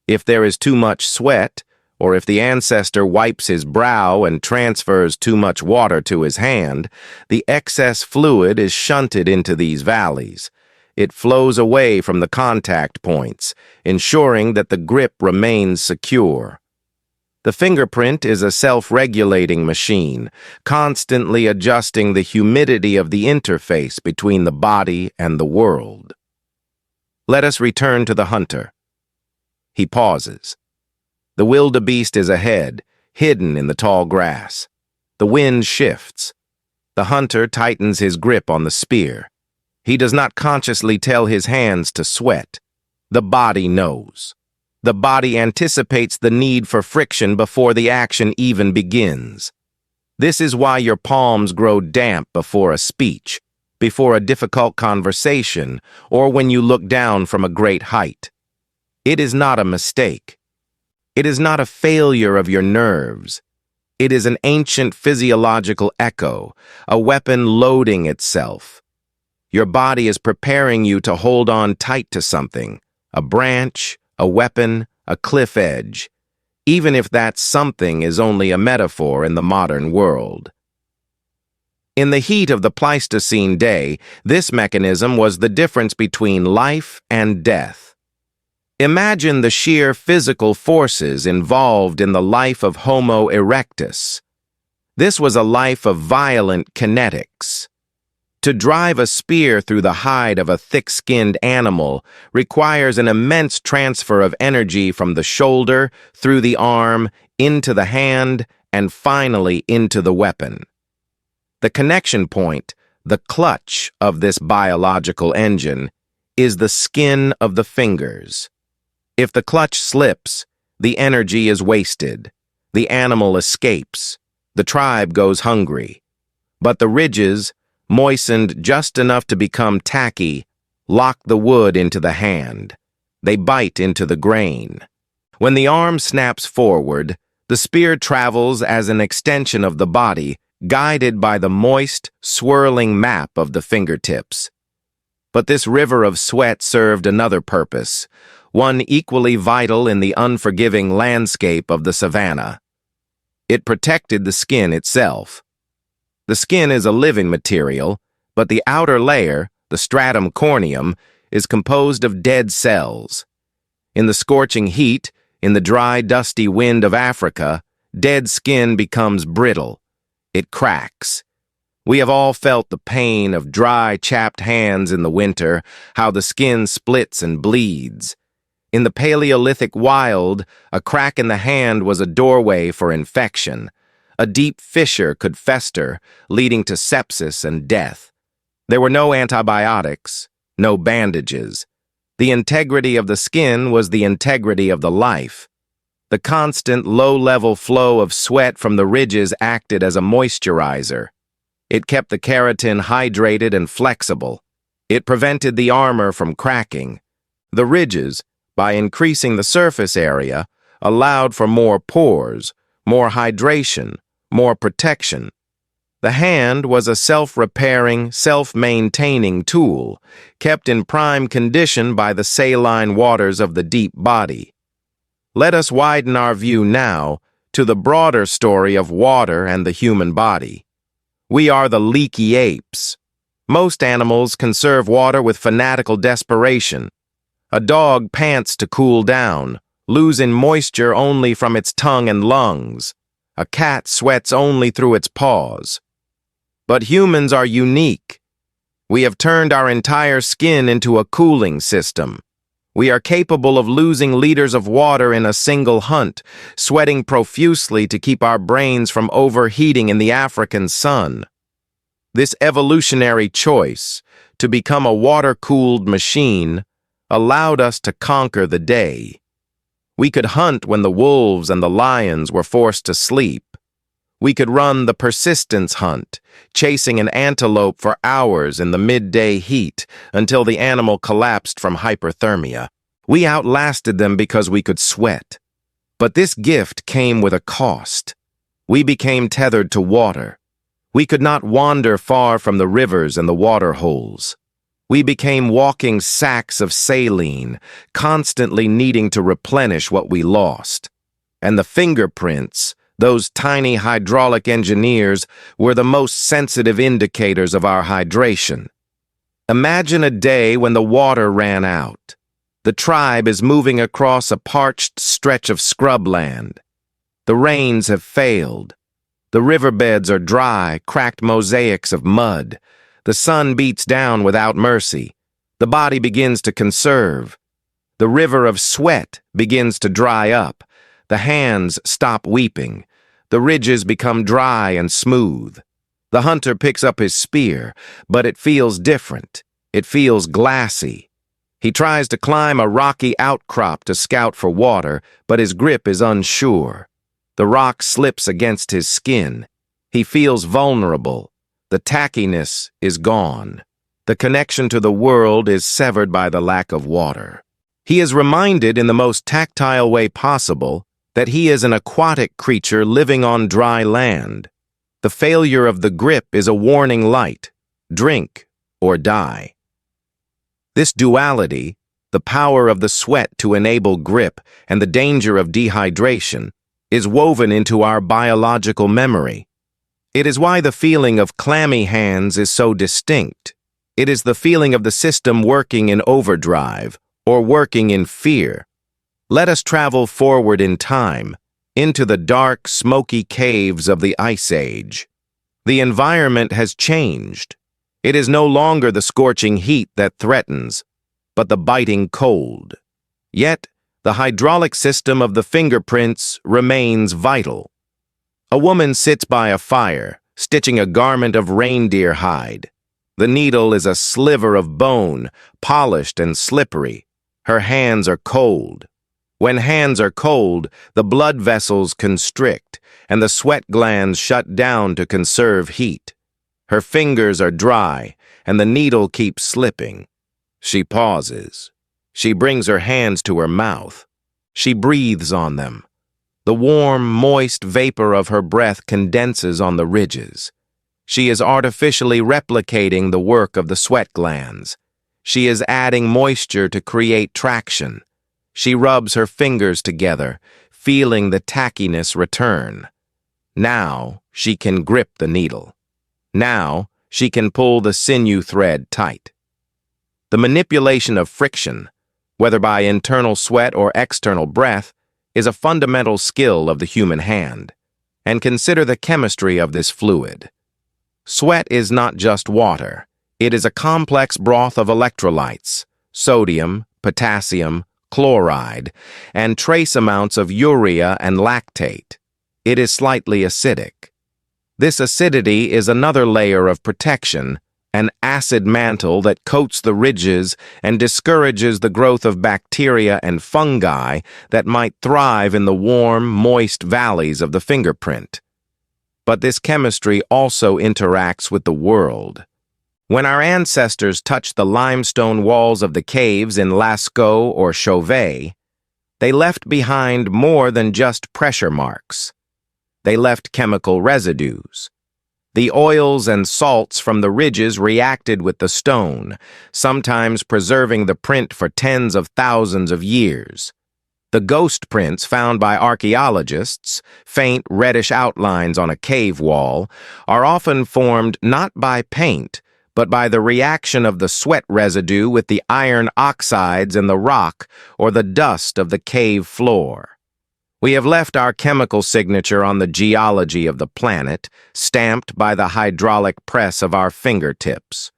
If there is too much sweat, or if the ancestor wipes his brow and transfers too much water to his hand, the excess fluid is shunted into these valleys. It flows away from the contact points, ensuring that the grip remains secure. The fingerprint is a self-regulating machine, constantly adjusting the humidity of the interface between the body and the world. Let us return to the hunter. He pauses. The wildebeest is ahead, hidden in the tall grass. The wind shifts. The hunter tightens his grip on the spear. He does not consciously tell his hands to sweat. The body knows. The body anticipates the need for friction before the action even begins. This is why your palms grow damp before a speech, before a difficult conversation, or when you look down from a great height. It is not a mistake. It is not a failure of your nerves. It is an ancient physiological echo, a weapon loading itself. Your body is preparing you to hold on tight to something, a branch, a weapon, a cliff edge, even if that something is only a metaphor in the modern world. In the heat of the Pleistocene day, this mechanism was the difference between life and death. Imagine the sheer physical forces involved in the life of Homo erectus. This was a life of violent kinetics. To drive a spear through the hide of a thick-skinned animal requires an immense transfer of energy from the shoulder, through the arm, into the hand, and finally into the weapon. The connection point, the clutch of this biological engine, is the skin of the fingers. If the clutch slips, the energy is wasted. The animal escapes. The tribe goes hungry. But the ridges, moistened just enough to become tacky, lock the wood into the hand. They bite into the grain. When the arm snaps forward, the spear travels as an extension of the body, guided by the moist, swirling map of the fingertips. But this river of sweat served another purpose, one equally vital in the unforgiving landscape of the savannah. It protected the skin itself. The skin is a living material, but the outer layer, the stratum corneum, is composed of dead cells. In the scorching heat, in the dry, dusty wind of Africa, dead skin becomes brittle. It cracks. We have all felt the pain of dry, chapped hands in the winter, how the skin splits and bleeds. In the Paleolithic wild, a crack in the hand was a doorway for infection. A deep fissure could fester, leading to sepsis and death. There were no antibiotics, no bandages. The integrity of the skin was the integrity of the life. The constant low-level flow of sweat from the ridges acted as a moisturizer. It kept the keratin hydrated and flexible. It prevented the armor from cracking. The ridges, by increasing the surface area, allowed for more pores, more hydration, more protection. The hand was a self-repairing, self-maintaining tool, kept in prime condition by the saline waters of the deep body. Let us widen our view now to the broader story of water and the human body. We are the leaky apes. Most animals conserve water with fanatical desperation. A dog pants to cool down, losing moisture only from its tongue and lungs. A cat sweats only through its paws. But humans are unique. We have turned our entire skin into a cooling system. We are capable of losing liters of water in a single hunt, sweating profusely to keep our brains from overheating in the African sun. This evolutionary choice, to become a water-cooled machine, allowed us to conquer the day. We could hunt when the wolves and the lions were forced to sleep. We could run the persistence hunt, chasing an antelope for hours in the midday heat until the animal collapsed from hyperthermia. We outlasted them because we could sweat. But this gift came with a cost. We became tethered to water. We could not wander far from the rivers and the water holes. We became walking sacks of saline, constantly needing to replenish what we lost. And the fingerprints, those tiny hydraulic engineers, were the most sensitive indicators of our hydration. Imagine a day when the water ran out. The tribe is moving across a parched stretch of scrubland. The rains have failed. The riverbeds are dry, cracked mosaics of mud. The sun beats down without mercy. The body begins to conserve. The river of sweat begins to dry up. The hands stop weeping. The ridges become dry and smooth. The hunter picks up his spear, but it feels different. It feels glassy. He tries to climb a rocky outcrop to scout for water, but his grip is unsure. The rock slips against his skin. He feels vulnerable. The tackiness is gone. The connection to the world is severed by the lack of water. He is reminded in the most tactile way possible that he is an aquatic creature living on dry land. The failure of the grip is a warning light. Drink or die. This duality, the power of the sweat to enable grip and the danger of dehydration, is woven into our biological memory. It is why the feeling of clammy hands is so distinct. It is the feeling of the system working in overdrive or working in fear. Let us travel forward in time, into the dark, smoky caves of the Ice Age. The environment has changed. It is no longer the scorching heat that threatens, but the biting cold. Yet, the hydraulic system of the fingerprints remains vital. A woman sits by a fire, stitching a garment of reindeer hide. The needle is a sliver of bone, polished and slippery. Her hands are cold. When hands are cold, the blood vessels constrict, and the sweat glands shut down to conserve heat. Her fingers are dry, and the needle keeps slipping. She pauses. She brings her hands to her mouth. She breathes on them. The warm, moist vapor of her breath condenses on the ridges. She is artificially replicating the work of the sweat glands. She is adding moisture to create traction. She rubs her fingers together, feeling the tackiness return. Now she can grip the needle. Now she can pull the sinew thread tight. The manipulation of friction, whether by internal sweat or external breath, is a fundamental skill of the human hand. And consider the chemistry of this fluid. Sweat is not just water. It is a complex broth of electrolytes, sodium, potassium, chloride, and trace amounts of urea and lactate. It is slightly acidic. This acidity is another layer of protection, an acid mantle that coats the ridges and discourages the growth of bacteria and fungi that might thrive in the warm, moist valleys of the fingerprint. But this chemistry also interacts with the world. When our ancestors touched the limestone walls of the caves in Lascaux or Chauvet, they left behind more than just pressure marks. They left chemical residues. The oils and salts from the ridges reacted with the stone, sometimes preserving the print for tens of thousands of years. The ghost prints found by archaeologists, faint reddish outlines on a cave wall, are often formed not by paint, but by the reaction of the sweat residue with the iron oxides in the rock or the dust of the cave floor. We have left our chemical signature on the geology of the planet, stamped by the hydraulic press of our fingertips.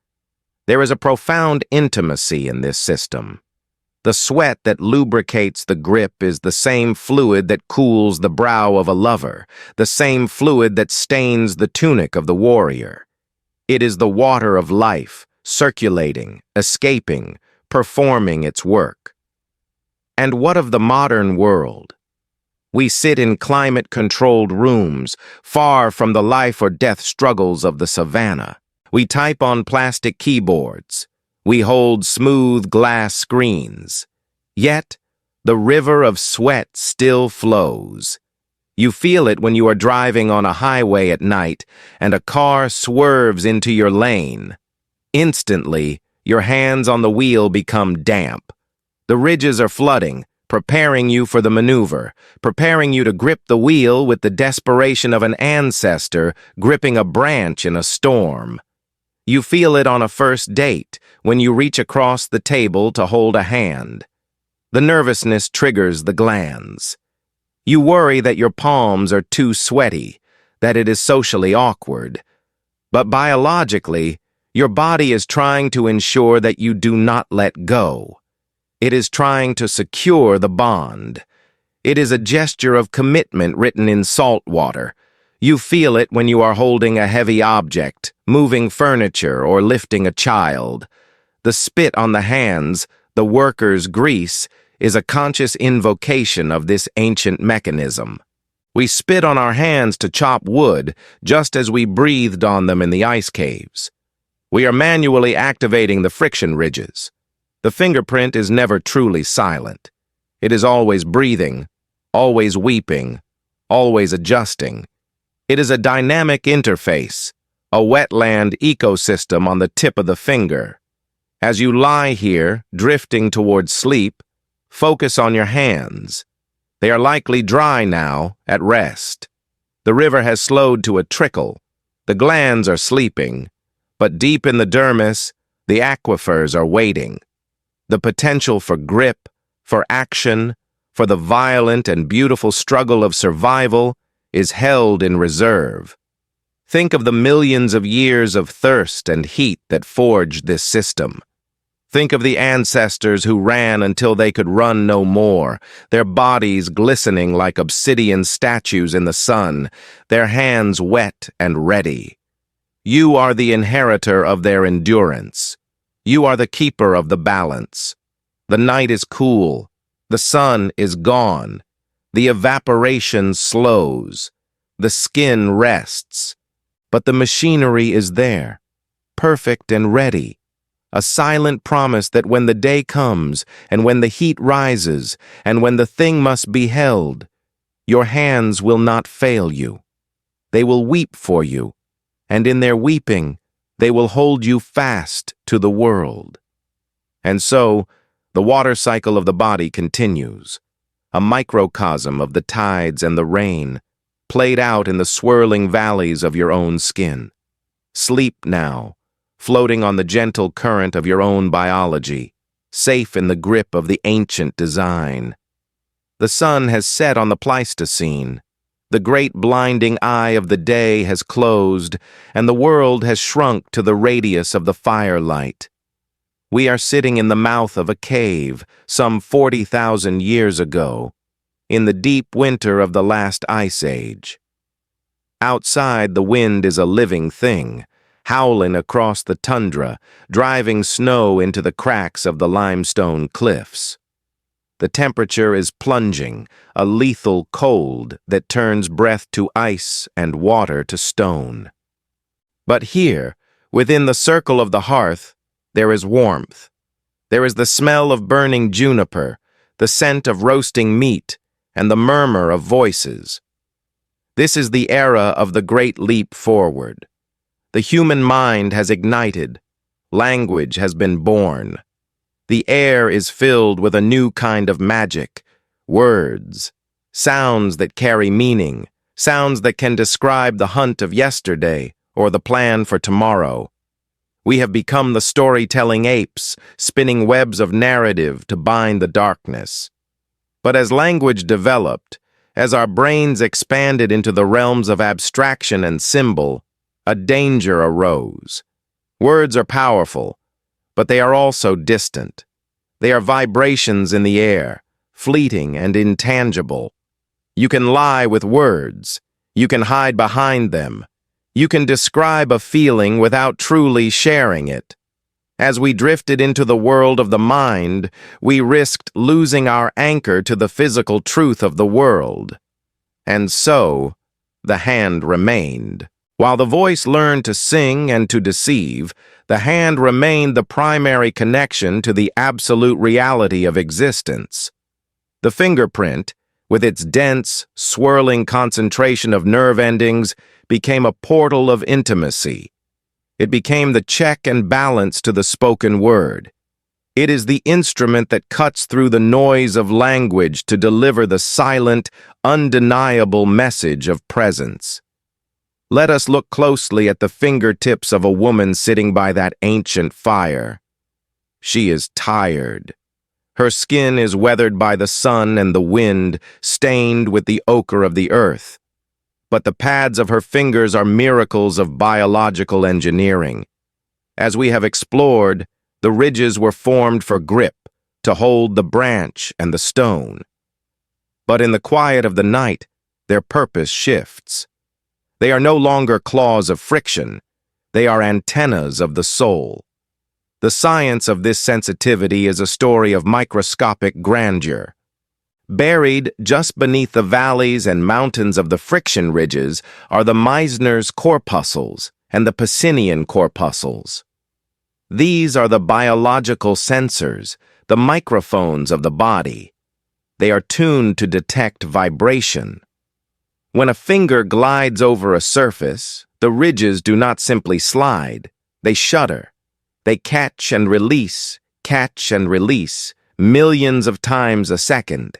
There is a profound intimacy in this system. The sweat that lubricates the grip is the same fluid that cools the brow of a lover, the same fluid that stains the tunic of the warrior. It is the water of life, circulating, escaping, performing its work. And what of the modern world? We sit in climate-controlled rooms, far from the life or death struggles of the savannah. We type on plastic keyboards. We hold smooth glass screens. Yet, the river of sweat still flows. You feel it when you are driving on a highway at night and a car swerves into your lane. Instantly, Your hands on the wheel become damp. The ridges are flooding, preparing you for the maneuver, preparing you to grip the wheel with the desperation of an ancestor gripping a branch in a storm. You feel it on a first date when you reach across the table to hold a hand. The nervousness triggers the glands. You worry that your palms are too sweaty, that it is socially awkward. But biologically, your body is trying to ensure that you do not let go. It is trying to secure the bond. It is a gesture of commitment written in salt water. You feel it when you are holding a heavy object, moving furniture, or lifting a child. The spit on the hands, the worker's grease, is a conscious invocation of this ancient mechanism. We spit on our hands to chop wood, just as we breathed on them in the ice caves. We are manually activating the friction ridges. The fingerprint is never truly silent. It is always breathing, always weeping, always adjusting. It is a dynamic interface, a wetland ecosystem on the tip of the finger. As you lie here, drifting towards sleep, focus on your hands. They are likely dry now, at rest. The river has slowed to a trickle. The glands are sleeping, but deep in the dermis, the aquifers are waiting. The potential for grip, for action, for the violent and beautiful struggle of survival is held in reserve. Think of the millions of years of thirst and heat that forged this system. Think of the ancestors who ran until they could run no more, their bodies glistening like obsidian statues in the sun, their hands wet and ready. You are the inheritor of their endurance. You are the keeper of the balance. The night is cool. The sun is gone. The evaporation slows. The skin rests. But the machinery is there, perfect and ready. A silent promise that when the day comes, and when the heat rises, and when the thing must be held, your hands will not fail you. They will weep for you, and in their weeping, they will hold you fast to the world. And so, the water cycle of the body continues, a microcosm of the tides and the rain, played out in the swirling valleys of your own skin. Sleep now, floating on the gentle current of your own biology, safe in the grip of the ancient design. The sun has set on the Pleistocene. The great blinding eye of the day has closed, and the world has shrunk to the radius of the firelight. We are sitting in the mouth of a cave some 40,000 years ago, in the deep winter of the last ice age. Outside, the wind is a living thing, howling across the tundra, driving snow into the cracks of the limestone cliffs. The temperature is plunging, a lethal cold that turns breath to ice and water to stone. But here, within the circle of the hearth, there is warmth. There is the smell of burning juniper, the scent of roasting meat, and the murmur of voices. This is the era of the great leap forward. The human mind has ignited. Language has been born. The air is filled with a new kind of magic, words, sounds that carry meaning, sounds that can describe the hunt of yesterday or the plan for tomorrow. We have become the storytelling apes, spinning webs of narrative to bind the darkness. But as language developed, as our brains expanded into the realms of abstraction and symbol, a danger arose. Words are powerful, but they are also distant. They are vibrations in the air, fleeting and intangible. You can lie with words. You can hide behind them. You can describe a feeling without truly sharing it. As we drifted into the world of the mind, we risked losing our anchor to the physical truth of the world. And so, the hand remained. While the voice learned to sing and to deceive, the hand remained the primary connection to the absolute reality of existence. The fingerprint, with its dense, swirling concentration of nerve endings, became a portal of intimacy. It became the check and balance to the spoken word. It is the instrument that cuts through the noise of language to deliver the silent, undeniable message of presence. Let us look closely at the fingertips of a woman sitting by that ancient fire. She is tired. Her skin is weathered by the sun and the wind, stained with the ochre of the earth. But the pads of her fingers are miracles of biological engineering. As we have explored, the ridges were formed for grip, to hold the branch and the stone. But in the quiet of the night, their purpose shifts. They are no longer claws of friction. They are antennas of the soul. The science of this sensitivity is a story of microscopic grandeur. Buried just beneath the valleys and mountains of the friction ridges are the Meissner's corpuscles and the Pacinian corpuscles. These are the biological sensors, the microphones of the body. They are tuned to detect vibration. When a finger glides over a surface, the ridges do not simply slide, they shudder. They catch and release, millions of times a second.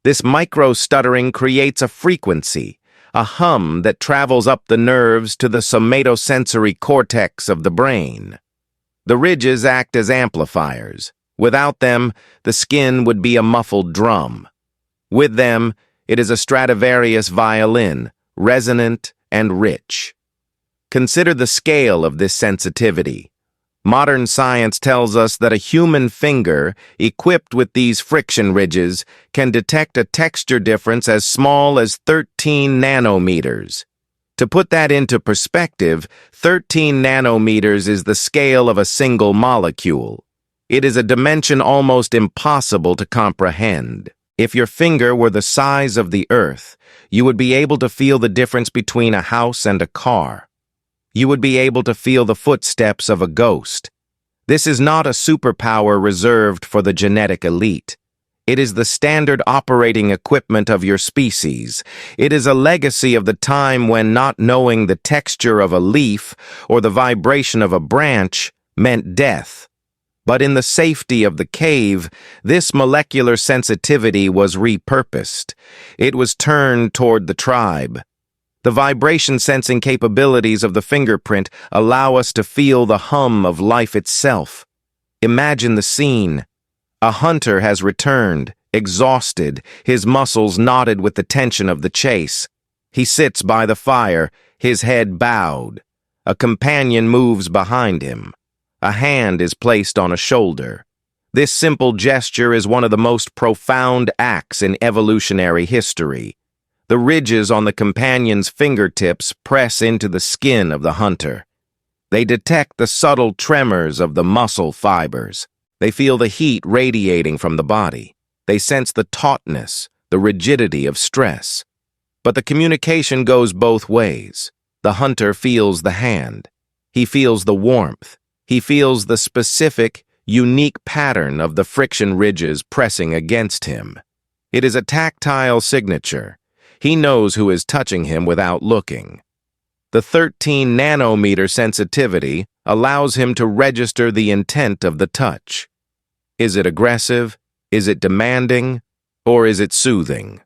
This micro-stuttering creates a frequency, a hum that travels up the nerves to the somatosensory cortex of the brain. The ridges act as amplifiers. Without them, the skin would be a muffled drum. With them, it is a Stradivarius violin, resonant and rich. Consider the scale of this sensitivity. Modern science tells us that a human finger, equipped with these friction ridges, can detect a texture difference as small as 13 nanometers. To put that into perspective, 13 nanometers is the scale of a single molecule. It is a dimension almost impossible to comprehend. If your finger were the size of the earth, you would be able to feel the difference between a house and a car. You would be able to feel the footsteps of a ghost. This is not a superpower reserved for the genetic elite. It is the standard operating equipment of your species. It is a legacy of the time when not knowing the texture of a leaf or the vibration of a branch meant death. But in the safety of the cave, this molecular sensitivity was repurposed. It was turned toward the tribe. The vibration-sensing capabilities of the fingerprint allow us to feel the hum of life itself. Imagine the scene. A hunter has returned, exhausted, his muscles knotted with the tension of the chase. He sits by the fire, his head bowed. A companion moves behind him. A hand is placed on a shoulder. This simple gesture is one of the most profound acts in evolutionary history. The ridges on the companion's fingertips press into the skin of the hunter. They detect the subtle tremors of the muscle fibers. They feel the heat radiating from the body. They sense the tautness, the rigidity of stress. But the communication goes both ways. The hunter feels the hand. He feels the warmth. He feels the specific, unique pattern of the friction ridges pressing against him. It is a tactile signature. He knows who is touching him without looking. The 13 nanometer sensitivity allows him to register the intent of the touch. Is it aggressive? Is it demanding? Or is it soothing?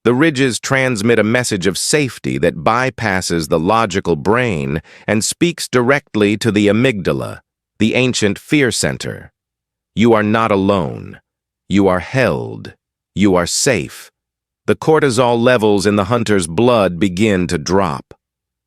The ridges transmit a message of safety that bypasses the logical brain and speaks directly to the amygdala, the ancient fear center. You are not alone. You are held. You are safe. The cortisol levels in the hunter's blood begin to drop.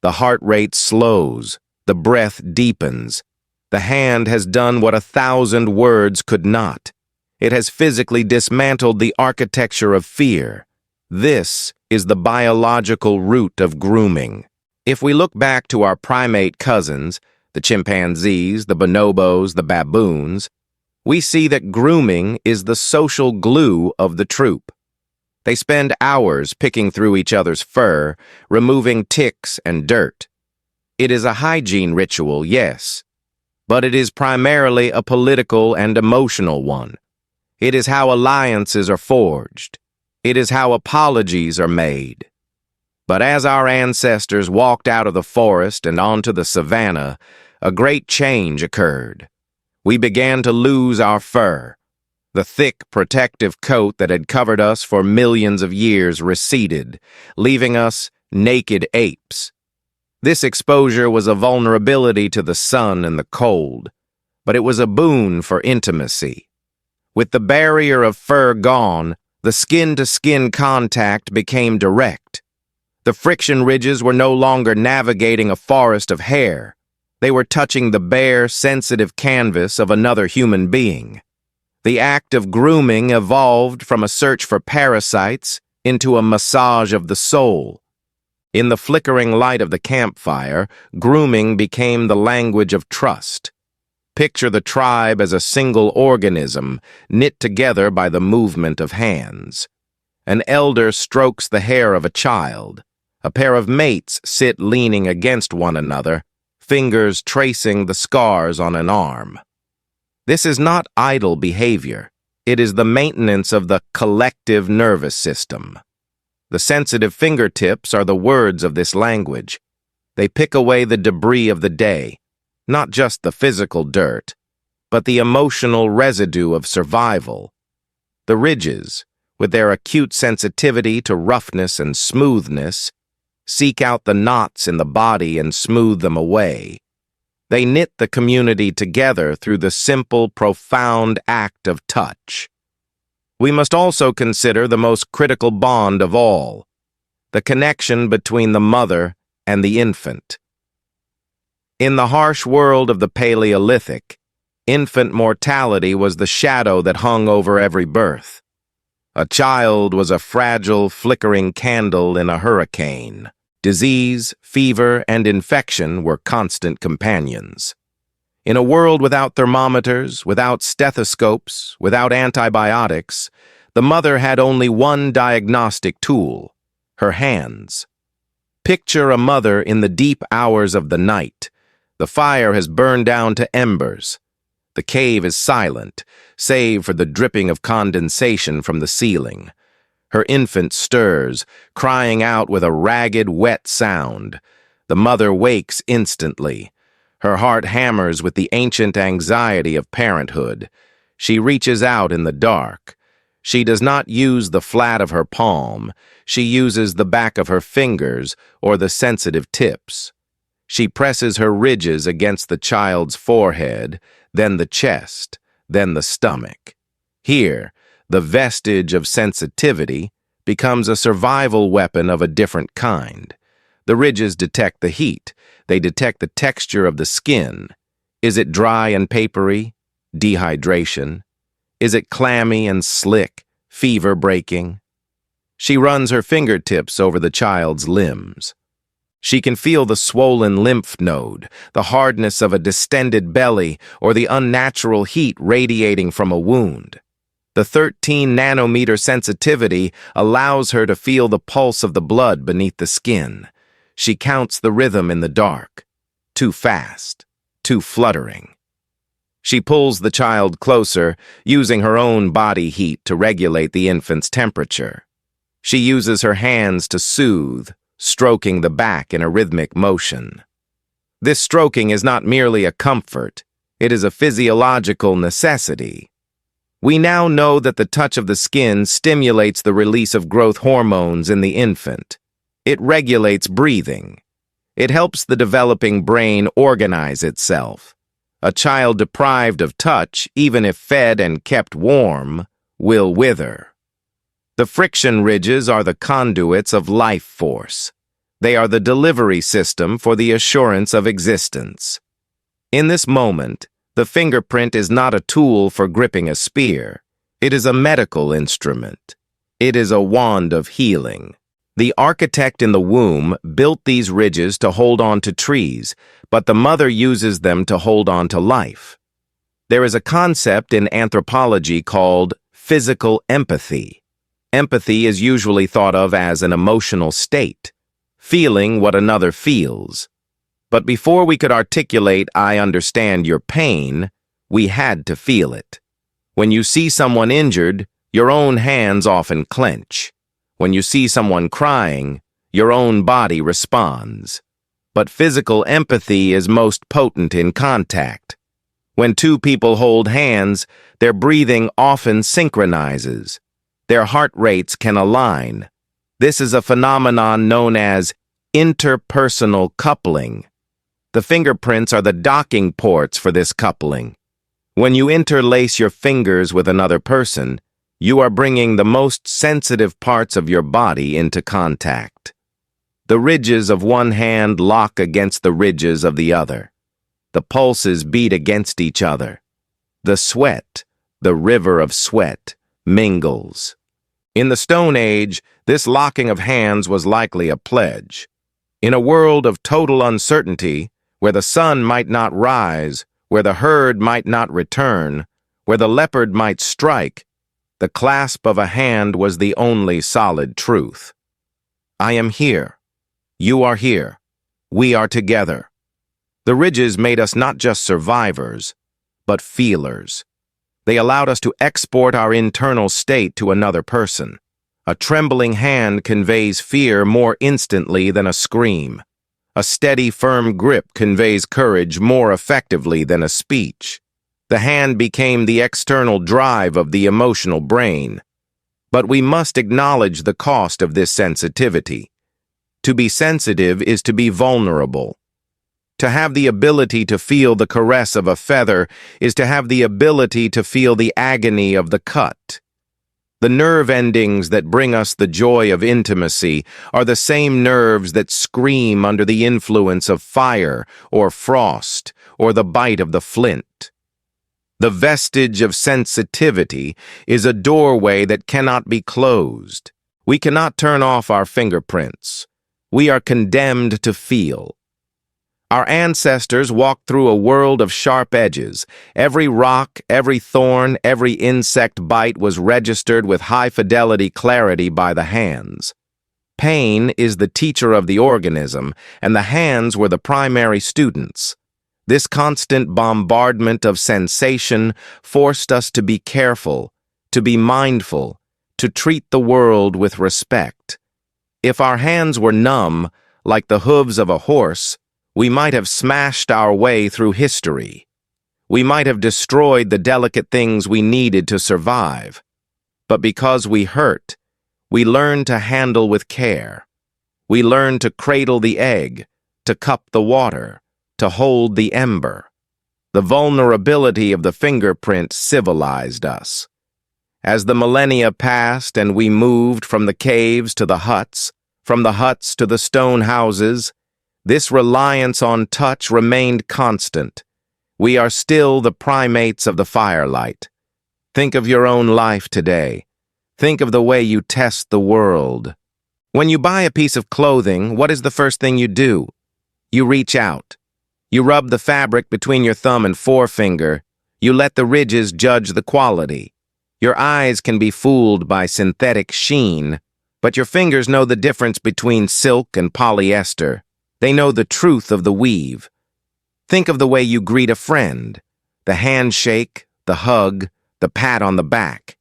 The heart rate slows. The breath deepens. The hand has done what 1,000 words could not. It has physically dismantled the architecture of fear. This is the biological root of grooming. If we look back to our primate cousins, the chimpanzees, the bonobos, the baboons, we see that grooming is the social glue of the troop. They spend hours picking through each other's fur, removing ticks and dirt. It is a hygiene ritual, yes, but it is primarily a political and emotional one. It is how alliances are forged. It is how apologies are made. But as our ancestors walked out of the forest and onto the savannah, a great change occurred. We began to lose our fur. The thick, protective coat that had covered us for millions of years receded, leaving us naked apes. This exposure was a vulnerability to the sun and the cold, but it was a boon for intimacy. With the barrier of fur gone, the skin-to-skin contact became direct. The friction ridges were no longer navigating a forest of hair. They were touching the bare, sensitive canvas of another human being. The act of grooming evolved from a search for parasites into a massage of the soul. In the flickering light of the campfire, grooming became the language of trust. Picture the tribe as a single organism, knit together by the movement of hands. An elder strokes the hair of a child. A pair of mates sit leaning against one another, fingers tracing the scars on an arm. This is not idle behavior. It is the maintenance of the collective nervous system. The sensitive fingertips are the words of this language. They pick away the debris of the day, not just the physical dirt, but the emotional residue of survival. The ridges, with their acute sensitivity to roughness and smoothness, seek out the knots in the body and smooth them away. They knit the community together through the simple, profound act of touch. We must also consider the most critical bond of all, the connection between the mother and the infant. In the harsh world of the Paleolithic, infant mortality was the shadow that hung over every birth. A child was a fragile, flickering candle in a hurricane. Disease, fever, and infection were constant companions. In a world without thermometers, without stethoscopes, without antibiotics, the mother had only one diagnostic tool: her hands. Picture a mother in the deep hours of the night. The fire has burned down to embers. The cave is silent, save for the dripping of condensation from the ceiling. Her infant stirs, crying out with a ragged, wet sound. The mother wakes instantly. Her heart hammers with the ancient anxiety of parenthood. She reaches out in the dark. She does not use the flat of her palm. She uses the back of her fingers or the sensitive tips. She presses her ridges against the child's forehead, then the chest, then the stomach. Here, the vestige of sensitivity becomes a survival weapon of a different kind. The ridges detect the heat. They detect the texture of the skin. Is it dry and papery? Dehydration. Is it clammy and slick? Fever-breaking. She runs her fingertips over the child's limbs. She can feel the swollen lymph node, the hardness of a distended belly, or the unnatural heat radiating from a wound. The 13-nanometer sensitivity allows her to feel the pulse of the blood beneath the skin. She counts the rhythm in the dark. Too fast, too fluttering. She pulls the child closer, using her own body heat to regulate the infant's temperature. She uses her hands to soothe, stroking the back in a rhythmic motion. This stroking is not merely a comfort. It is a physiological necessity. We now know that the touch of the skin stimulates the release of growth hormones in the infant. It regulates breathing. It helps the developing brain organize itself. A child deprived of touch, even if fed and kept warm, will wither. The friction ridges are the conduits of life force. They are the delivery system for the assurance of existence. In this moment, the fingerprint is not a tool for gripping a spear. It is a medical instrument. It is a wand of healing. The architect in the womb built these ridges to hold on to trees, but the mother uses them to hold on to life. There is a concept in anthropology called physical empathy. Empathy is usually thought of as an emotional state, feeling what another feels. But before we could articulate, "I understand your pain," we had to feel it. When you see someone injured, your own hands often clench. When you see someone crying, Your own body responds. But physical empathy is most potent in contact. When two people hold hands, their breathing often synchronizes. Their heart rates can align. This is a phenomenon known as interpersonal coupling. The fingerprints are the docking ports for this coupling. When you interlace your fingers with another person, you are bringing the most sensitive parts of your body into contact. The ridges of one hand lock against the ridges of the other. The pulses beat against each other. The sweat, the river of sweat, mingles. In the Stone Age, this locking of hands was likely a pledge. In a world of total uncertainty, where the sun might not rise, where the herd might not return, where the leopard might strike, the clasp of a hand was the only solid truth. I am here. You are here. We are together. The ridges made us not just survivors, but feelers. They allowed us to export our internal state to another person. A trembling hand conveys fear more instantly than a scream. A steady, firm grip conveys courage more effectively than a speech. The hand became the external drive of the emotional brain. But we must acknowledge the cost of this sensitivity. To be sensitive is to be vulnerable. To have the ability to feel the caress of a feather is to have the ability to feel the agony of the cut. The nerve endings that bring us the joy of intimacy are the same nerves that scream under the influence of fire or frost or the bite of the flint. The vestige of sensitivity is a doorway that cannot be closed. We cannot turn off our fingerprints. We are condemned to feel. Our ancestors walked through a world of sharp edges. Every rock, every thorn, every insect bite was registered with high-fidelity clarity by the hands. Pain is the teacher of the organism, and the hands were the primary students. This constant bombardment of sensation forced us to be careful, to be mindful, to treat the world with respect. If our hands were numb, like the hooves of a horse, we might have smashed our way through history. We might have destroyed the delicate things we needed to survive. But because we hurt, we learned to handle with care. We learned to cradle the egg, to cup the water, to hold the ember. The vulnerability of the fingerprint civilized us. As the millennia passed and we moved from the caves to the huts, from the huts to the stone houses, this reliance on touch remained constant. We are still the primates of the firelight. Think of your own life today. Think of the way you test the world. When you buy a piece of clothing, what is the first thing you do? You reach out. You rub the fabric between your thumb and forefinger. You let the ridges judge the quality. Your eyes can be fooled by synthetic sheen, but your fingers know the difference between silk and polyester. They know the truth of the weave. Think of the way you greet a friend, the handshake, the hug, the pat on the back.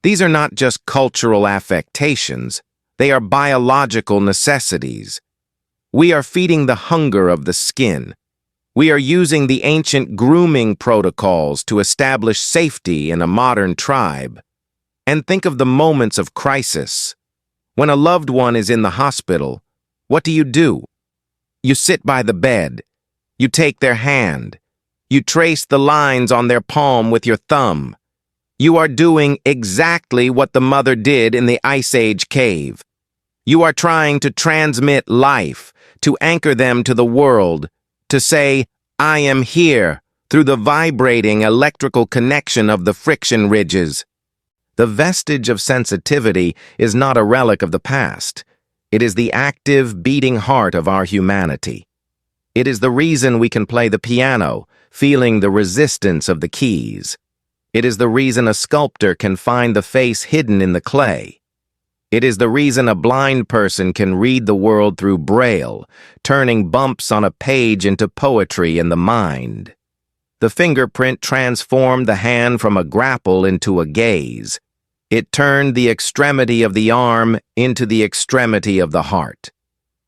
These are not just cultural affectations, they are biological necessities. We are feeding the hunger of the skin. We are using the ancient grooming protocols to establish safety in a modern tribe. And think of the moments of crisis. When a loved one is in the hospital, what do? You sit by the bed. You take their hand. You trace the lines on their palm with your thumb. You are doing exactly what the mother did in the Ice Age cave. You are trying to transmit life, to anchor them to the world, to say, I am here, through the vibrating electrical connection of the friction ridges. The vestige of sensitivity is not a relic of the past. It is the active, beating heart of our humanity. It is the reason we can play the piano, feeling the resistance of the keys. It is the reason a sculptor can find the face hidden in the clay. It is the reason a blind person can read the world through Braille, turning bumps on a page into poetry in the mind. The fingerprint transformed the hand from a grapple into a gaze. It turned the extremity of the arm into the extremity of the heart.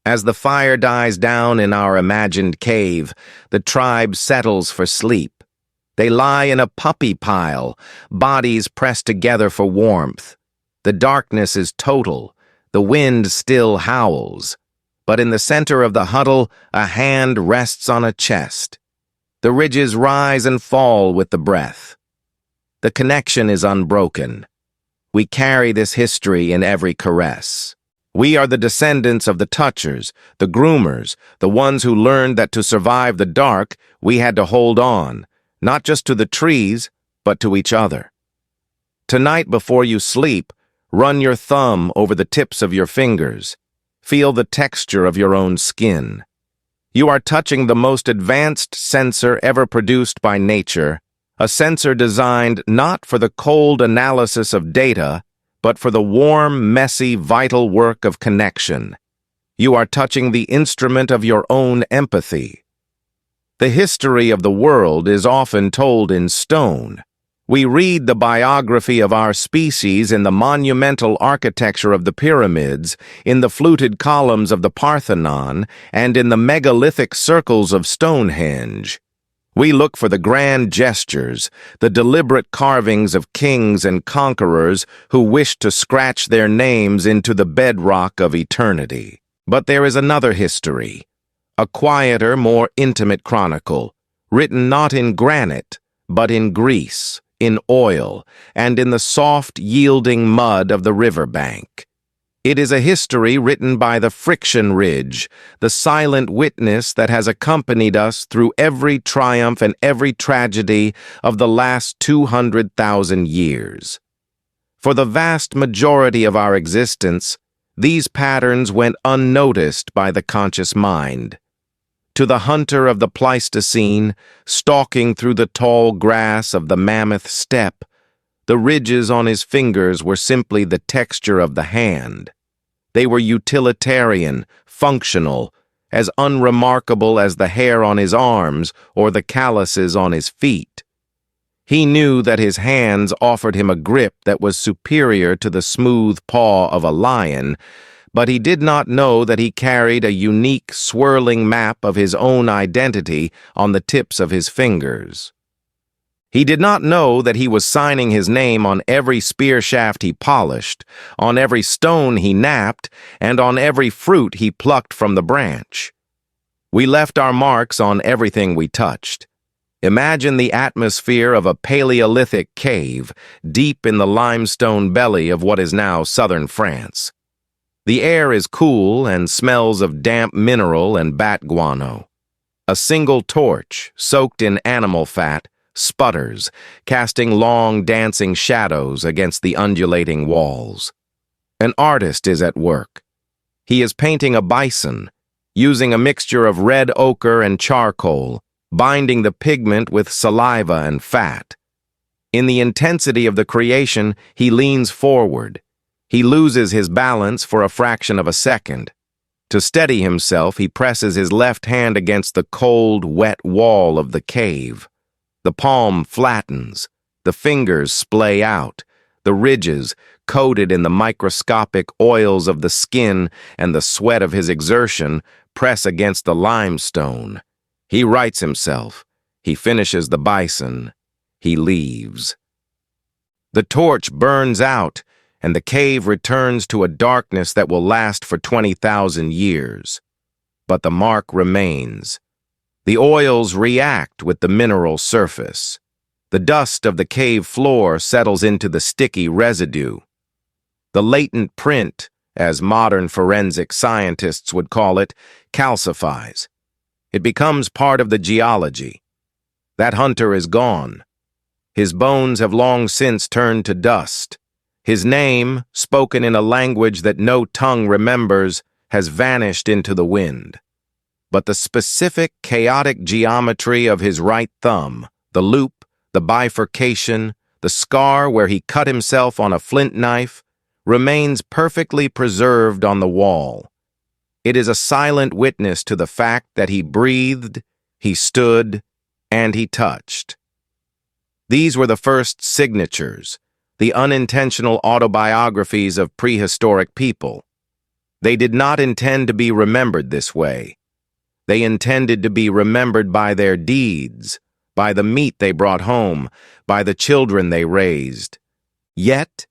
As the fire dies down in our imagined cave, the tribe settles for sleep. They lie in a puppy pile, bodies pressed together for warmth. The darkness is total. The wind still howls. But in the center of the huddle, a hand rests on a chest. The ridges rise and fall with the breath. The connection is unbroken. We carry this history in every caress. We are the descendants of the touchers, the groomers, the ones who learned that to survive the dark, we had to hold on, not just to the trees, but to each other. Tonight before you sleep, run your thumb over the tips of your fingers. Feel the texture of your own skin. You are touching the most advanced sensor ever produced by nature, a sensor designed not for the cold analysis of data, but for the warm, messy, vital work of connection. You are touching the instrument of your own empathy. The history of the world is often told in stone. We read the biography of our species in the monumental architecture of the pyramids, in the fluted columns of the Parthenon, and in the megalithic circles of Stonehenge. We look for the grand gestures, the deliberate carvings of kings and conquerors who wished to scratch their names into the bedrock of eternity. But there is another history, a quieter, more intimate chronicle, written not in granite, but in grease, in oil, and in the soft, yielding mud of the riverbank. It is a history written by the friction ridge, the silent witness that has accompanied us through every triumph and every tragedy of the last 200,000 years. For the vast majority of our existence, these patterns went unnoticed by the conscious mind. To the hunter of the Pleistocene, stalking through the tall grass of the mammoth steppe, the ridges on his fingers were simply the texture of the hand. They were utilitarian, functional, as unremarkable as the hair on his arms or the calluses on his feet. He knew that his hands offered him a grip that was superior to the smooth paw of a lion, but he did not know that he carried a unique, swirling map of his own identity on the tips of his fingers. He did not know that he was signing his name on every spear shaft he polished, on every stone he knapped, and on every fruit he plucked from the branch. We left our marks on everything we touched. Imagine the atmosphere of a Paleolithic cave deep in the limestone belly of what is now southern France. The air is cool and smells of damp mineral and bat guano. A single torch, soaked in animal fat, sputters, casting long dancing shadows against the undulating walls. An artist is at work. He is painting a bison, using a mixture of red ochre and charcoal, binding the pigment with saliva and fat. In the intensity of the creation, he leans forward. He loses his balance for a fraction of a second. To steady himself, he presses his left hand against the cold, wet wall of the cave. The palm flattens, the fingers splay out, the ridges, coated in the microscopic oils of the skin and the sweat of his exertion, press against the limestone. He rights himself. He finishes the bison. He leaves. The torch burns out, and the cave returns to a darkness that will last for 20,000 years. But the mark remains. The oils react with the mineral surface. The dust of the cave floor settles into the sticky residue. The latent print, as modern forensic scientists would call it, calcifies. It becomes part of the geology. That hunter is gone. His bones have long since turned to dust. His name, spoken in a language that no tongue remembers, has vanished into the wind. But the specific, chaotic geometry of his right thumb, the loop, the bifurcation, the scar where he cut himself on a flint knife, remains perfectly preserved on the wall. It is a silent witness to the fact that he breathed, he stood, and he touched. These were the first signatures, the unintentional autobiographies of prehistoric people. They did not intend to be remembered this way. They intended to be remembered by their deeds, by the meat they brought home, by the children they raised. Yet,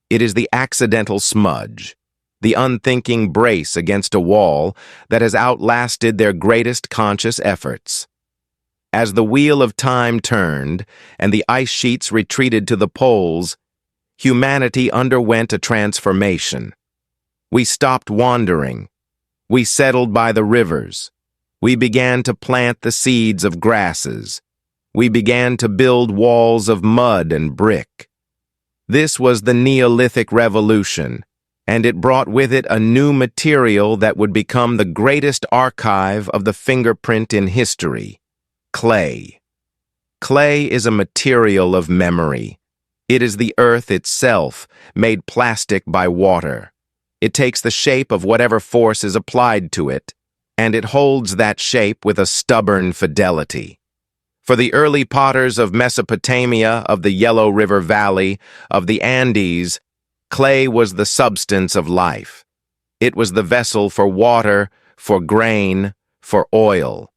it is the accidental smudge, the unthinking brace against a wall that has outlasted their greatest conscious efforts. As the wheel of time turned and the ice sheets retreated to the poles, humanity underwent a transformation. We stopped wandering. We settled by the rivers. We began to plant the seeds of grasses. We began to build walls of mud and brick. This was the Neolithic Revolution, and it brought with it a new material that would become the greatest archive of the fingerprint in history: clay. Clay is a material of memory. It is the earth itself, made plastic by water. It takes the shape of whatever force is applied to it, and it holds that shape with a stubborn fidelity. For the early potters of Mesopotamia, of the Yellow River Valley, of the Andes, clay was the substance of life. It was the vessel for water, for grain, for oil.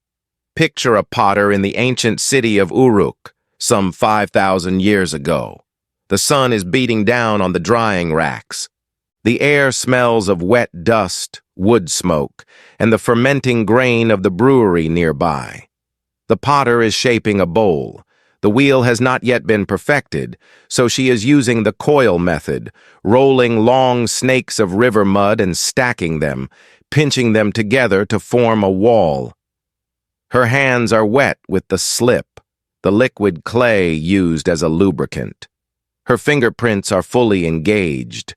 Picture a potter in the ancient city of Uruk, some 5,000 years ago. The sun is beating down on the drying racks. The air smells of wet dust, wood smoke, and the fermenting grain of the brewery nearby. The potter is shaping a bowl. The wheel has not yet been perfected, so she is using the coil method, rolling long snakes of river mud and stacking them, pinching them together to form a wall. Her hands are wet with the slip, the liquid clay used as a lubricant. Her fingerprints are fully engaged.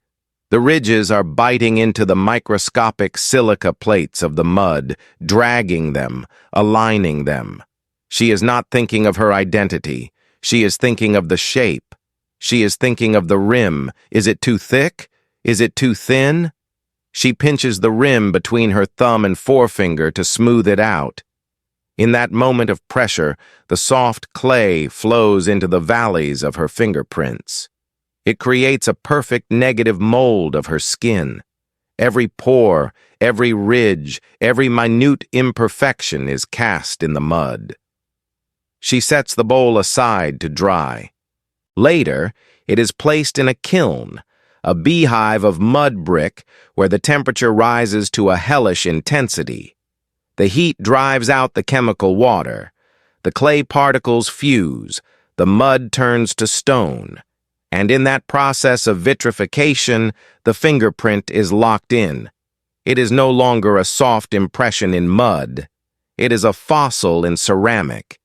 The ridges are biting into the microscopic silica plates of the mud, dragging them, aligning them. She is not thinking of her identity. She is thinking of the shape. She is thinking of the rim. Is it too thick? Is it too thin? She pinches the rim between her thumb and forefinger to smooth it out. In that moment of pressure, the soft clay flows into the valleys of her fingerprints. It creates a perfect negative mold of her skin. Every pore, every ridge, every minute imperfection is cast in the mud. She sets the bowl aside to dry. Later, it is placed in a kiln, a beehive of mud brick where the temperature rises to a hellish intensity. The heat drives out the chemical water. The clay particles fuse. The mud turns to stone. And in that process of vitrification, the fingerprint is locked in. It is no longer a soft impression in mud. It is a fossil in ceramic.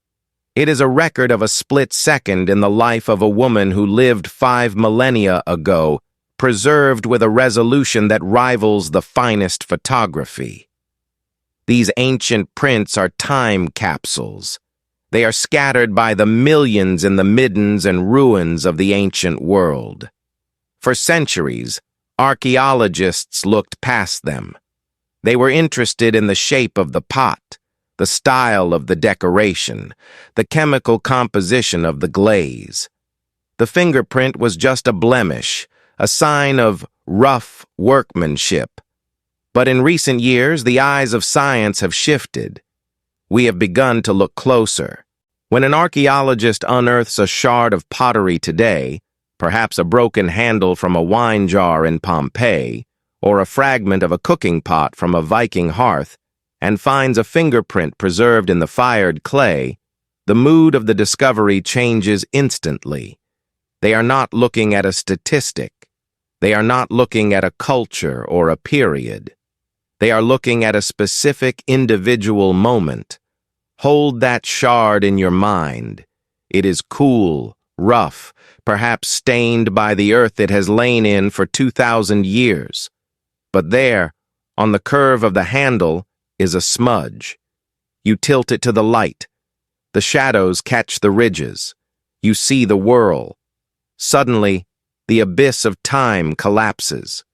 It is a record of a split second in the life of a woman who lived 5 millennia ago, preserved with a resolution that rivals the finest photography. These ancient prints are time capsules. They are scattered by the millions in the middens and ruins of the ancient world. For centuries, archaeologists looked past them. They were interested in the shape of the pot, the style of the decoration, the chemical composition of the glaze. The fingerprint was just a blemish, a sign of rough workmanship. But in recent years, the eyes of science have shifted. We have begun to look closer. When an archaeologist unearths a shard of pottery today, perhaps a broken handle from a wine jar in Pompeii, or a fragment of a cooking pot from a Viking hearth, and finds a fingerprint preserved in the fired clay, the mood of the discovery changes instantly. They are not looking at a statistic. They are not looking at a culture or a period. They are looking at a specific individual moment. Hold that shard in your mind. It is cool, rough, perhaps stained by the earth it has lain in for 2,000 years. But there, on the curve of the handle, is a smudge. You tilt it to the light. The shadows catch the ridges. You see the whirl. Suddenly, the abyss of time collapses.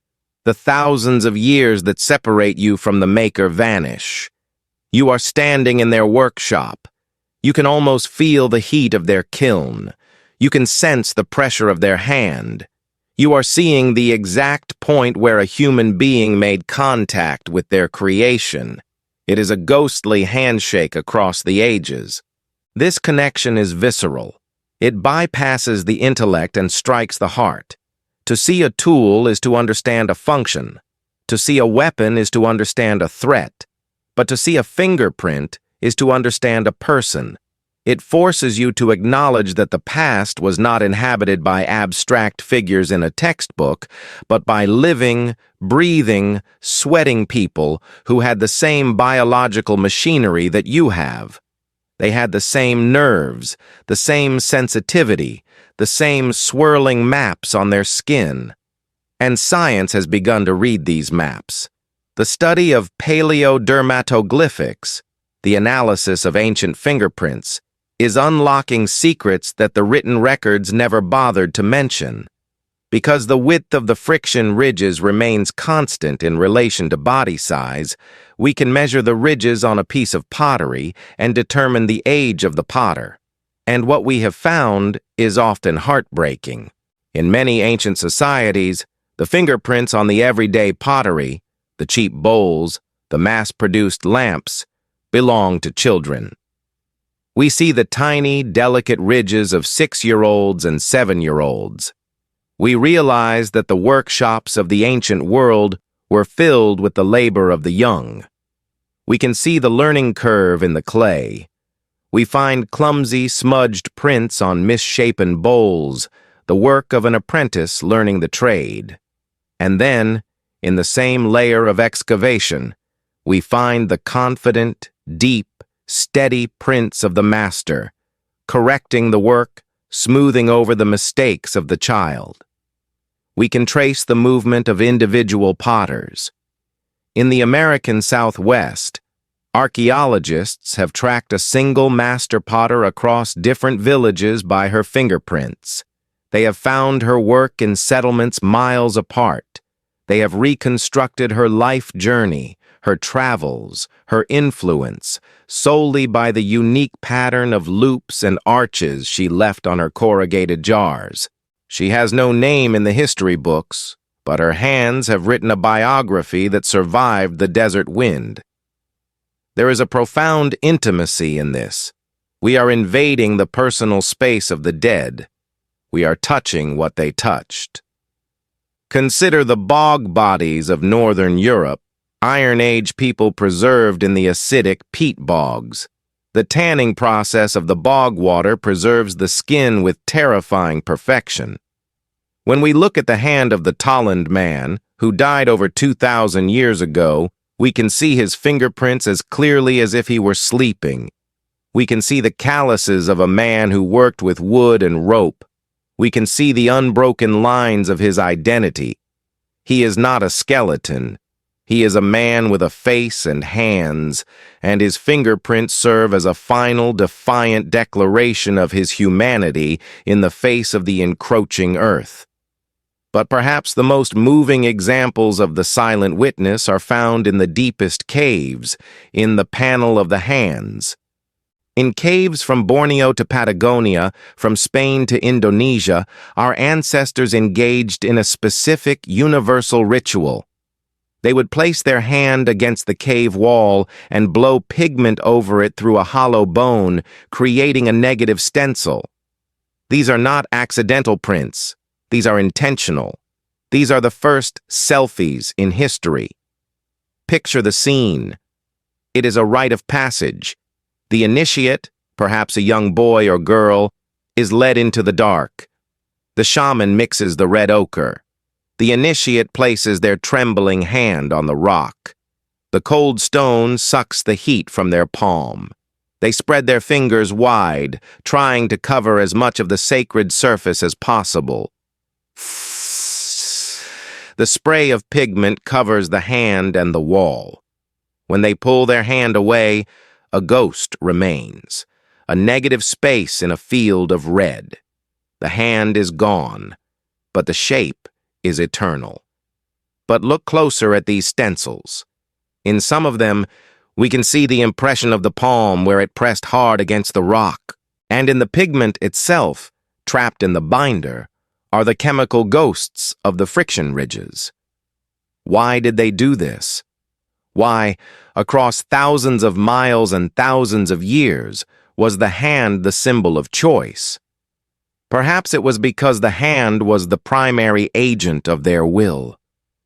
The thousands of years that separate you from the maker vanish. You are standing in their workshop. You can almost feel the heat of their kiln. You can sense the pressure of their hand. You are seeing the exact point where a human being made contact with their creation. It is a ghostly handshake across the ages. This connection is visceral. It bypasses the intellect and strikes the heart. To see a tool is to understand a function. To see a weapon is to understand a threat. But to see a fingerprint is to understand a person. It forces you to acknowledge that the past was not inhabited by abstract figures in a textbook, but by living, breathing, sweating people who had the same biological machinery that you have. They had the same nerves, the same sensitivity, the same swirling maps on their skin. And science has begun to read these maps. The study of paleodermatoglyphics, the analysis of ancient fingerprints, is unlocking secrets that the written records never bothered to mention. Because the width of the friction ridges remains constant in relation to body size, we can measure the ridges on a piece of pottery and determine the age of the potter. And what we have found is often heartbreaking. In many ancient societies, the fingerprints on the everyday pottery, the cheap bowls, the mass-produced lamps, belong to children. We see the tiny, delicate ridges of 6-year-olds and 7-year-olds. We realize that the workshops of the ancient world were filled with the labor of the young. We can see the learning curve in the clay. We find clumsy, smudged prints on misshapen bowls, the work of an apprentice learning the trade. And then, in the same layer of excavation, we find the confident, deep, steady prints of the master, correcting the work, smoothing over the mistakes of the child. We can trace the movement of individual potters. In the American Southwest, archaeologists have tracked a single master potter across different villages by her fingerprints. They have found her work in settlements miles apart. They have reconstructed her life journey, her travels, her influence, solely by the unique pattern of loops and arches she left on her corrugated jars. She has no name in the history books, but her hands have written a biography that survived the desert wind. There is a profound intimacy in this. We are invading the personal space of the dead. We are touching what they touched. Consider the bog bodies of northern Europe, Iron Age people preserved in the acidic peat bogs. The tanning process of the bog water preserves the skin with terrifying perfection. When we look at the hand of the Tolland man, who died over 2,000 years ago, we can see his fingerprints as clearly as if he were sleeping. We can see the calluses of a man who worked with wood and rope. We can see the unbroken lines of his identity. He is not a skeleton. He is a man with a face and hands, and his fingerprints serve as a final, defiant declaration of his humanity in the face of the encroaching earth. But perhaps the most moving examples of the silent witness are found in the deepest caves, in the panel of the hands. In caves from Borneo to Patagonia, from Spain to Indonesia, our ancestors engaged in a specific, universal ritual. They would place their hand against the cave wall and blow pigment over it through a hollow bone, creating a negative stencil. These are not accidental prints. These are intentional. These are the first selfies in history. Picture the scene. It is a rite of passage. The initiate, perhaps a young boy or girl, is led into the dark. The shaman mixes the red ochre. The initiate places their trembling hand on the rock. The cold stone sucks the heat from their palm. They spread their fingers wide, trying to cover as much of the sacred surface as possible. The spray of pigment covers the hand and the wall. When they pull their hand away, a ghost remains, a negative space in a field of red. The hand is gone, but the shape is eternal. But look closer at these stencils. In some of them, we can see the impression of the palm where it pressed hard against the rock, and in the pigment itself, trapped in the binder, are the chemical ghosts of the friction ridges. Why did they do this? Why, across thousands of miles and thousands of years, was the hand the symbol of choice? Perhaps it was because the hand was the primary agent of their will.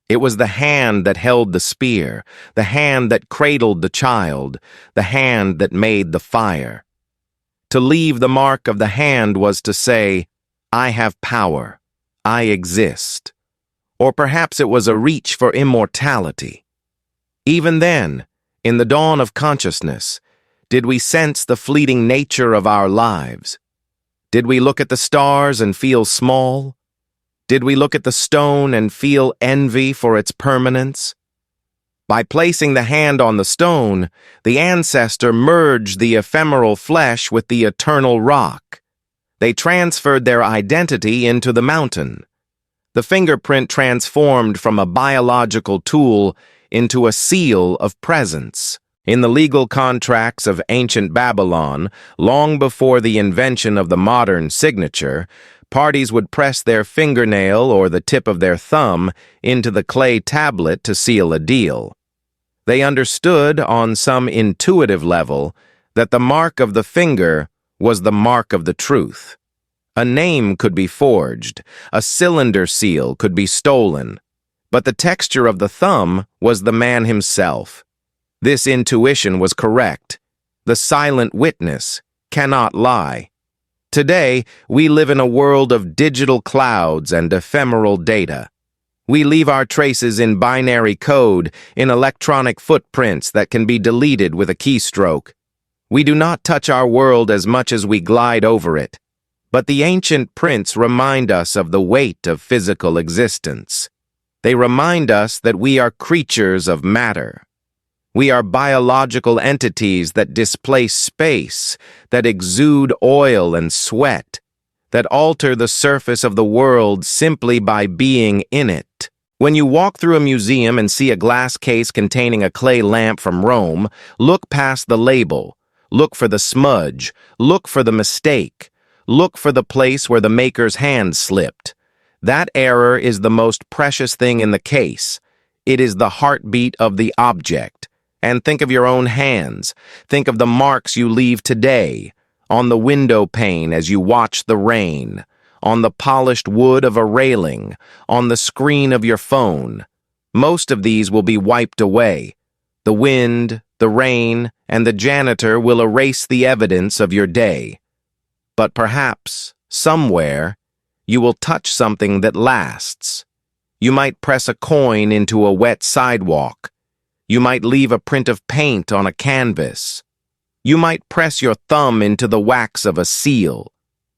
It was the hand that held the spear, the hand that cradled the child, the hand that made the fire. To leave the mark of the hand was to say, I have power, I exist. Or perhaps it was a reach for immortality. Even then, in the dawn of consciousness, did we sense the fleeting nature of our lives? Did we look at the stars and feel small? Did we look at the stone and feel envy for its permanence? By placing the hand on the stone, the ancestor merged the ephemeral flesh with the eternal rock. They transferred their identity into the mountain. The fingerprint transformed from a biological tool into a seal of presence. In the legal contracts of ancient Babylon, long before the invention of the modern signature, parties would press their fingernail or the tip of their thumb into the clay tablet to seal a deal. They understood, on some intuitive level, that the mark of the finger was the mark of the truth. A name could be forged, a cylinder seal could be stolen, but the texture of the thumb was the man himself. This intuition was correct. The silent witness cannot lie. Today, we live in a world of digital clouds and ephemeral data. We leave our traces in binary code, in electronic footprints that can be deleted with a keystroke. We do not touch our world as much as we glide over it. But the ancient prints remind us of the weight of physical existence. They remind us that we are creatures of matter. We are biological entities that displace space, that exude oil and sweat, that alter the surface of the world simply by being in it. When you walk through a museum and see a glass case containing a clay lamp from Rome, look past the label, look for the smudge, look for the mistake, look for the place where the maker's hand slipped. That error is the most precious thing in the case. It is the heartbeat of the object. And think of your own hands. Think of the marks you leave today, on the window pane as you watch the rain, on the polished wood of a railing, on the screen of your phone. Most of these will be wiped away. The wind, the rain, and the janitor will erase the evidence of your day. But perhaps, somewhere, you will touch something that lasts. You might press a coin into a wet sidewalk. You might leave a print of paint on a canvas. You might press your thumb into the wax of a seal.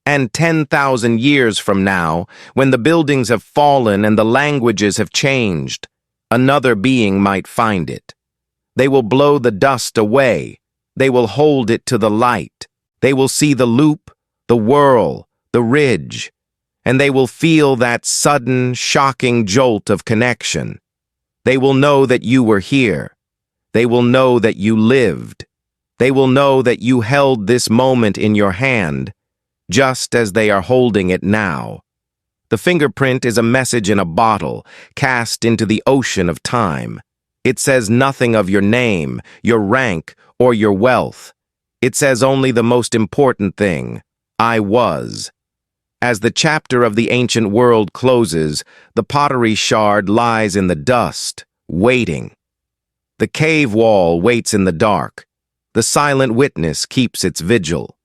And 10,000 years from now, when the buildings have fallen and the languages have changed, another being might find it. They will blow the dust away. They will hold it to the light. They will see the loop, the whirl, the ridge, and they will feel that sudden, shocking jolt of connection. They will know that you were here. They will know that you lived. They will know that you held this moment in your hand, just as they are holding it now. The fingerprint is a message in a bottle, cast into the ocean of time. It says nothing of your name, your rank, or your wealth. It says only the most important thing: I was. As the chapter of the ancient world closes, the pottery shard lies in the dust, waiting. The cave wall waits in the dark. The silent witness keeps its vigil.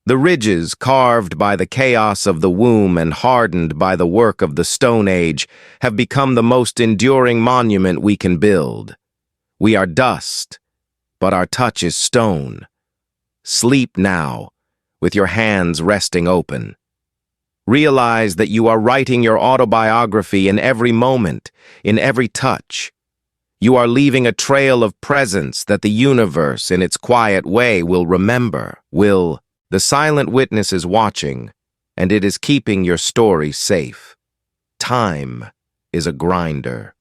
The ridges, carved by the chaos of the womb and hardened by the work of the Stone Age, have become the most enduring monument we can build. We are dust, but our touch is stone. Sleep now, with your hands resting open. Realize that you are writing your autobiography in every moment, in every touch. You are leaving a trail of presence that the universe, in its quiet way, will remember, The silent witness is watching, and it is keeping your story safe. Time is a grinder.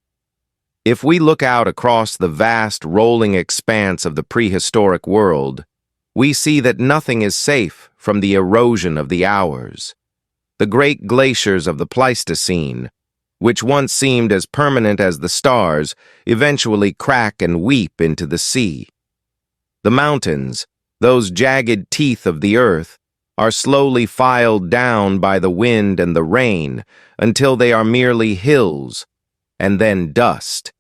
If we look out across the vast, rolling expanse of the prehistoric world, we see that nothing is safe from the erosion of the hours. The great glaciers of the Pleistocene, which once seemed as permanent as the stars, eventually crack and weep into the sea. The mountains, those jagged teeth of the earth, are slowly filed down by the wind and the rain until they are merely hills, and then dust.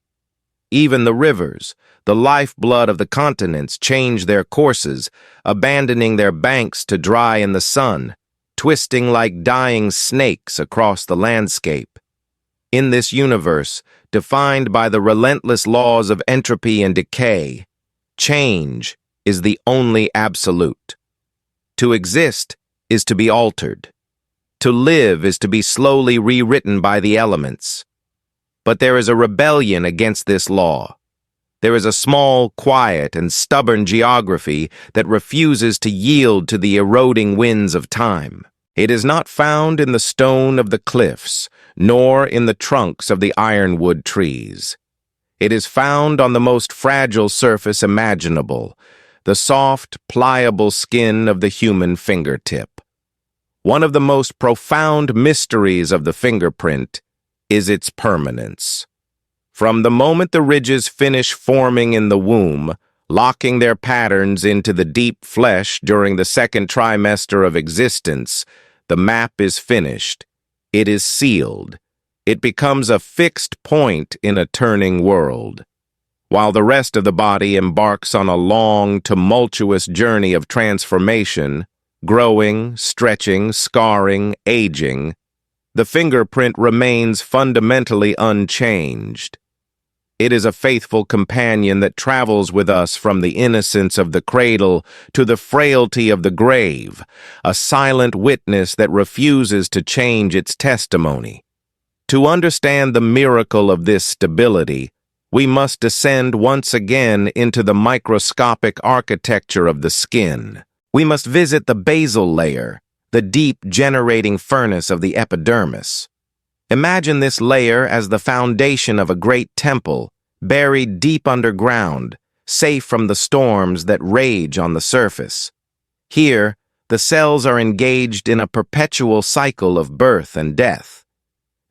Even the rivers, the lifeblood of the continents, change their courses, abandoning their banks to dry in the sun, twisting like dying snakes across the landscape. In this universe, defined by the relentless laws of entropy and decay, change is the only absolute. To exist is to be altered. To live is to be slowly rewritten by the elements. But there is a rebellion against this law. There is a small, quiet, and stubborn geography that refuses to yield to the eroding winds of time. It is not found in the stone of the cliffs, nor in the trunks of the ironwood trees. It is found on the most fragile surface imaginable, the soft, pliable skin of the human fingertip. One of the most profound mysteries of the fingerprint is its permanence. From the moment the ridges finish forming in the womb, locking their patterns into the deep flesh during the second trimester of existence, the map is finished. It is sealed. It becomes a fixed point in a turning world. While the rest of the body embarks on a long, tumultuous journey of transformation, growing, stretching, scarring, aging, the fingerprint remains fundamentally unchanged. It is a faithful companion that travels with us from the innocence of the cradle to the frailty of the grave, a silent witness that refuses to change its testimony. To understand the miracle of this stability, we must descend once again into the microscopic architecture of the skin. We must visit the basal layer, the deep generating furnace of the epidermis. Imagine this layer as the foundation of a great temple, buried deep underground, safe from the storms that rage on the surface. Here, the cells are engaged in a perpetual cycle of birth and death.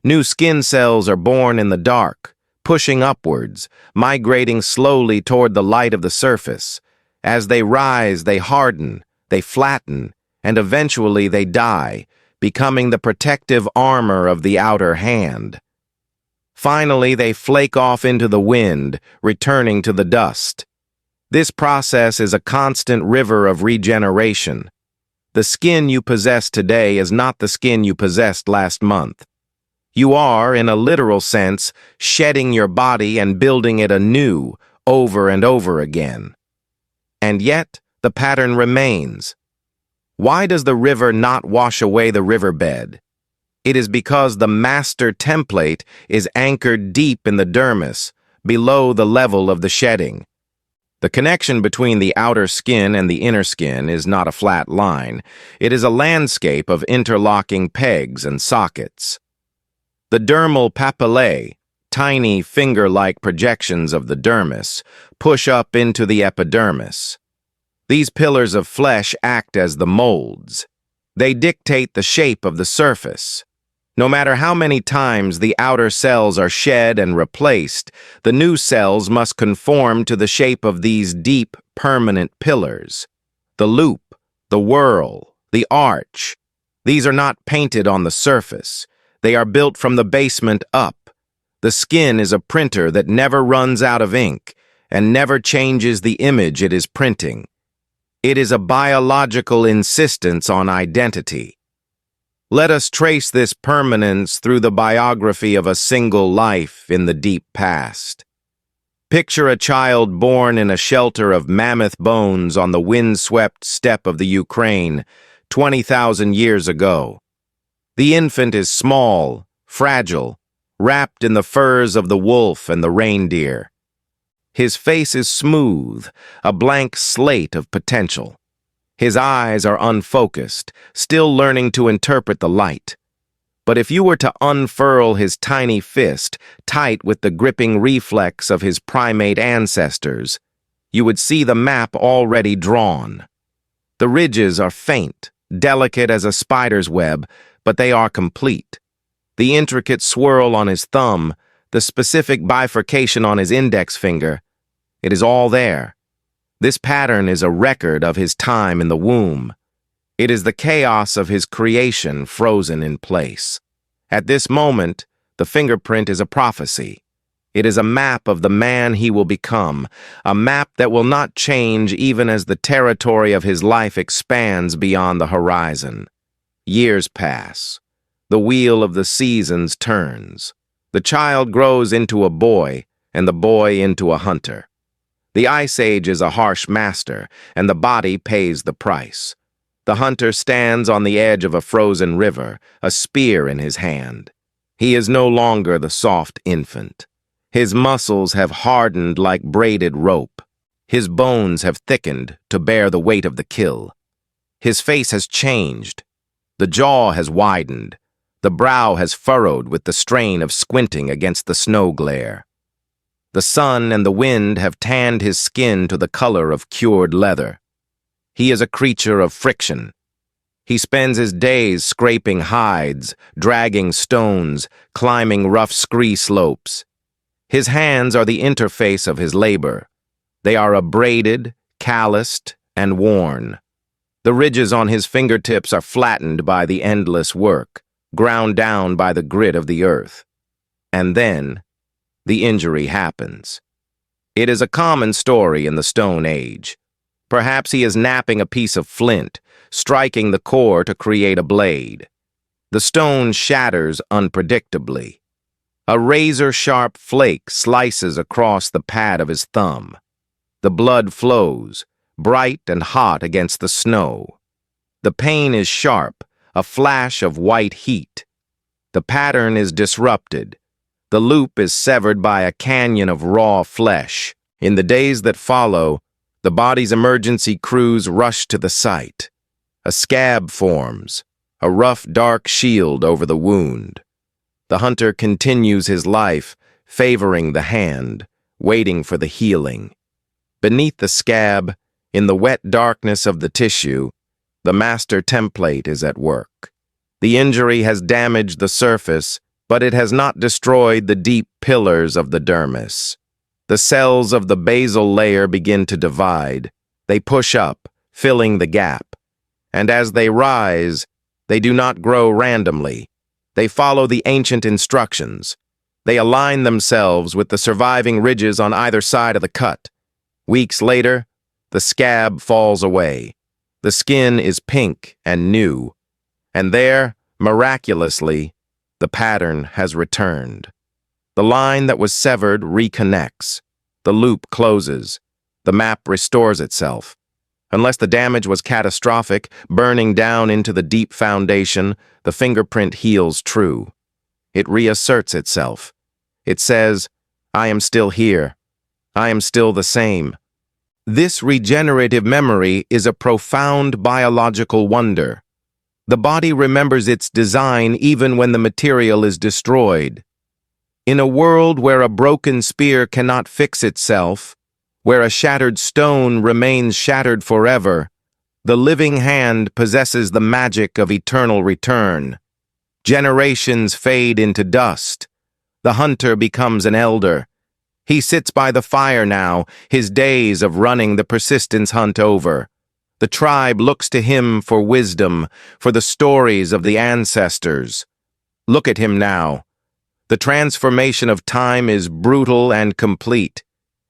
New skin cells are born in the dark, pushing upwards, migrating slowly toward the light of the surface. As they rise, they harden, they flatten, and eventually they die, becoming the protective armor of the outer hand. Finally, they flake off into the wind, returning to the dust. This process is a constant river of regeneration. The skin you possess today is not the skin you possessed last month. You are, in a literal sense, shedding your body and building it anew, over and over again. And yet, the pattern remains. Why does the river not wash away the riverbed? It is because the master template is anchored deep in the dermis, below the level of the shedding. The connection between the outer skin and the inner skin is not a flat line. It is a landscape of interlocking pegs and sockets. The dermal papillae, tiny finger-like projections of the dermis, push up into the epidermis. These pillars of flesh act as the molds. They dictate the shape of the surface. No matter how many times the outer cells are shed and replaced, the new cells must conform to the shape of these deep, permanent pillars. The loop, the whorl, the arch. These are not painted on the surface. They are built from the basement up. The skin is a printer that never runs out of ink and never changes the image it is printing. It is a biological insistence on identity. Let us trace this permanence through the biography of a single life in the deep past. Picture a child born in a shelter of mammoth bones on the wind-swept steppe of the Ukraine 20,000 years ago. The infant is small, fragile, wrapped in the furs of the wolf and the reindeer. His face is smooth, a blank slate of potential. His eyes are unfocused, still learning to interpret the light. But if you were to unfurl his tiny fist, tight with the gripping reflex of his primate ancestors, you would see the map already drawn. The ridges are faint, delicate as a spider's web, but they are complete. The intricate swirl on his thumb, the specific bifurcation on his index finger, it is all there. This pattern is a record of his time in the womb. It is the chaos of his creation frozen in place. At this moment, the fingerprint is a prophecy. It is a map of the man he will become, a map that will not change even as the territory of his life expands beyond the horizon. Years pass. The wheel of the seasons turns. The child grows into a boy, and the boy into a hunter. The Ice Age is a harsh master, and the body pays the price. The hunter stands on the edge of a frozen river, a spear in his hand. He is no longer the soft infant. His muscles have hardened like braided rope. His bones have thickened to bear the weight of the kill. His face has changed. The jaw has widened. The brow has furrowed with the strain of squinting against the snow glare. The sun and the wind have tanned his skin to the color of cured leather. He is a creature of friction. He spends his days scraping hides, dragging stones, climbing rough scree slopes. His hands are the interface of his labor. They are abraded, calloused, and worn. The ridges on his fingertips are flattened by the endless work, ground down by the grit of the earth. And then, the injury happens. It is a common story in the Stone Age. Perhaps he is knapping a piece of flint, striking the core to create a blade. The stone shatters unpredictably. A razor-sharp flake slices across the pad of his thumb. The blood flows, bright and hot against the snow. The pain is sharp, a flash of white heat. The pattern is disrupted. The loop is severed by a canyon of raw flesh. In the days that follow, the body's emergency crews rush to the site. A scab forms, a rough, dark shield over the wound. The hunter continues his life, favoring the hand, waiting for the healing. Beneath the scab, in the wet darkness of the tissue, the master template is at work. The injury has damaged the surface, but it has not destroyed the deep pillars of the dermis. The cells of the basal layer begin to divide. They push up, filling the gap. And as they rise, they do not grow randomly. They follow the ancient instructions. They align themselves with the surviving ridges on either side of the cut. Weeks later, the scab falls away. The skin is pink and new. And there, miraculously, the pattern has returned. The line that was severed reconnects. The loop closes. The map restores itself. Unless the damage was catastrophic, burning down into the deep foundation, the fingerprint heals true. It reasserts itself. It says, I am still here. I am still the same. This regenerative memory is a profound biological wonder. The body remembers its design even when the material is destroyed. In a world where a broken spear cannot fix itself, where a shattered stone remains shattered forever, the living hand possesses the magic of eternal return. Generations fade into dust. The hunter becomes an elder. He sits by the fire now, his days of running the persistence hunt over. The tribe looks to him for wisdom, for the stories of the ancestors. Look at him now. The transformation of time is brutal and complete.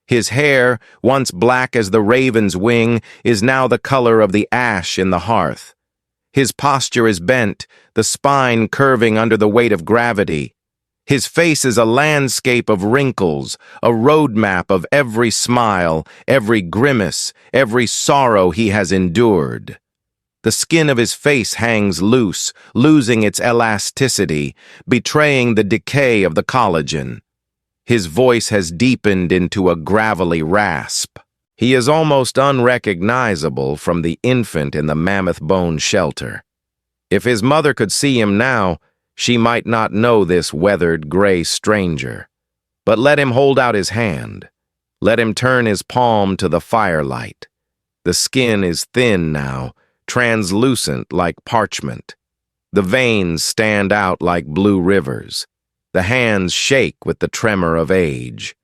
His hair, once black as the raven's wing, is now the color of the ash in the hearth. His posture is bent, the spine curving under the weight of gravity. His face is a landscape of wrinkles, a roadmap of every smile, every grimace, every sorrow he has endured. The skin of his face hangs loose, losing its elasticity, betraying the decay of the collagen. His voice has deepened into a gravelly rasp. He is almost unrecognizable from the infant in the mammoth bone shelter. If his mother could see him now, she might not know this weathered gray stranger. But let him hold out his hand. Let him turn his palm to the firelight. The skin is thin now, translucent like parchment. The veins stand out like blue rivers. The hands shake with the tremor of age.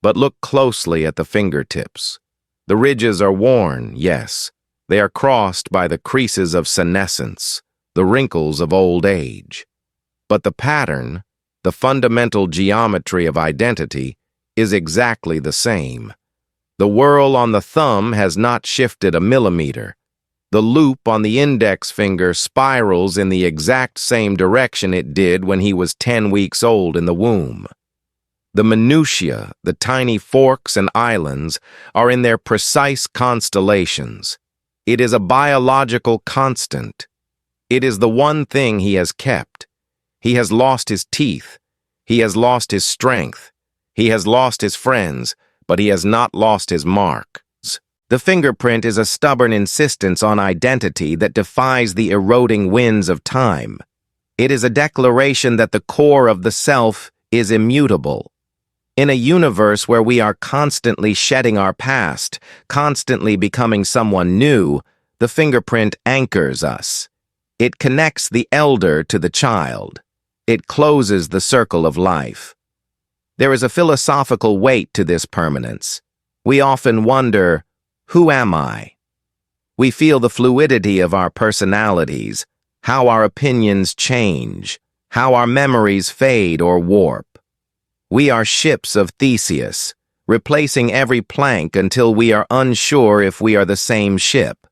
But look closely at the fingertips. The ridges are worn, yes. They are crossed by the creases of senescence, the wrinkles of old age. But the pattern, the fundamental geometry of identity, is exactly the same. The whorl on the thumb has not shifted a millimeter. The loop on the index finger spirals in the exact same direction it did when he was 10 weeks old in the womb. The minutiae, the tiny forks and islands, are in their precise constellations. It is a biological constant. It is the one thing he has kept. He has lost his teeth. He has lost his strength. He has lost his friends, but he has not lost his mark. The fingerprint is a stubborn insistence on identity that defies the eroding winds of time. It is a declaration that the core of the self is immutable. In a universe where we are constantly shedding our past, constantly becoming someone new, the fingerprint anchors us. It connects the elder to the child. It closes the circle of life. There is a philosophical weight to this permanence. We often wonder, who am I? We feel the fluidity of our personalities, how our opinions change, how our memories fade or warp. We are ships of Theseus, replacing every plank until we are unsure if we are the same ship.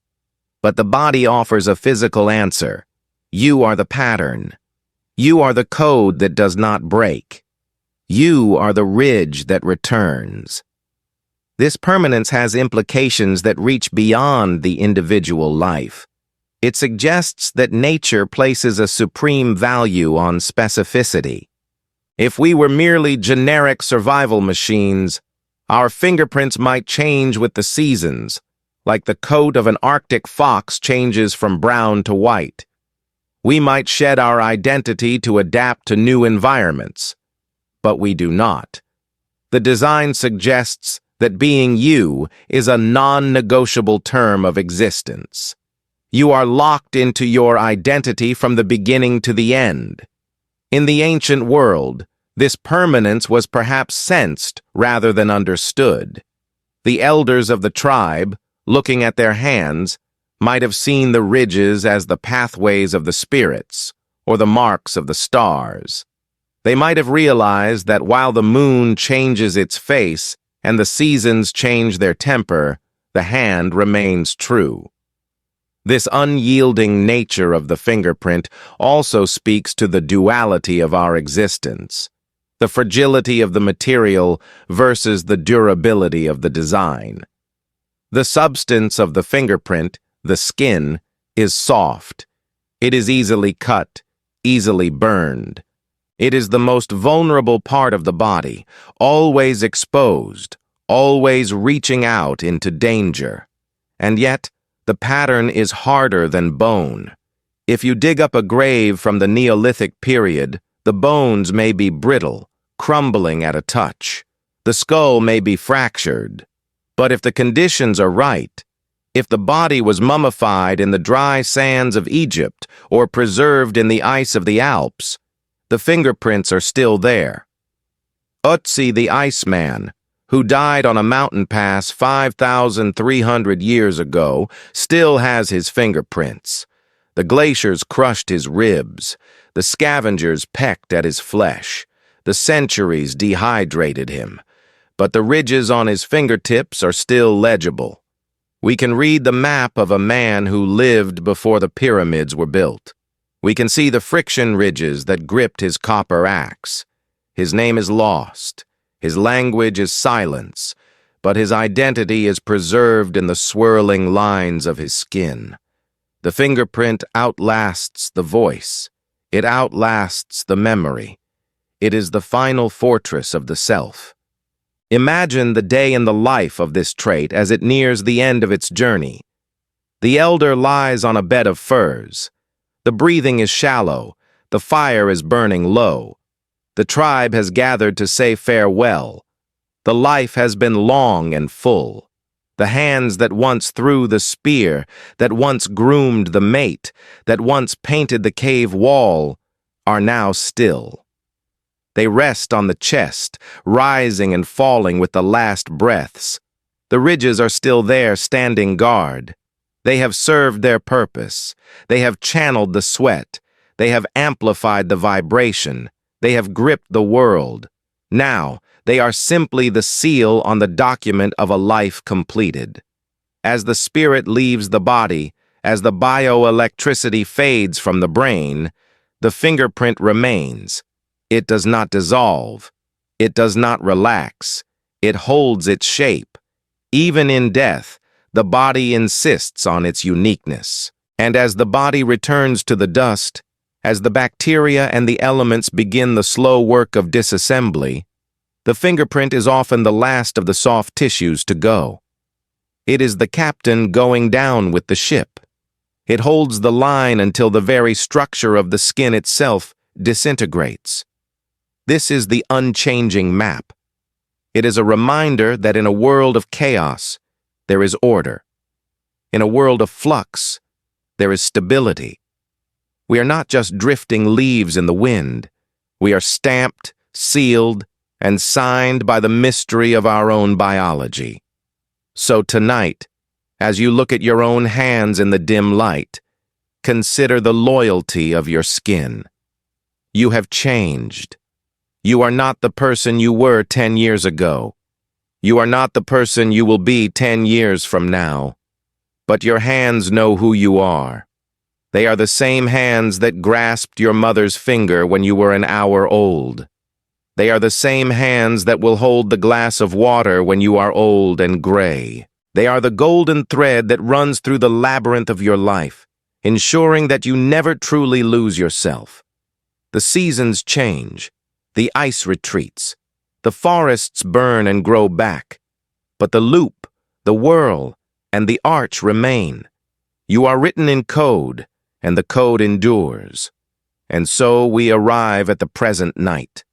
But the body offers a physical answer. You are the pattern. You are the code that does not break. You are the ridge that returns. This permanence has implications that reach beyond the individual life. It suggests that nature places a supreme value on specificity. If we were merely generic survival machines, our fingerprints might change with the seasons, like the coat of an Arctic fox changes from brown to white. We might shed our identity to adapt to new environments, but we do not. The design suggests that being you is a non-negotiable term of existence. You are locked into your identity from the beginning to the end. In the ancient world, this permanence was perhaps sensed rather than understood. The elders of the tribe, looking at their hands, might have seen the ridges as the pathways of the spirits, or the marks of the stars. They might have realized that while the moon changes its face and the seasons change their temper, the hand remains true. This unyielding nature of the fingerprint also speaks to the duality of our existence, the fragility of the material versus the durability of the design. The substance of the fingerprint, the skin, is soft. It is easily cut, easily burned. It is the most vulnerable part of the body, always exposed, always reaching out into danger. And yet, the pattern is harder than bone. If you dig up a grave from the Neolithic period, the bones may be brittle, crumbling at a touch. The skull may be fractured. But if the conditions are right, if the body was mummified in the dry sands of Egypt or preserved in the ice of the Alps, the fingerprints are still there. Ötzi the Iceman, who died on a mountain pass 5,300 years ago, still has his fingerprints. The glaciers crushed his ribs. The scavengers pecked at his flesh. The centuries dehydrated him. But the ridges on his fingertips are still legible. We can read the map of a man who lived before the pyramids were built. We can see the friction ridges that gripped his copper axe. His name is lost. His language is silence, but his identity is preserved in the swirling lines of his skin. The fingerprint outlasts the voice. It outlasts the memory. It is the final fortress of the self. Imagine the day in the life of this trait as it nears the end of its journey. The elder lies on a bed of furs. The breathing is shallow. The fire is burning low. The tribe has gathered to say farewell. The life has been long and full. The hands that once threw the spear, that once groomed the mate, that once painted the cave wall, are now still. They rest on the chest, rising and falling with the last breaths. The ridges are still there, standing guard. They have served their purpose. They have channeled the sweat. They have amplified the vibration. They have gripped the world. Now, they are simply the seal on the document of a life completed. As the spirit leaves the body, as the bioelectricity fades from the brain, the fingerprint remains. It does not dissolve. It does not relax. It holds its shape. Even in death, the body insists on its uniqueness. And as the body returns to the dust, as the bacteria and the elements begin the slow work of disassembly, the fingerprint is often the last of the soft tissues to go. It is the captain going down with the ship. It holds the line until the very structure of the skin itself disintegrates. This is the unchanging map. It is a reminder that in a world of chaos, there is order. In a world of flux, there is stability. We are not just drifting leaves in the wind. We are stamped, sealed, and signed by the mystery of our own biology. So tonight, as you look at your own hands in the dim light, consider the loyalty of your skin. You have changed. You are not the person you were 10 years ago. You are not the person you will be 10 years from now. But your hands know who you are. They are the same hands that grasped your mother's finger when you were an hour old. They are the same hands that will hold the glass of water when you are old and gray. They are the golden thread that runs through the labyrinth of your life, ensuring that you never truly lose yourself. The seasons change. The ice retreats. The forests burn and grow back. But the loop, the whirl, and the arch remain. You are written in code, and the code endures. And so we arrive at the present night.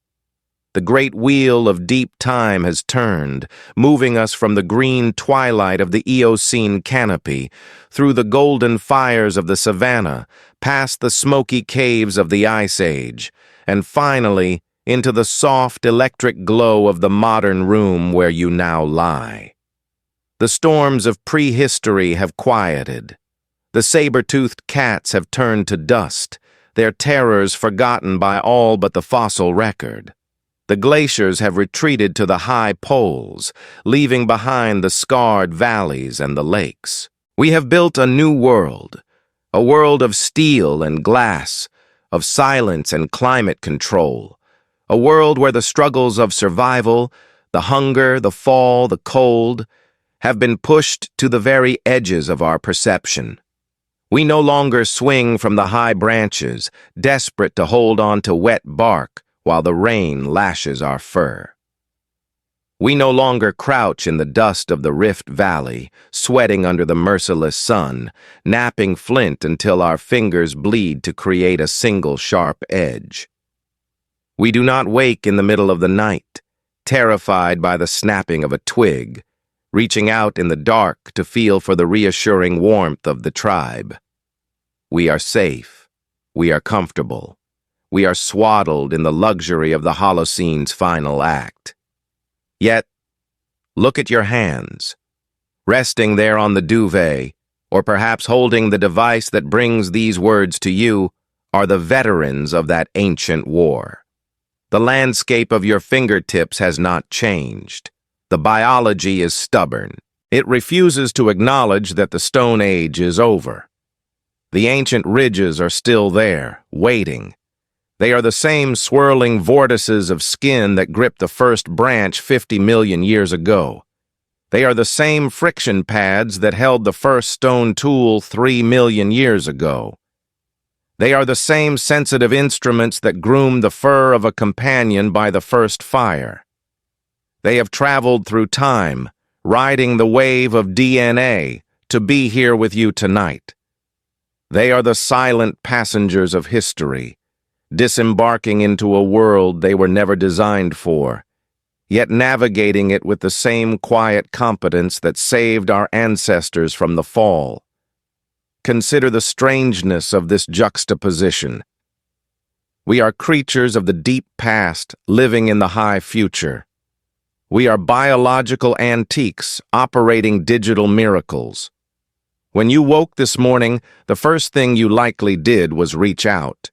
The great wheel of deep time has turned, moving us from the green twilight of the Eocene canopy, through the golden fires of the savannah, past the smoky caves of the Ice Age, and finally into the soft electric glow of the modern room where you now lie. The storms of prehistory have quieted. The saber-toothed cats have turned to dust, their terrors forgotten by all but the fossil record. The glaciers have retreated to the high poles, leaving behind the scarred valleys and the lakes. We have built a new world, a world of steel and glass, of silence and climate control, a world where the struggles of survival, the hunger, the fall, the cold, have been pushed to the very edges of our perception. We no longer swing from the high branches, desperate to hold on to wet bark while the rain lashes our fur. We no longer crouch in the dust of the Rift Valley, sweating under the merciless sun, knapping flint until our fingers bleed to create a single sharp edge. We do not wake in the middle of the night, terrified by the snapping of a twig, reaching out in the dark to feel for the reassuring warmth of the tribe. We are safe. We are comfortable. We are swaddled in the luxury of the Holocene's final act. Yet, look at your hands, resting there on the duvet, or perhaps holding the device that brings these words to you, are the veterans of that ancient war. The landscape of your fingertips has not changed. The biology is stubborn. It refuses to acknowledge that the Stone Age is over. The ancient ridges are still there, waiting. They are the same swirling vortices of skin that gripped the first branch 50 million years ago. They are the same friction pads that held the first stone tool 3 million years ago. They are the same sensitive instruments that groomed the fur of a companion by the first fire. They have traveled through time, riding the wave of DNA to be here with you tonight. They are the silent passengers of history, disembarking into a world they were never designed for, yet navigating it with the same quiet competence that saved our ancestors from the fall. Consider the strangeness of this juxtaposition. We are creatures of the deep past living in the high future. We are biological antiques operating digital miracles. When you woke this morning, the first thing you likely did was reach out.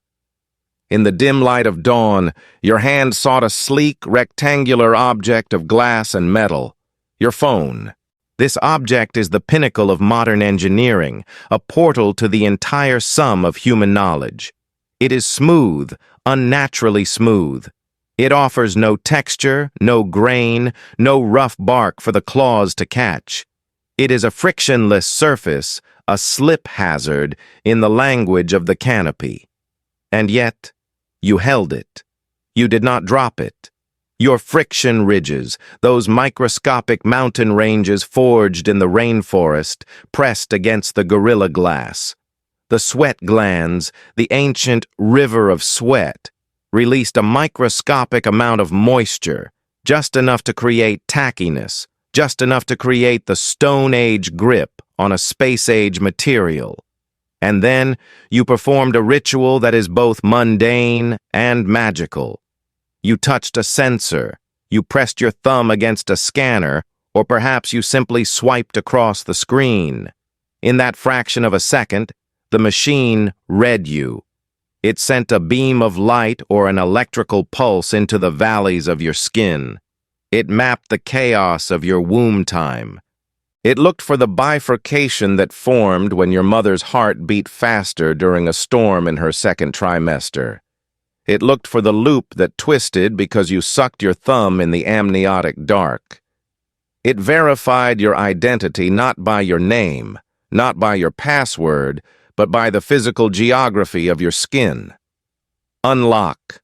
In the dim light of dawn, your hand sought a sleek, rectangular object of glass and metal, your phone. This object is the pinnacle of modern engineering, a portal to the entire sum of human knowledge. It is smooth, unnaturally smooth. It offers no texture, no grain, no rough bark for the claws to catch. It is a frictionless surface, a slip hazard in the language of the canopy. And yet, you held it. You did not drop it. Your friction ridges, those microscopic mountain ranges forged in the rainforest, pressed against the gorilla glass. The sweat glands, the ancient river of sweat, released a microscopic amount of moisture, just enough to create tackiness, just enough to create the Stone Age grip on a space-age material. And then you performed a ritual that is both mundane and magical. You touched a sensor, you pressed your thumb against a scanner, or perhaps you simply swiped across the screen. In that fraction of a second, the machine read you. It sent a beam of light or an electrical pulse into the valleys of your skin. It mapped the chaos of your womb time. It looked for the bifurcation that formed when your mother's heart beat faster during a storm in her second trimester. It looked for the loop that twisted because you sucked your thumb in the amniotic dark. It verified your identity not by your name, not by your password, but by the physical geography of your skin. Unlock.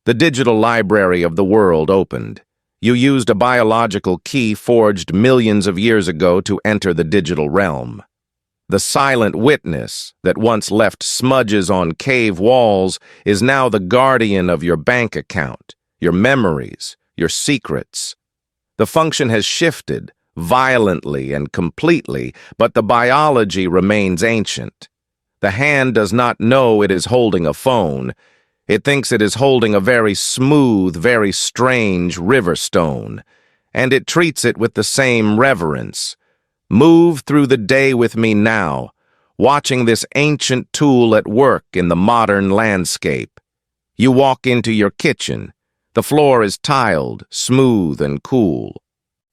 The digital library of the world opened. You used a biological key forged millions of years ago to enter the digital realm. The silent witness that once left smudges on cave walls is now the guardian of your bank account, your memories, your secrets. The function has shifted, violently and completely, but the biology remains ancient. The hand does not know it is holding a phone. It thinks it is holding a very smooth, very strange river stone, and it treats it with the same reverence. Move through the day with me now, watching this ancient tool at work in the modern landscape. You walk into your kitchen. The floor is tiled, smooth, and cool.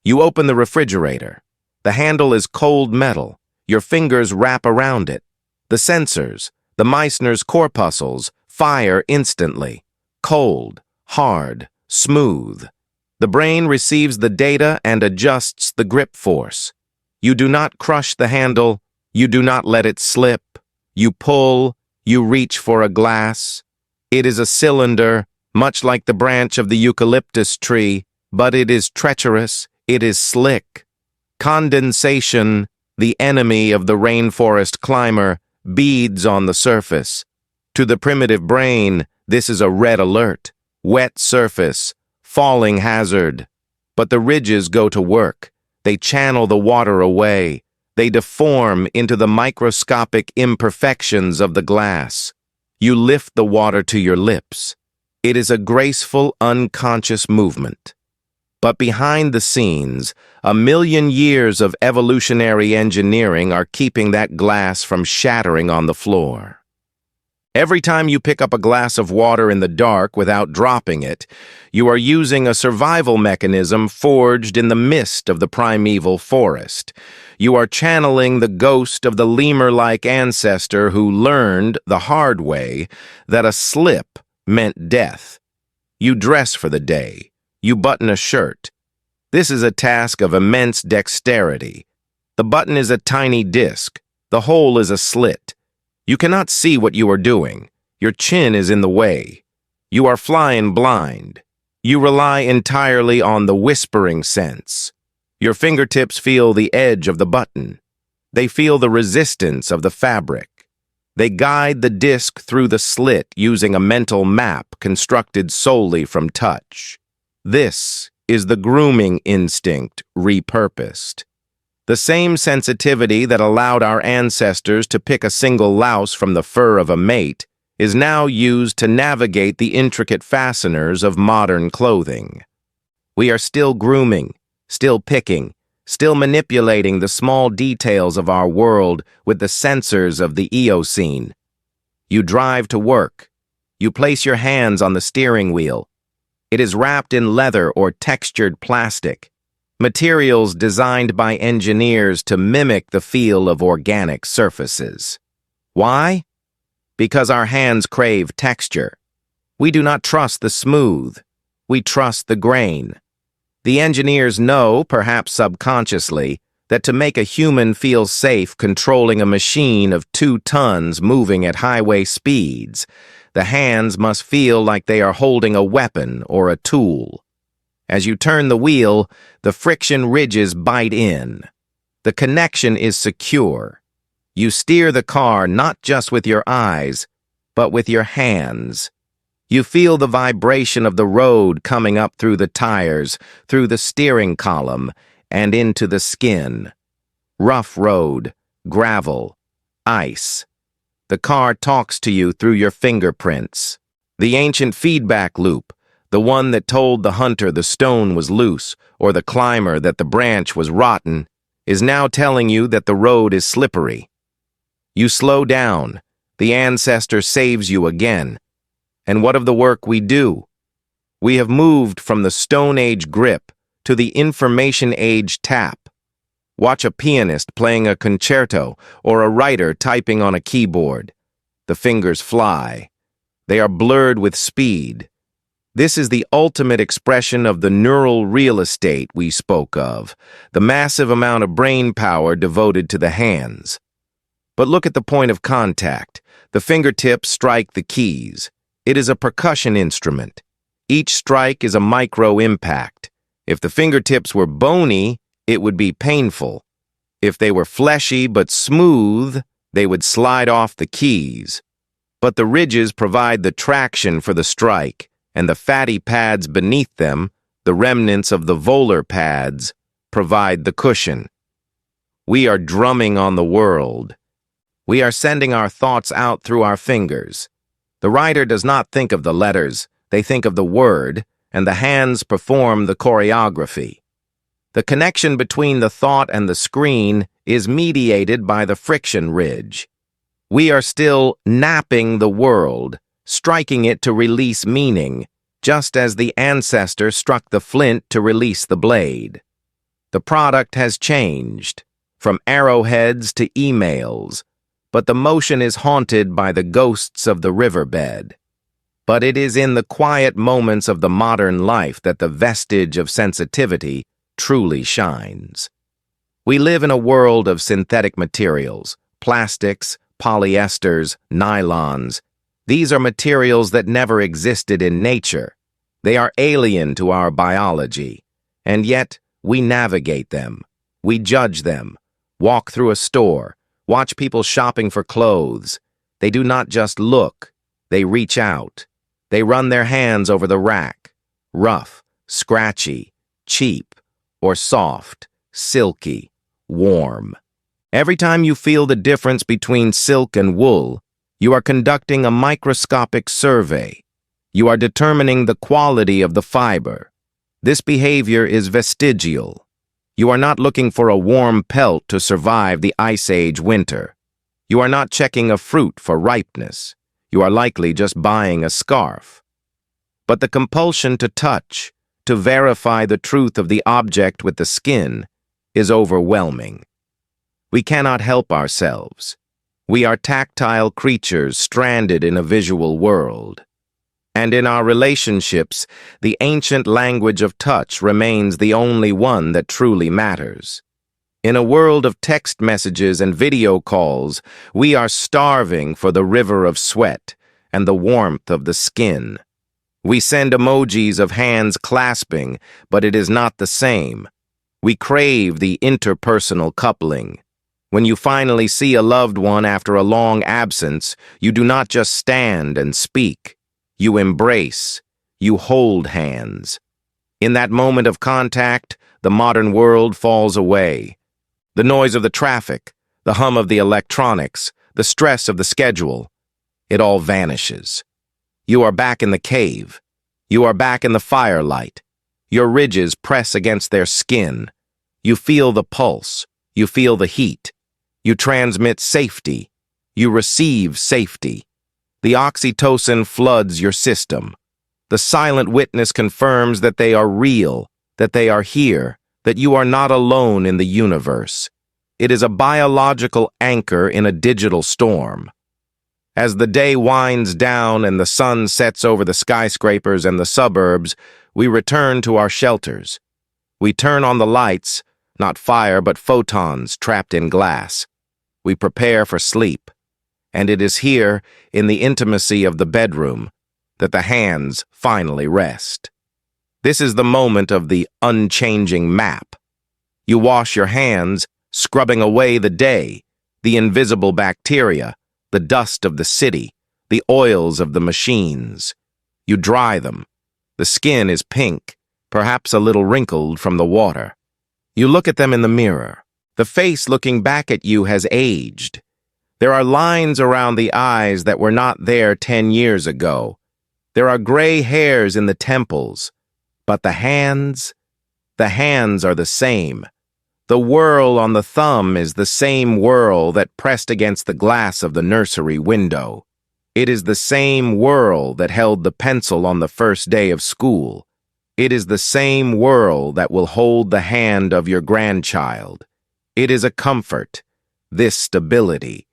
You open the refrigerator. The handle is cold metal. Your fingers wrap around it. The sensors, the Meissner's corpuscles, fire instantly. Cold, hard, smooth. The brain receives the data and adjusts the grip force. You do not crush the handle. You do not let it slip. You pull. You reach for a glass. It is a cylinder, much like the branch of the eucalyptus tree, but it is treacherous. It is slick. Condensation, the enemy of the rainforest climber, beads on the surface. To the primitive brain, this is a red alert, wet surface, falling hazard. But the ridges go to work. They channel the water away. They deform into the microscopic imperfections of the glass. You lift the water to your lips. It is a graceful, unconscious movement. But behind the scenes, 1,000,000 years of evolutionary engineering are keeping that glass from shattering on the floor. Every time you pick up a glass of water in the dark without dropping it, you are using a survival mechanism forged in the mist of the primeval forest. You are channeling the ghost of the lemur-like ancestor who learned the hard way that a slip meant death. You dress for the day. You button a shirt. This is a task of immense dexterity. The button is a tiny disc. The hole is a slit. You cannot see what you are doing. Your chin is in the way. You are flying blind. You rely entirely on the whispering sense. Your fingertips feel the edge of the button. They feel the resistance of the fabric. They guide the disc through the slit using a mental map constructed solely from touch. This is the grooming instinct repurposed. The same sensitivity that allowed our ancestors to pick a single louse from the fur of a mate is now used to navigate the intricate fasteners of modern clothing. We are still grooming, still picking, still manipulating the small details of our world with the sensors of the Eocene. You drive to work. You place your hands on the steering wheel. It is wrapped in leather or textured plastic, materials designed by engineers to mimic the feel of organic surfaces. Why? Because our hands crave texture. We do not trust the smooth. We trust the grain. The engineers know, perhaps subconsciously, that to make a human feel safe controlling a machine of 2 tons moving at highway speeds, the hands must feel like they are holding a weapon or a tool. As you turn the wheel, the friction ridges bite in. The connection is secure. You steer the car not just with your eyes, but with your hands. You feel the vibration of the road coming up through the tires, through the steering column, and into the skin. Rough road, gravel, ice. The car talks to you through your fingerprints. The ancient feedback loop, the one that told the hunter the stone was loose or the climber that the branch was rotten, is now telling you that the road is slippery. You slow down. The ancestor saves you again. And what of the work we do? We have moved from the Stone Age grip to the Information Age tap. Watch a pianist playing a concerto or a writer typing on a keyboard. The fingers fly. They are blurred with speed. This is the ultimate expression of the neural real estate we spoke of, the massive amount of brain power devoted to the hands. But look at the point of contact. The fingertips strike the keys. It is a percussion instrument. Each strike is a micro-impact. If the fingertips were bony, it would be painful. If they were fleshy but smooth, they would slide off the keys. But the ridges provide the traction for the strike, and the fatty pads beneath them, the remnants of the volar pads, provide the cushion. We are drumming on the world. We are sending our thoughts out through our fingers. The writer does not think of the letters, they think of the word, and the hands perform the choreography. The connection between the thought and the screen is mediated by the friction ridge. We are still napping the world, striking it to release meaning, just as the ancestor struck the flint to release the blade. The product has changed, from arrowheads to emails, but the motion is haunted by the ghosts of the riverbed. But it is in the quiet moments of the modern life that the vestige of sensitivity truly shines. We live in a world of synthetic materials, plastics, polyesters, nylons. These are materials that never existed in nature. They are alien to our biology, and yet we navigate them. We judge them, walk through a store, watch people shopping for clothes. They do not just look, they reach out. They run their hands over the rack. Rough, scratchy, cheap, or soft, silky, warm. Every time you feel the difference between silk and wool, you are conducting a microscopic survey. You are determining the quality of the fiber. This behavior is vestigial. You are not looking for a warm pelt to survive the Ice Age winter. You are not checking a fruit for ripeness. You are likely just buying a scarf. But the compulsion to touch, to verify the truth of the object with the skin, is overwhelming. We cannot help ourselves. We are tactile creatures stranded in a visual world. And in our relationships, the ancient language of touch remains the only one that truly matters. In a world of text messages and video calls, we are starving for the river of sweat and the warmth of the skin. We send emojis of hands clasping, but it is not the same. We crave the interpersonal coupling. When you finally see a loved one after a long absence, you do not just stand and speak. You embrace. You hold hands. In that moment of contact, the modern world falls away. The noise of the traffic, the hum of the electronics, the stress of the schedule, it all vanishes. You are back in the cave. You are back in the firelight. Your ridges press against their skin. You feel the pulse. You feel the heat. You transmit safety. You receive safety. The oxytocin floods your system. The silent witness confirms that they are real, that they are here, that you are not alone in the universe. It is a biological anchor in a digital storm. As the day winds down and the sun sets over the skyscrapers and the suburbs, we return to our shelters. We turn on the lights, not fire but photons trapped in glass. We prepare for sleep. And it is here, in the intimacy of the bedroom, that the hands finally rest. This is the moment of the unchanging map. You wash your hands, scrubbing away the day, the invisible bacteria, the dust of the city, the oils of the machines. You dry them. The skin is pink, perhaps a little wrinkled from the water. You look at them in the mirror. The face looking back at you has aged. There are lines around the eyes that were not there 10 years ago. There are gray hairs in the temples. But the hands are the same. The whorl on the thumb is the same whorl that pressed against the glass of the nursery window. It is the same whorl that held the pencil on the first day of school. It is the same whorl that will hold the hand of your grandchild. It is a comfort, this stability.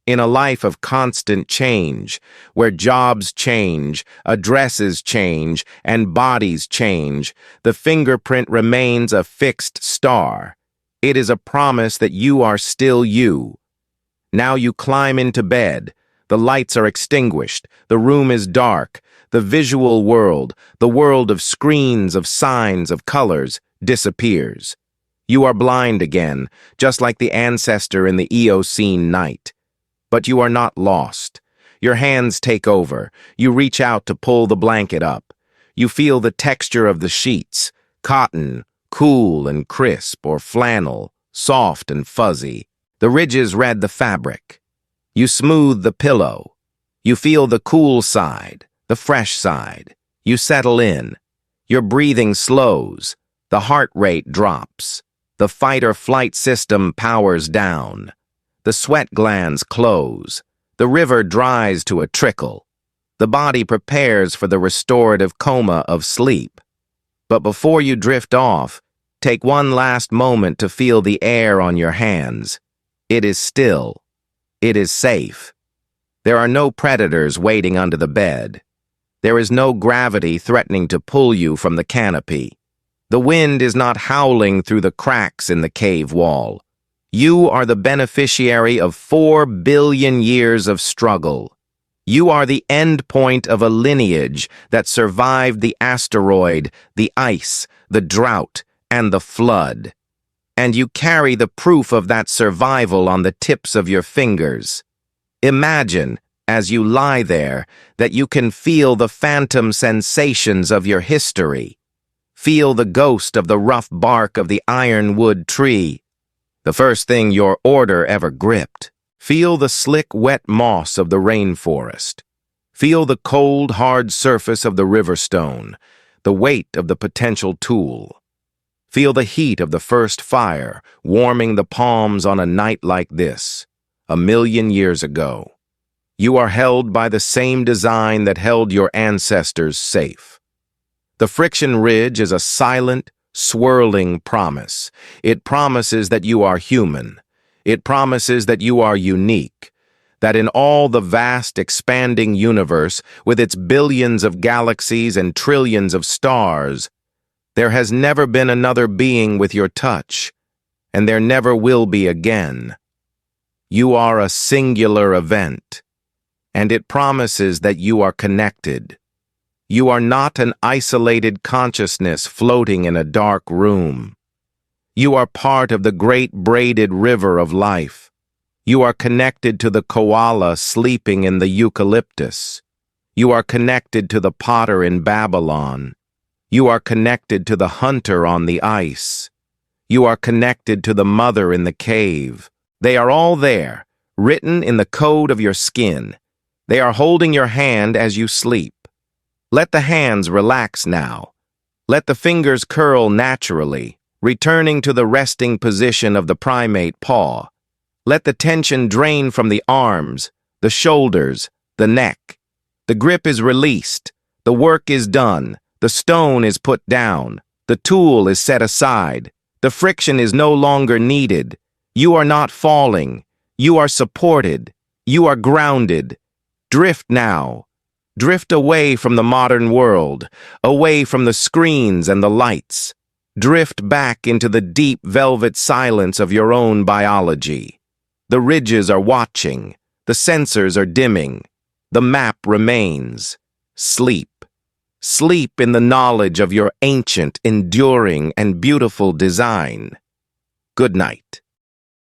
In a life of constant change, where jobs change, addresses change, and bodies change, the fingerprint remains a fixed star. It is a promise that you are still you. Now you climb into bed. The lights are extinguished. The room is dark. The visual world, the world of screens, of signs, of colors, disappears. You are blind again, just like the ancestor in the Eocene night. But you are not lost. Your hands take over. You reach out to pull the blanket up. You feel the texture of the sheets, cotton, cool and crisp, or flannel, soft and fuzzy. The ridges read the fabric. You smooth the pillow. You feel the cool side, the fresh side. You settle in. Your breathing slows. The heart rate drops. The fight-or-flight system powers down. The sweat glands close. The river dries to a trickle. The body prepares for the restorative coma of sleep. But before you drift off, take one last moment to feel the air on your hands. It is still. It is safe. There are no predators waiting under the bed. There is no gravity threatening to pull you from the canopy. The wind is not howling through the cracks in the cave wall. You are the beneficiary of 4 billion years of struggle. You are the end point of a lineage that survived the asteroid, the ice, the drought, and the flood. And you carry the proof of that survival on the tips of your fingers. Imagine, as you lie there, that you can feel the phantom sensations of your history. Feel the ghost of the rough bark of the ironwood tree, the first thing your order ever gripped. Feel the slick, wet moss of the rainforest. Feel the cold, hard surface of the river stone, the weight of the potential tool. Feel the heat of the first fire, warming the palms on a night like this, 1,000,000 years ago. You are held by the same design that held your ancestors safe. The friction ridge is a silent, swirling promise. It promises that you are human. It promises that you are unique, that in all the vast, expanding universe, with its billions of galaxies and trillions of stars, there has never been another being with your touch, and there never will be again. You are a singular event, and it promises that you are connected. You are not an isolated consciousness floating in a dark room. You are part of the great braided river of life. You are connected to the koala sleeping in the eucalyptus. You are connected to the potter in Babylon. You are connected to the hunter on the ice. You are connected to the mother in the cave. They are all there, written in the code of your skin. They are holding your hand as you sleep. Let the hands relax now. Let the fingers curl naturally, returning to the resting position of the primate paw. Let the tension drain from the arms, the shoulders, the neck. The grip is released. The work is done. The stone is put down. The tool is set aside. The friction is no longer needed. You are not falling. You are supported. You are grounded. Drift now. Drift away from the modern world, away from the screens and the lights. Drift back into the deep velvet silence of your own biology. The ridges are watching. The sensors are dimming. The map remains. Sleep. Sleep in the knowledge of your ancient, enduring, and beautiful design. Good night.